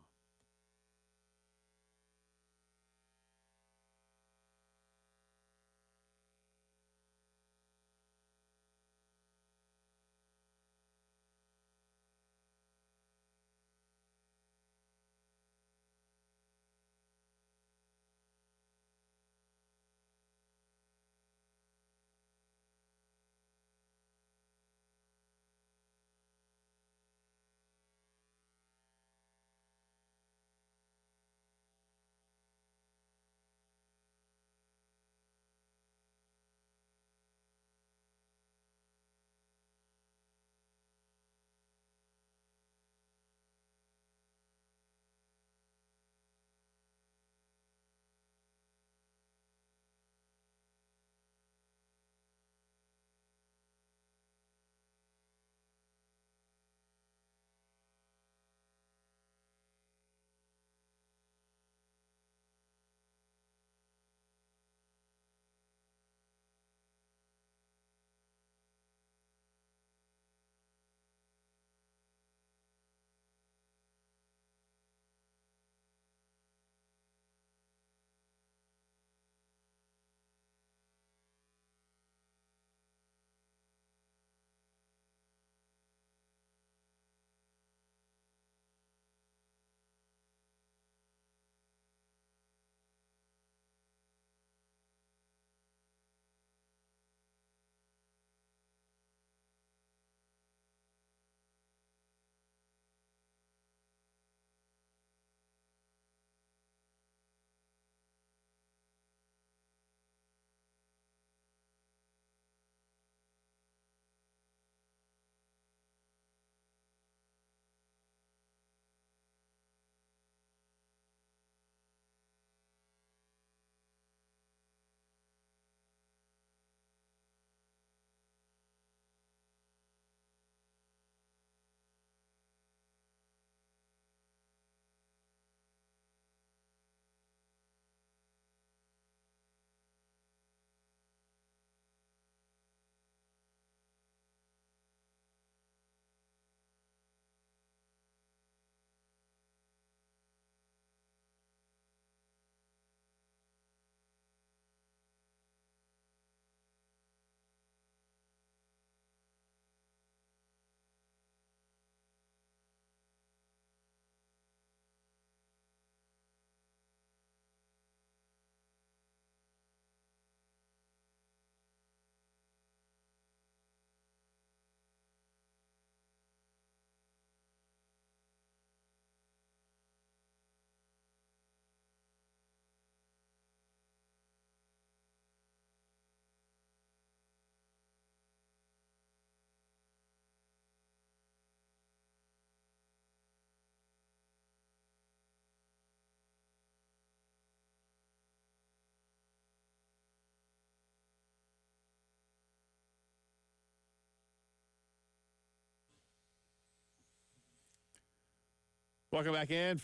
Welcome back in.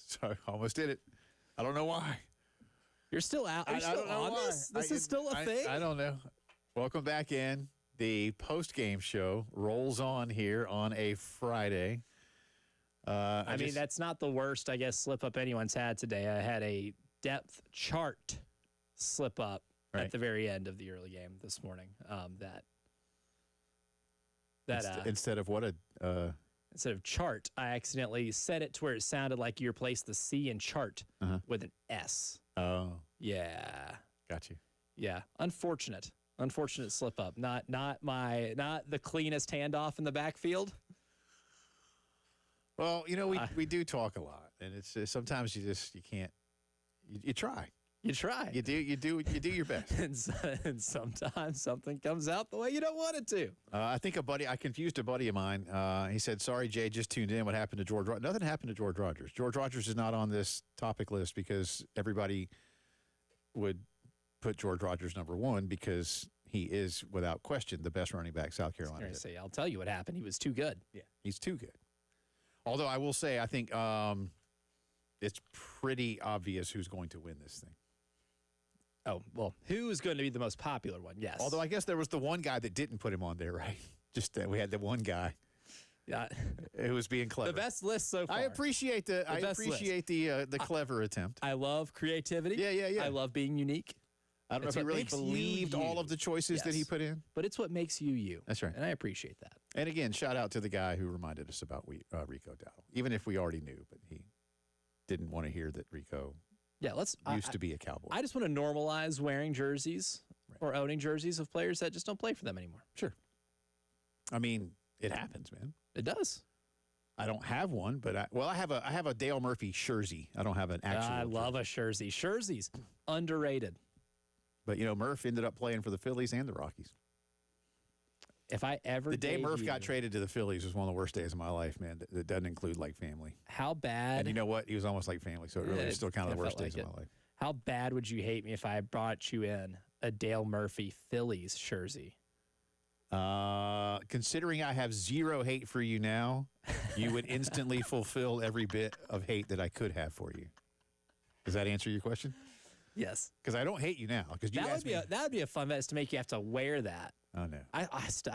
Sorry, almost did it. I don't know why. You're still out. Are you I still don't know on why. this? This is still a thing? I don't know. Welcome back in. The post-game show rolls on here on a Friday. I mean, that's not the worst, I guess, slip-up anyone's had today. I had a depth chart slip-up at the very end of the early game this morning. Instead of what instead of chart, I accidentally set it to where it sounded like you replaced the C in chart with an S. Oh, yeah, got you. Yeah, unfortunate slip up. Not the cleanest handoff in the backfield. Well, we do talk a lot, and it's sometimes you can't. You try. You try. You do your best. and sometimes something comes out the way you don't want it to. I think I confused a buddy of mine. He said, "Sorry, Jay, just tuned in. What happened to George Rogers?" Nothing happened to George Rogers. George Rogers is not on this topic list because everybody would put George Rogers number one because he is, without question, the best running back South Carolina did. I'll tell you what happened. He was too good. Yeah, he's too good. Although I will say, I think it's pretty obvious who's going to win this thing. Oh, well, who's going to be the most popular one? Yes. Although I guess there was the one guy that didn't put him on there, right? Just that we had the one guy who was being clever. The best list so far. I appreciate the clever attempt. I love creativity. Yeah. I love being unique. I don't know if he really believed all of the choices that he put in. But it's what makes you you. That's right. And I appreciate that. And again, shout out to the guy who reminded us about Rico Dowdle, even if we already knew, but he didn't want to hear that Rico used to be a Cowboy. I just want to normalize wearing jerseys or owning jerseys of players that just don't play for them anymore. Sure. I mean, it happens, man. It does. I don't have one, but I have a Dale Murphy jersey. I don't have an actual. I love a jersey. Jerseys underrated. But Murph ended up playing for the Phillies and the Rockies. If I ever the day Murph got traded to the Phillies was one of the worst days of my life, man. That doesn't include like family. How bad? And you know what? He was almost like family, so it really was still kind of the worst days of my life. How bad would you hate me if I brought you in a Dale Murphy Phillies jersey? Considering I have zero hate for you now, you would instantly fulfill every bit of hate that I could have for you. Does that answer your question? Yes. Because I don't hate you now. Because that would be a fun vest to make you have to wear that. Oh no. I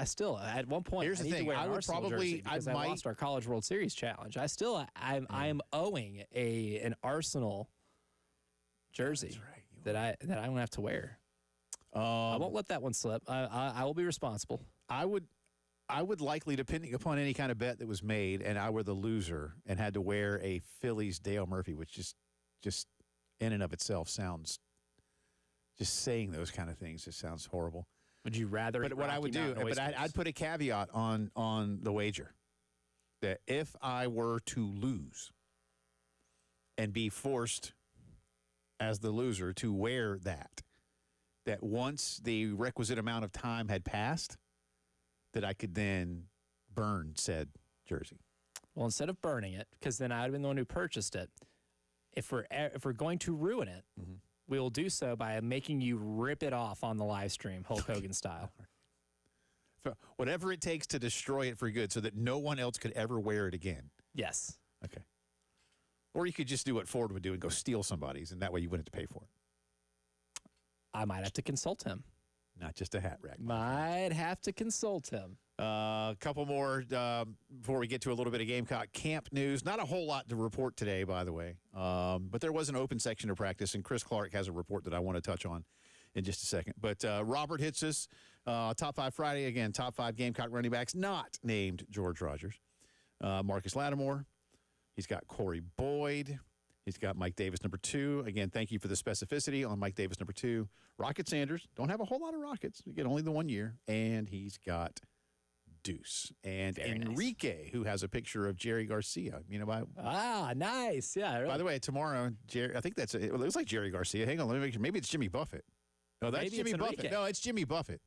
still at one point. Here's the thing. I lost our College World Series challenge. I'm owing an Arsenal jersey that I don't have to wear. I won't let that one slip. I will be responsible. I would likely, depending upon any kind of bet that was made, and I were the loser and had to wear a Phillies Dale Murphy, which just in and of itself sounds, just saying those kind of things just sounds horrible. Would you rather? But what I would do, I'd put a caveat on the wager that if I were to lose and be forced as the loser to wear that once the requisite amount of time had passed, that I could then burn said jersey. Well, instead of burning it, because then I'd have been the one who purchased it. If we're going to ruin it, we will do so by making you rip it off on the live stream, Hulk Hogan style. Whatever it takes to destroy it for good, so that no one else could ever wear it again. Yes. Okay. Or you could just do what Ford would do and go steal somebody's, and that way you wouldn't have to pay for it. I might have to consult him. Not just a hat rack. Might have to consult him. A couple more before we get to a little bit of Gamecock camp news. Not a whole lot to report today, by the way. But there was an open section of practice, and Chris Clark has a report that I want to touch on in just a second. But Robert hits us. Top 5 Friday. Again, top 5 Gamecock running backs not named George Rogers. Marcus Lattimore. He's got Corey Boyd. He's got Mike Davis, number 2. Again, thank you for the specificity on Mike Davis, number 2. Rocket Sanders. Don't have a whole lot of Rockets. Again, only the 1 year. And he's got Deuce. And Very Enrique, nice. Who has a picture of Jerry Garcia. Nice. Yeah. Really. By the way, tomorrow, I think it looks like Jerry Garcia. Hang on, let me make sure. Maybe it's Jimmy Buffett. No, that's Maybe Jimmy it's Buffett. Enrique. No, it's Jimmy Buffett.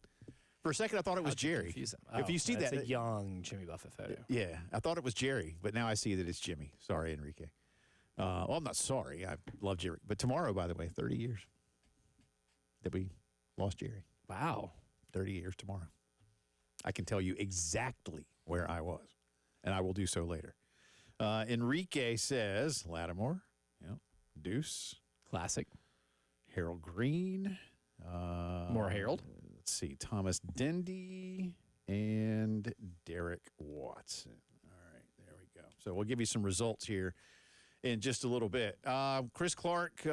For a second, I thought it was Jerry. If you see that's that, a young Jimmy Buffett photo. Yeah, I thought it was Jerry, but now I see that it's Jimmy. Sorry, Enrique. Well, I'm not sorry. I love Jerry. But tomorrow, by the way, 30 years that we lost Jerry. Wow. 30 years tomorrow. I can tell you exactly where I was, and I will do so later. Enrique says Lattimore, Deuce, Classic. Harold Green. More Harold. Let's see, Thomas Dendy and Derek Watson. All right, there we go. So we'll give you some results here in just a little bit. Chris Clark,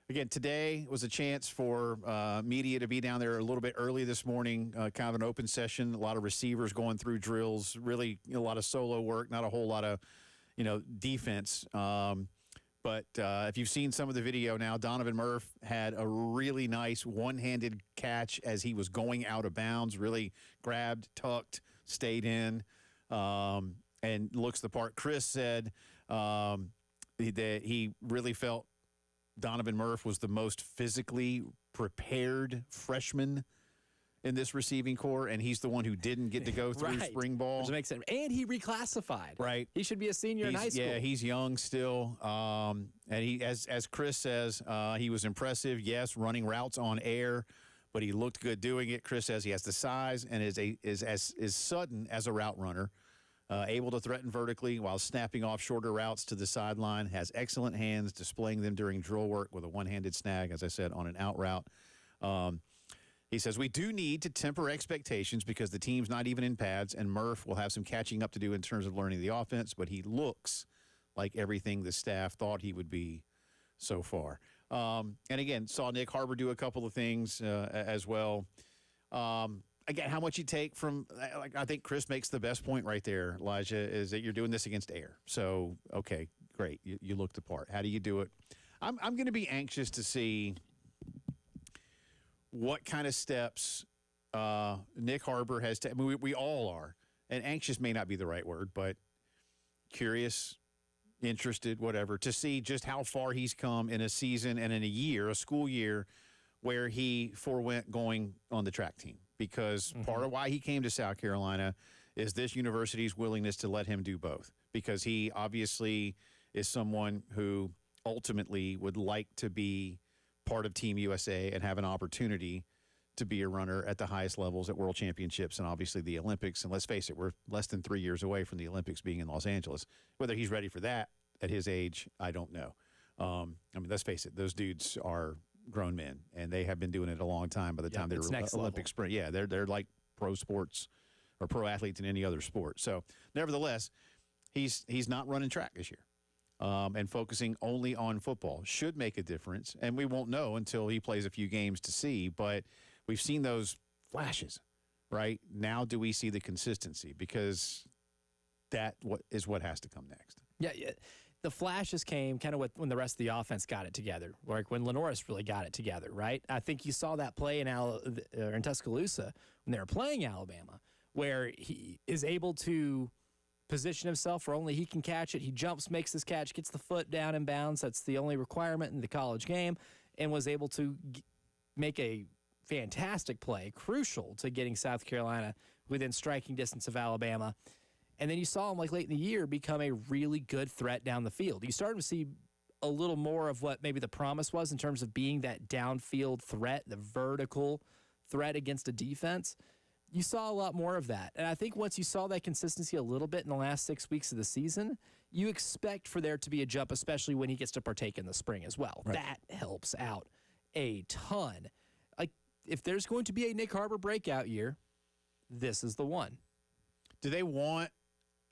again, today was a chance for media to be down there a little bit early this morning, kind of an open session, a lot of receivers going through drills, really a lot of solo work, not a whole lot of, defense. But if you've seen some of the video now, Donovan Murph had a really nice one-handed catch as he was going out of bounds, really grabbed, tucked, stayed in, and looks the part. Chris said that he really felt Donovan Murph was the most physically prepared freshman in this receiving corps, and he's the one who didn't get to go through spring ball. Which makes sense. And he reclassified. Right. He should be a senior in high school. Yeah, he's young still. And he, as Chris says, he was impressive, yes, running routes on air, but he looked good doing it. Chris says he has the size and is sudden as a route runner, able to threaten vertically while snapping off shorter routes to the sideline, has excellent hands, displaying them during drill work with a one-handed snag, as I said, on an out route. He says, we do need to temper expectations because the team's not even in pads, and Murph will have some catching up to do in terms of learning the offense, but he looks like everything the staff thought he would be so far. And again, saw Nick Harbor do a couple of things as well. Again, how much you take from, I think Chris makes the best point right there, Elijah, is that you're doing this against air. So, okay, great. You looked the part. How do you do it? I'm going to be anxious to see what kind of steps Nick Harbor has taken. I mean, we all are, and anxious may not be the right word, but curious, interested, whatever, to see just how far he's come in a season and in a year, a school year, where he forewent going on the track team. Because part of why he came to South Carolina is this university's willingness to let him do both. Because he obviously is someone who ultimately would like to be part of Team USA and have an opportunity to be a runner at the highest levels at World Championships and obviously the Olympics. And let's face it, we're less than 3 years away from the Olympics being in Los Angeles. Whether he's ready for that at his age, I don't know. I mean, let's face it, those dudes are grown men, and they have been doing it a long time by the time they're Olympic sprint. Yeah, they're like pro sports or pro athletes in any other sport. So, nevertheless, he's not running track this year. And focusing only on football should make a difference. And we won't know until he plays a few games to see. But we've seen those flashes, right? Now do we see the consistency? Because that is what has to come next. Yeah. The flashes came kind of when the rest of the offense got it together, like when Lenoris really got it together, right? I think you saw that play in Tuscaloosa when they were playing Alabama, where he is able to position himself where only he can catch it. He jumps, makes this catch, gets the foot down in bounds. That's the only requirement in the college game, and was able to make a fantastic play, crucial to getting South Carolina within striking distance of Alabama. And then you saw him like late in the year become a really good threat down the field. You started to see a little more of what maybe the promise was in terms of being that downfield threat, the vertical threat against a defense. You saw a lot more of that. And I think once you saw that consistency a little bit in the last 6 weeks of the season, you expect for there to be a jump, especially when he gets to partake in the spring as well. Right. That helps out a ton. Like, if there's going to be a Nick Harbor breakout year, this is the one. Do they want,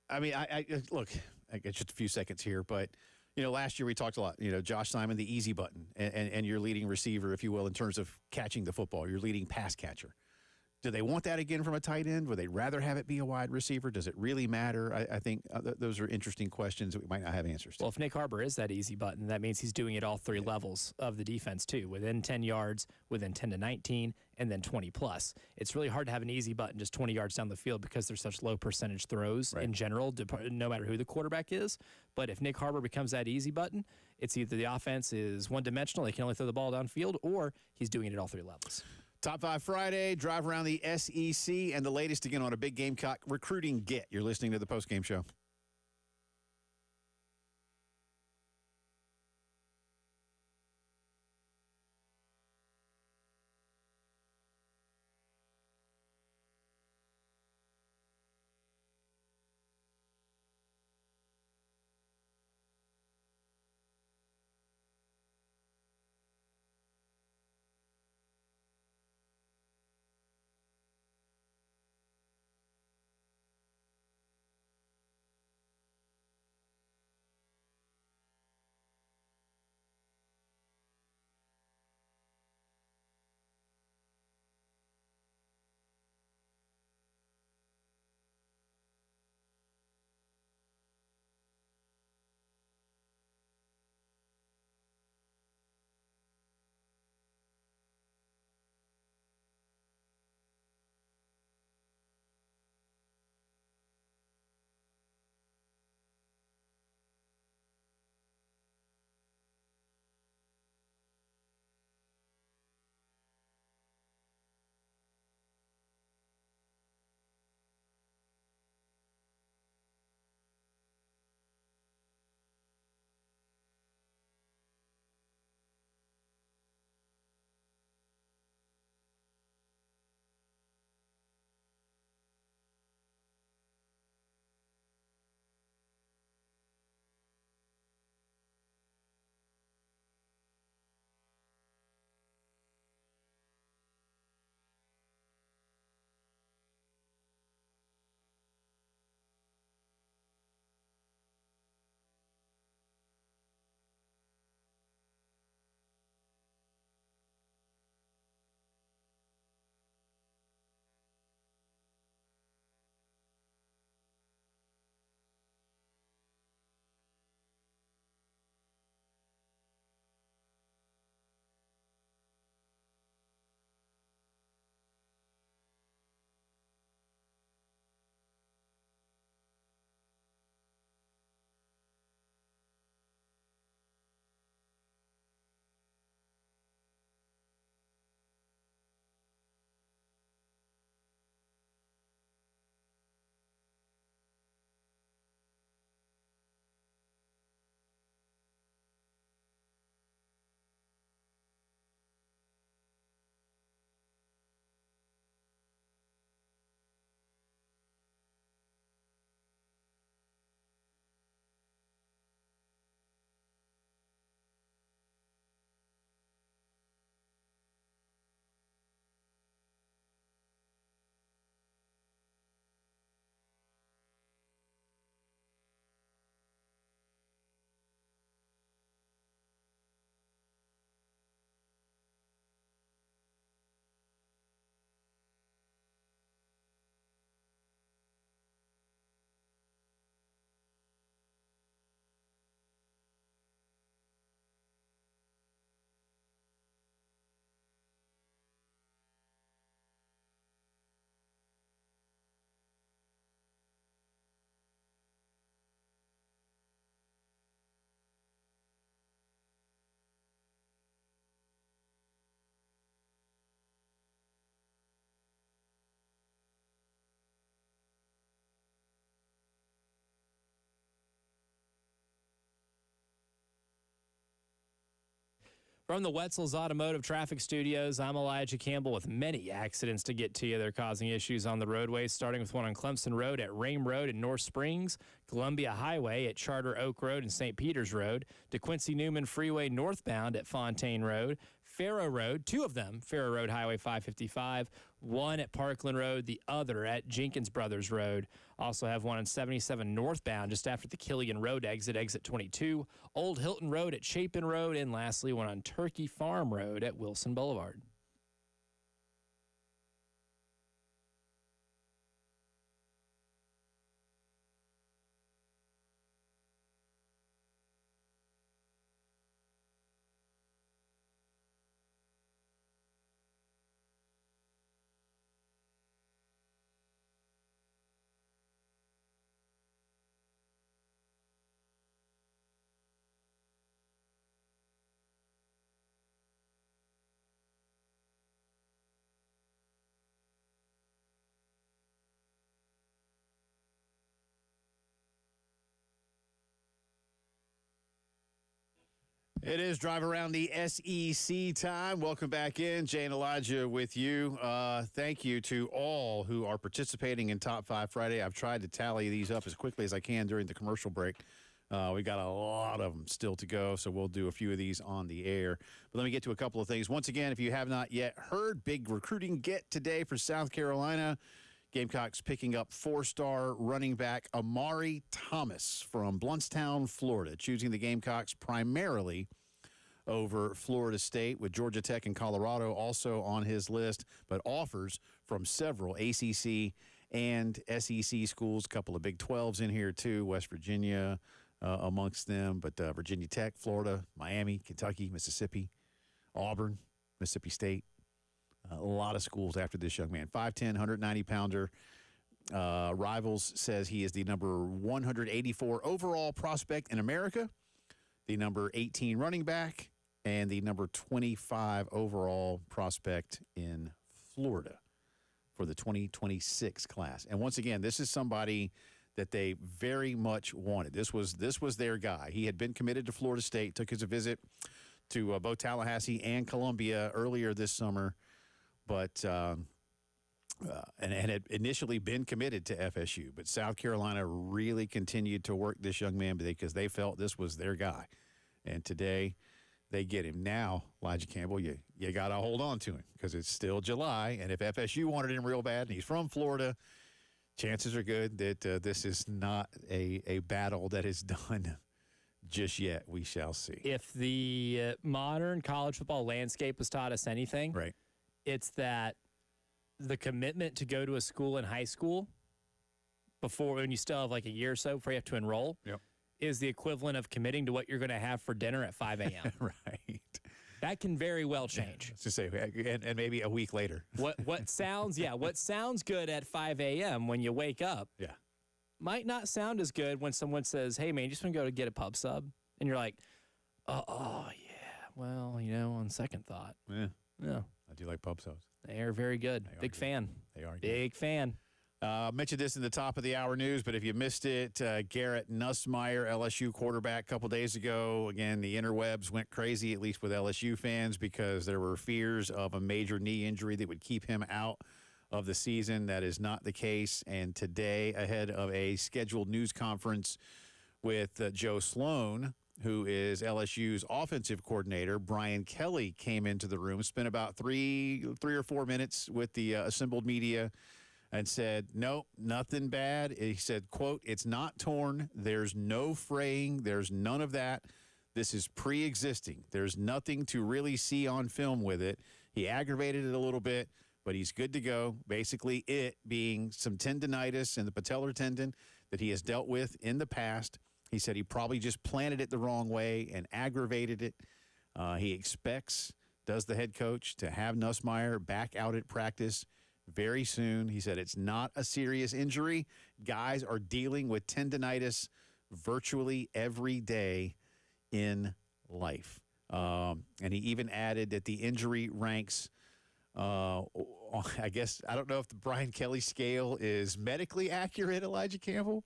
I mean, I look, I get just a few seconds here, but, last year we talked a lot, Josh Simon, the easy button, and your leading receiver, if you will, in terms of catching the football, your leading pass catcher. Do they want that again from a tight end? Would they rather have it be a wide receiver? Does it really matter? I think those are interesting questions that we might not have answers to. Well, if Nick Harbor is that easy button, that means he's doing it all three levels of the defense too, within 10 yards, within 10 to 19, and then 20 plus. It's really hard to have an easy button just 20 yards down the field because there's such low percentage throws in general, no matter who the quarterback is. But if Nick Harbor becomes that easy button, it's either the offense is one-dimensional, they can only throw the ball downfield, or he's doing it at all three levels. Top 5 Friday, drive around the SEC, and the latest again on a big Gamecock recruiting get. You're listening to the postgame show. From the Wetzel's Automotive Traffic Studios, I'm Elijah Campbell with many accidents to get to you. They're causing issues on the roadways, starting with one on Clemson Road at Rame Road in North Springs, Columbia Highway at Charter Oak Road and St. Peters Road, DeQuincy Newman Freeway northbound at Fontaine Road, Faro Road, two of them, Faro Road Highway 555, one at Parkland Road, the other at Jenkins Brothers Road. Also have one on 77 northbound just after the Killian Road exit 22, Old Hilton Road at Chapin Road, and lastly one on Turkey Farm Road at Wilson Boulevard. It is Drive Around the SEC time. Welcome back in. Jay and Elijah with you. Thank you to all who are participating in Top 5 Friday. I've tried to tally these up as quickly as I can during the commercial break. We got a lot of them still to go, so we'll do a few of these on the air. But let me get to a couple of things. Once again, if you have not yet heard, big recruiting get today for South Carolina. Gamecocks picking up four-star running back Amari Thomas from Bluntstown, Florida, choosing the Gamecocks primarily over Florida State, with Georgia Tech and Colorado also on his list, but offers from several ACC and SEC schools, a couple of Big 12s in here too, West Virginia amongst them, but Virginia Tech, Florida, Miami, Kentucky, Mississippi, Auburn, Mississippi State. A lot of schools after this young man. 5'10", 190-pounder. Rivals says he is the number 184 overall prospect in America, the number 18 running back, and the number 25 overall prospect in Florida for the 2026 class. And once again, this is somebody that they very much wanted. This was their guy. He had been committed to Florida State, took his visit to both Tallahassee and Columbia earlier this summer, but and had initially been committed to FSU. But South Carolina really continued to work this young man because they felt this was their guy. And today they get him. Now, Elijah Campbell, you got to hold on to him because it's still July. And if FSU wanted him real bad and he's from Florida, chances are good that this is not a battle that is done just yet. We shall see. If the modern college football landscape has taught us anything, right, it's that the commitment to go to a school in high school before, when you still have like a year or so before you have to enroll, yep, is the equivalent of committing to what you're going to have for dinner at 5 a.m. Right. That can very well change. To say, and maybe a week later. What sounds good at 5 a.m. when you wake up, might not sound as good when someone says, "Hey man, you just want to go to get a pub sub," and you're like, "Oh yeah, well, on second thought, yeah, I do like pub subs. They are very good. Big fan. They are big fan." Mentioned this in the top of the hour news, but if you missed it, Garrett Nussmeier, LSU quarterback, a couple days ago. Again, the interwebs went crazy, at least with LSU fans, because there were fears of a major knee injury that would keep him out of the season. That is not the case. And today, ahead of a scheduled news conference with Joe Sloan, who is LSU's offensive coordinator, Brian Kelly came into the room, spent about three or 4 minutes with the assembled media, and said, "No, nothing bad." He said, quote, "It's not torn. There's no fraying. There's none of that. This is pre-existing. There's nothing to really see on film with it. He aggravated it a little bit, but he's good to go." Basically, it being some tendonitis in the patellar tendon that he has dealt with in the past. He said he probably just planted it the wrong way and aggravated it. He expects, does the head coach, to have Nussmeier back out at practice very soon. He said it's not a serious injury. Guys are dealing with tendonitis virtually every day in life. And he even added that the injury ranks, I guess, I don't know if the Brian Kelly scale is medically accurate, Elijah Campbell,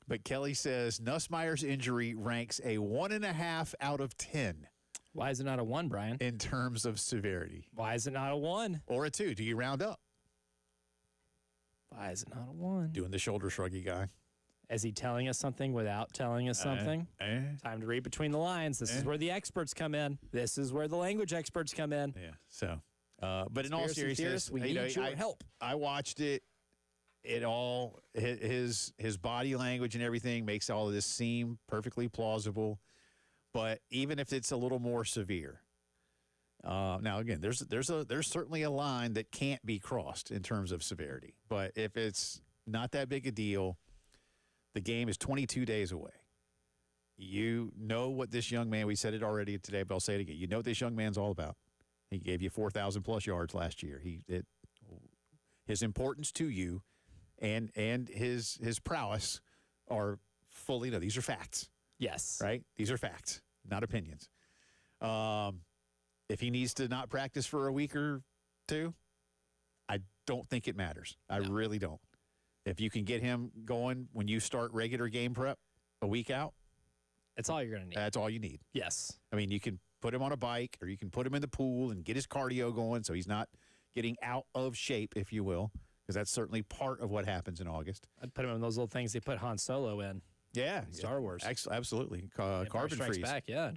but Kelly says Nussmeier's injury ranks a 1.5 out of 10 Why is it not a 1, Brian? in terms of severity? Why is it not a 1? Or a 2? Do you round up? Why is it not a 1? Doing the shoulder shruggy guy. Is he telling us something without telling us something? Time to read between the lines. This is where the experts come in. This is where the language experts come in. Yeah. So, but in all Conspiracy seriousness, theorists, we need your help. I watched it. It all his body language and everything makes all of this seem perfectly plausible. But even if it's a little more severe, now again, there's certainly a line that can't be crossed in terms of severity. But if it's not that big a deal, the game is 22 days away. You know what this young man, we said it already today, but I'll say it again. You know what this young man's all about. He gave you 4,000 plus yards last year. His importance to you and his prowess are fully, these are facts. Yes. Right? These are facts, not opinions. If he needs to not practice for a week or two, I don't think it matters. I really don't. If you can get him going when you start regular game prep a week out, that's all you're going to need. That's all you need. Yes. I mean, you can put him on a bike or you can put him in the pool and get his cardio going so he's not getting out of shape, if you will, because that's certainly part of what happens in August. I'd put him in those little things they put Han Solo in. Yeah. Star Wars. Absolutely. Carbon freeze. Back, yeah.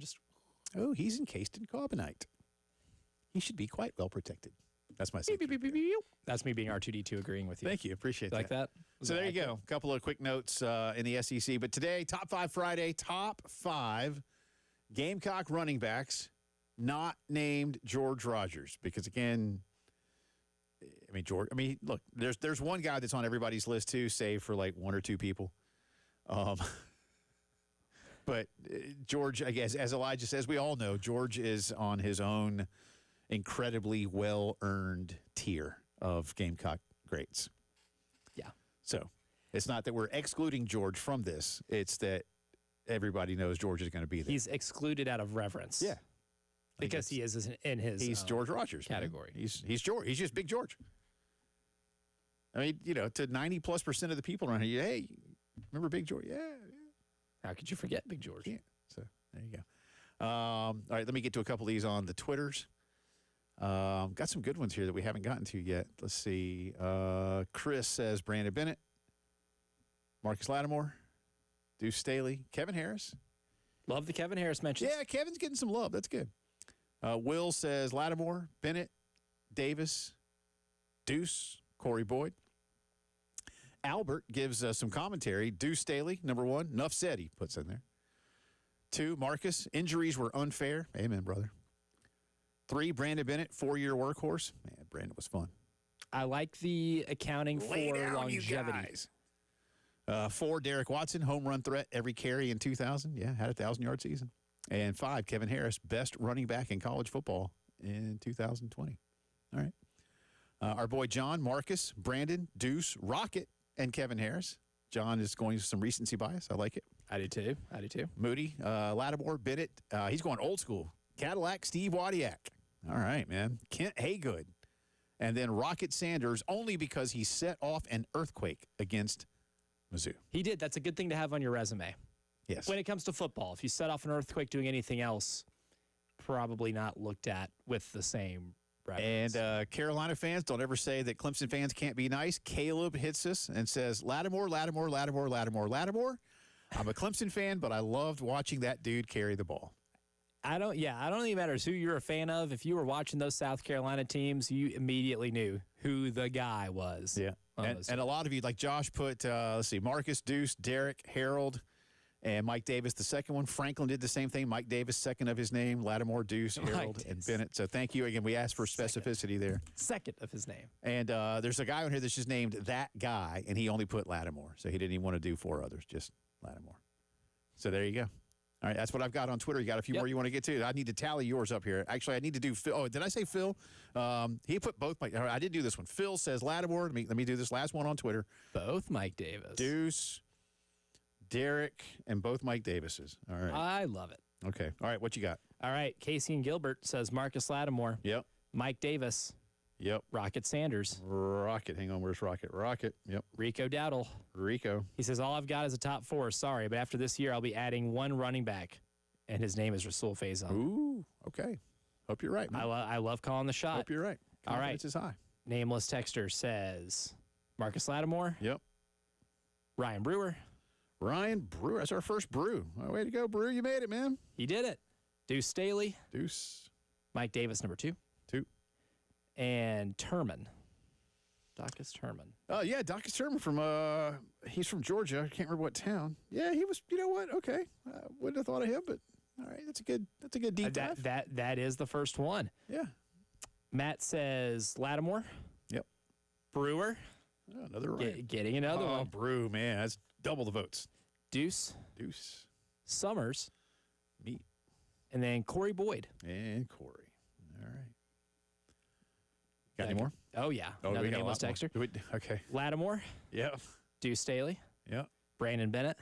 He's encased in carbonite. He should be quite well protected. That's my That's me being R2D2 agreeing with you. Thank you. Appreciate that. Like that? So there you go. A couple of quick notes in the SEC. But today, Top 5 Friday, top 5 Gamecock running backs not named George Rogers. Because, again, look, there's one guy that's on everybody's list, too, save for like 1 or 2 people. But George, I guess, as Elijah says, we all know, George is on his own incredibly well-earned tier of Gamecock greats. Yeah. So it's not that we're excluding George from this. It's that everybody knows George is going to be there. He's excluded out of reverence. Yeah. Because he is in his He's George Rogers category. Man. He's George. He's just Big George. I mean, to 90+% of the people around here, hey, remember Big George? Yeah. How could you forget Big George? Yeah. So there you go. All right, let me get to a couple of these on the Twitters. Got some good ones here that we haven't gotten to yet. Let's see. Chris says Brandon Bennett, Marcus Lattimore, Deuce Staley, Kevin Harris. Love the Kevin Harris mentions. Yeah, Kevin's getting some love. That's good. Will says Lattimore, Bennett, Davis, Deuce, Corey Boyd. Albert gives some commentary. Deuce Staley, number 1. Enough said, he puts in there. 2, Marcus, injuries were unfair. Amen, brother. 3, Brandon Bennett, 4-year workhorse. Man, Brandon was fun. I like the accounting for longevity. 4, Derek Watson, home run threat every carry in 2000. Yeah, had a 1,000-yard season. And 5, Kevin Harris, best running back in college football in 2020. All right. Our boy John, Marcus, Brandon, Deuce, Rocket, and Kevin Harris. John is going to some recency bias. I like it. I do too. Moody, Lattimore, Bennett. He's going old school. Cadillac, Steve Wadiak. All right, man. Kent Haygood. And then Rocket Sanders, only because he set off an earthquake against Mizzou. He did. That's a good thing to have on your resume. Yes. When it comes to football, if you set off an earthquake doing anything else, probably not looked at with the same reverence. And Carolina fans, don't ever say that Clemson fans can't be nice. Caleb hits us and says, Lattimore, Lattimore, Lattimore, Lattimore, Lattimore. I'm a Clemson fan, but I loved watching that dude carry the ball. I don't even matter who you're a fan of. If you were watching those South Carolina teams, you immediately knew who the guy was. Yeah. And a lot of you, like Josh put, let's see, Marcus, Deuce, Derek, Harold, and Mike Davis, the second one. Franklin did the same thing. Mike Davis, second of his name. Lattimore, Deuce, Harold, and Bennett. So thank you again. We asked for specificity there. Second of his name. And there's a guy on here that's just named that guy, and he only put Lattimore. So he didn't even want to do 4 others, just Lattimore. So there you go. All right, that's what I've got on Twitter. You got a few more you want to get to? I need to tally yours up here. Actually, I need to do Phil. Oh, did I say Phil? He put both. I did do this one. Phil says Lattimore. Let me do this last one on Twitter. Both Mike Davis. Deuce, Derek, and both Mike Davises. All right. I love it. Okay. All right, what you got? All right, Casey and Gilbert says Marcus Lattimore. Yep. Mike Davis. Yep. Rocket Sanders. Rocket. Hang on, where's Rocket? Rocket. Yep. Rico Dowdle. Rico. He says, all I've got is a top 4. Sorry, but after this year, I'll be adding 1 running back. and his name is Rasul Faison. Ooh, okay. Hope you're right, man. I love calling the shot. Hope you're right. All right. Confidence is high. Nameless texter says Marcus Lattimore, Yep. Ryan Brewer. Ryan Brewer. That's our first Brew. Oh, way to go, Brew. You made it, man. He did it. Deuce Staley, Deuce. Mike Davis, number 2. 2. And Turman. Docus Turman. Oh, yeah, Docus Turman from, he's from Georgia. I can't remember what town. Yeah, he was, you know what? Okay. Wouldn't have thought of him, but all right. That's a good deep dive. That is the first one. Yeah. Matt says Lattimore. Yep. Brewer. Oh, another Ryan. Getting another one. Brew, man. That's double the votes. Deuce. Deuce. Summers. Me. And then Corey Boyd. And Corey. All right. Got any more? Oh, yeah. Oh, Another we got a nameless lot more. texter. Okay. Lattimore. Yep. Deuce Staley. Yep. Brandon Bennett.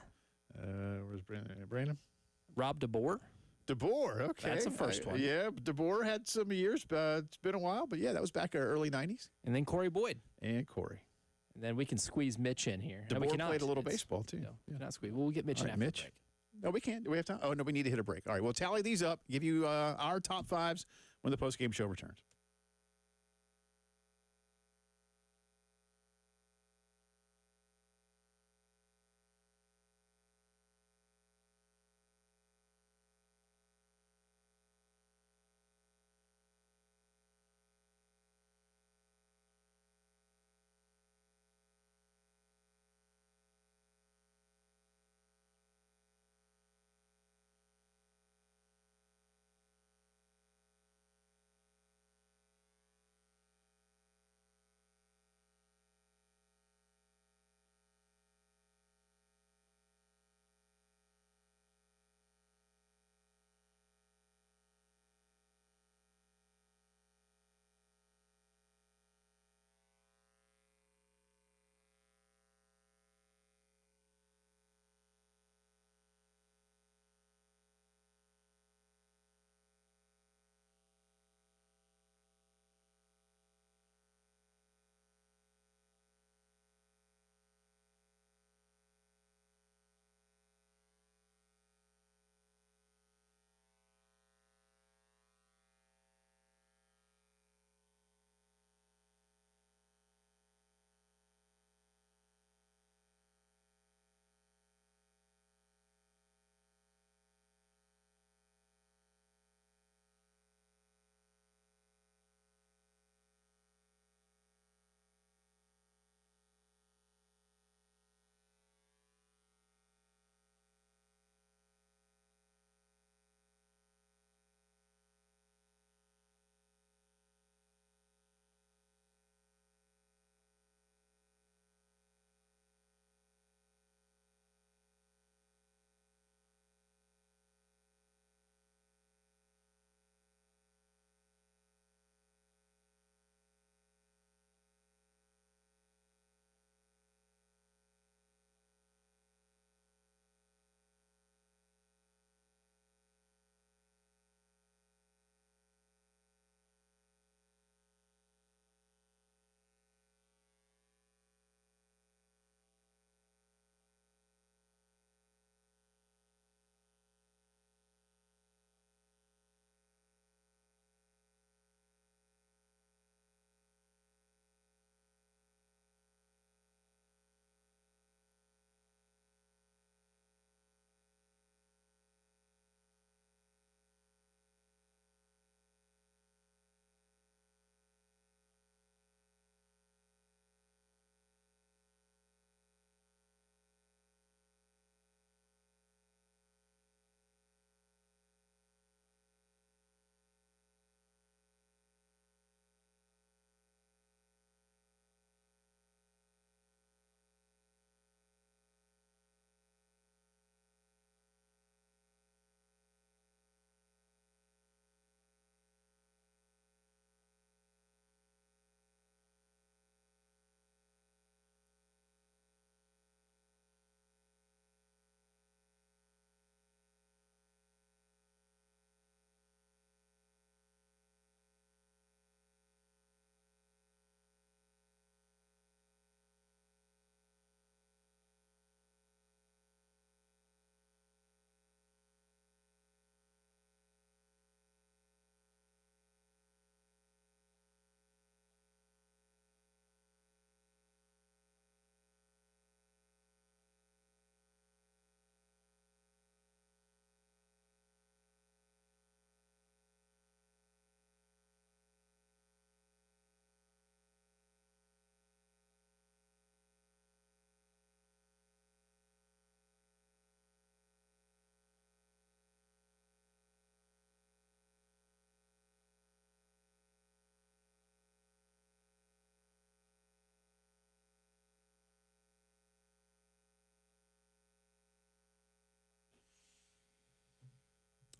Where's Brandon? Rob DeBoer. DeBoer, okay. That's the first one. Yeah, DeBoer had some years, but it's been a while. But yeah, that was back in the early 90s. And then Corey Boyd. And Corey. And then we can squeeze Mitch in here. No, we DeBoer cannot. played a little It's- baseball, too. No, Yeah. cannot squeeze. We'll get Mitch All in right, after Mitch. the break. No, we can't. Do we have time? Oh, no, we need to hit a break. All right, we'll tally these up, give you our top fives when the postgame show returns.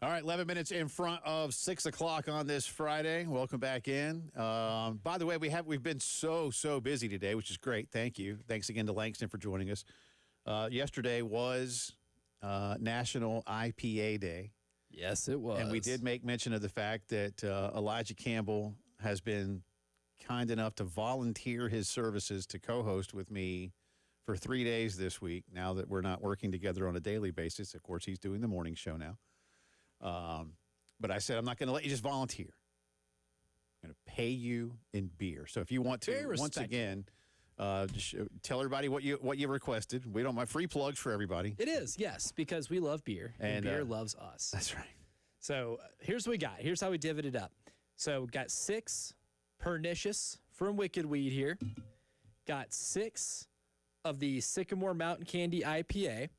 All right, 11 minutes in front of 6 o'clock on this Friday. Welcome back in. By the way, we've been so busy today, which is great. Thank you. Thanks again to Langston for joining us. Yesterday was National IPA Day. Yes, it was. And we did make mention of the fact that Elijah Campbell has been kind enough to volunteer his services to co-host with me for 3 days this week, now that we're not working together on a daily basis. Of course, he's doing the morning show now. But I said, I'm not going to let you just volunteer. I'm going to pay you in beer. So if you want to, once again, just tell everybody what you requested. We don't mind free plugs for everybody. It is, yes, because we love beer, and beer loves us. That's right. So here's what we got. Here's how we divvied it up. So got 6 Pernicious from Wicked Weed here. Got 6 of the Sycamore Mountain Candy IPA.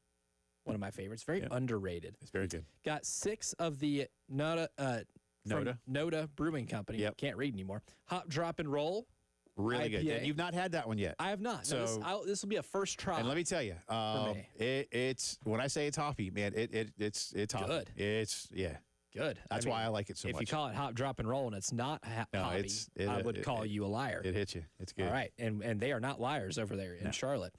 One of my favorites. Very underrated. It's very good. Got 6 of the Noda Brewing Company. Yep. Can't read anymore. Hop, Drop, and Roll. Really IPA. good. And you've not had that one yet. I have not. So This will be a first try. And let me tell you, it's when I say it's hoppy, man, it's hoppy. Good. It's good. That's why I like it so much. If you call it Hop, Drop, and Roll and it's not hoppy, I would call you a liar. It hits you. It's good. All right, and they are not liars over there in Charlotte.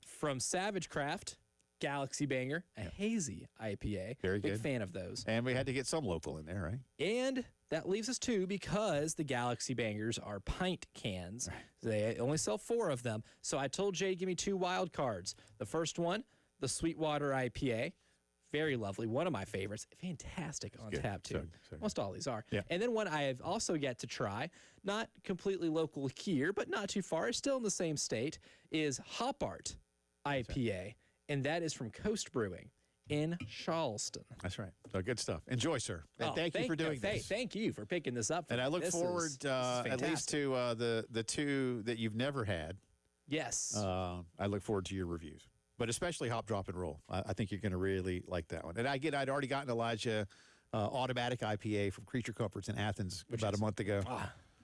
From Savage Craft, Galaxy Banger, a hazy IPA. Very good. Big fan of those. And we had to get some local in there, right? And that leaves us 2 because the Galaxy Bangers are pint cans. They only sell 4 of them. So I told Jay, give me 2 wild cards. The first one, the Sweetwater IPA. Very lovely. One of my favorites. Fantastic on tap, too. So Most all these are. Yeah. And then one I have also yet to try, not completely local here, but not too far, still in the same state, is Hop Art IPA. And that is from Coast Brewing in Charleston. That's right. So good stuff. Enjoy, sir. And thank you for doing this. Thank you for picking this up. And I look forward at least to the 2 that you've never had. Yes. I look forward to your reviews, but especially Hop, Drop, and Roll. I think you're going to really like that one. And I'd already gotten Elijah Automatic IPA from Creature Comforts in Athens about a month ago.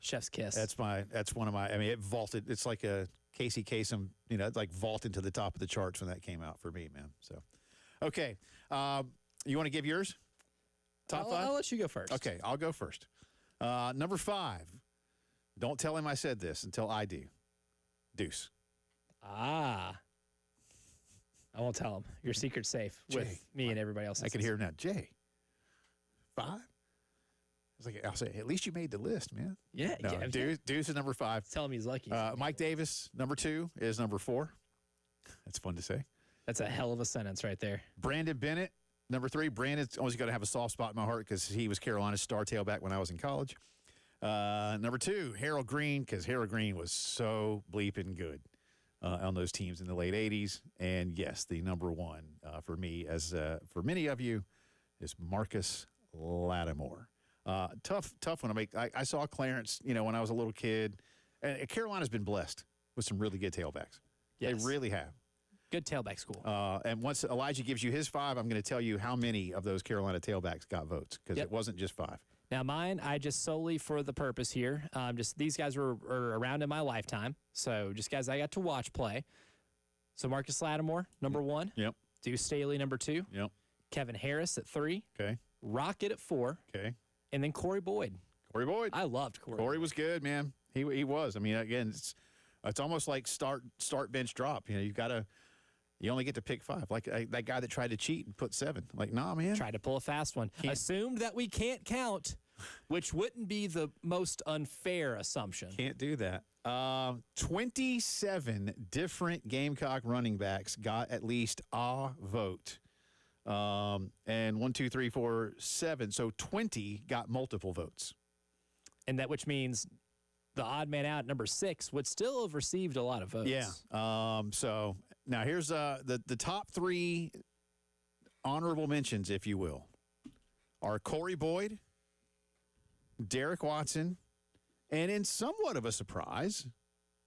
Chef's kiss. That's one of my. I mean, it vaulted. It's like a Casey Kasem, it's like vaulted to the top of the charts when that came out for me, man. So, okay, you want to give yours? Top 5. I'll let you go first. Okay, I'll go first. Number 5. Don't tell him I said this until I do. Deuce. I won't tell him. Your secret's safe with me and everybody else. I can hear him now. Jay. 5. I'll say, at least you made the list, man. Yeah. No, Deuce is number 5. Tell him he's lucky. Mike Davis, number 2, is number 4. That's fun to say. That's a hell of a sentence right there. Brandon Bennett, number 3. Brandon's always going to have a soft spot in my heart because he was Carolina's star tailback when I was in college. Number 2, Harold Green, because Harold Green was so bleeping good on those teams in the late 80s. And, yes, the number 1 for me, as for many of you, is Marcus Lattimore. Tough one to make. I saw Clarence, when I was a little kid. And Carolina's been blessed with some really good tailbacks. Yes. They really have. Good tailback school. And once Elijah gives you his 5, I'm going to tell you how many of those Carolina tailbacks got votes, because it wasn't just 5. Now, mine, I just solely for the purpose here, just these guys were around in my lifetime. So just guys I got to watch play. So Marcus Lattimore, number 1. Yep. Deuce Staley, number 2. Yep. Kevin Harris at 3. Okay. Rocket at 4. Okay. And then Corey Boyd. Corey Boyd. I loved Corey. Corey was good, man. He was. I mean, again, it's almost like start, bench, drop. You only get to pick 5. Like that guy that tried to cheat and put 7. Like, nah, man. Tried to pull a fast one. Assumed that we can't count, which wouldn't be the most unfair assumption. Can't do that. 27 different Gamecock running backs got at least a vote. And 1, 2, 3, 4, 7. So 20 got multiple votes. And which means the odd man out, number 6, would still have received a lot of votes. Yeah. So now here's the top 3 honorable mentions, if you will, are Corey Boyd, Derek Watson, and in somewhat of a surprise,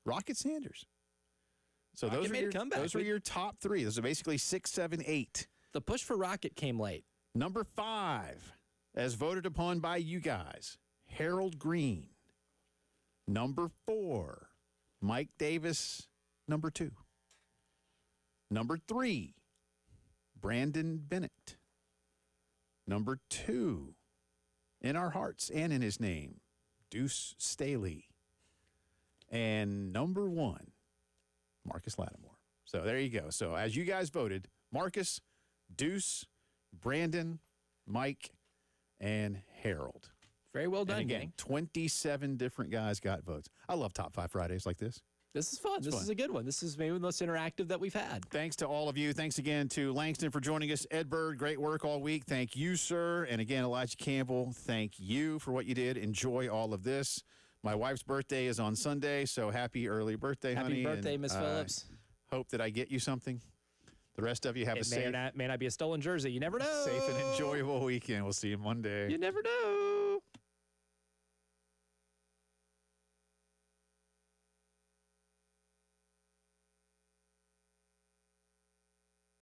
Rocket Sanders. So those are your top 3. Those are basically 6, 7, 8. The push for Rocket came late. Number 5, as voted upon by you guys, Harold Green. Number 4, Mike Davis, number 2. Number 3, Brandon Bennett. Number 2, in our hearts and in his name, Deuce Staley. And number 1, Marcus Lattimore. So there you go. So as you guys voted, Marcus, Deuce, Brandon, Mike, and Harold. Very well done, and again, gang. 27 different guys got votes. I love Top 5 Fridays like this. This is fun. This is a good one. This is maybe the most interactive that we've had. Thanks to all of you. Thanks again to Langston for joining us. Ed Bird, great work all week. Thank you, sir. And again, Elijah Campbell, thank you for what you did. Enjoy all of this. My wife's birthday is on Sunday, so happy early birthday, honey. Happy birthday, Miss Phillips. Hope that I get you something. The rest of you have a safe, may not be a stolen jersey. You never know. safe and enjoyable weekend. We'll see you Monday. You never know.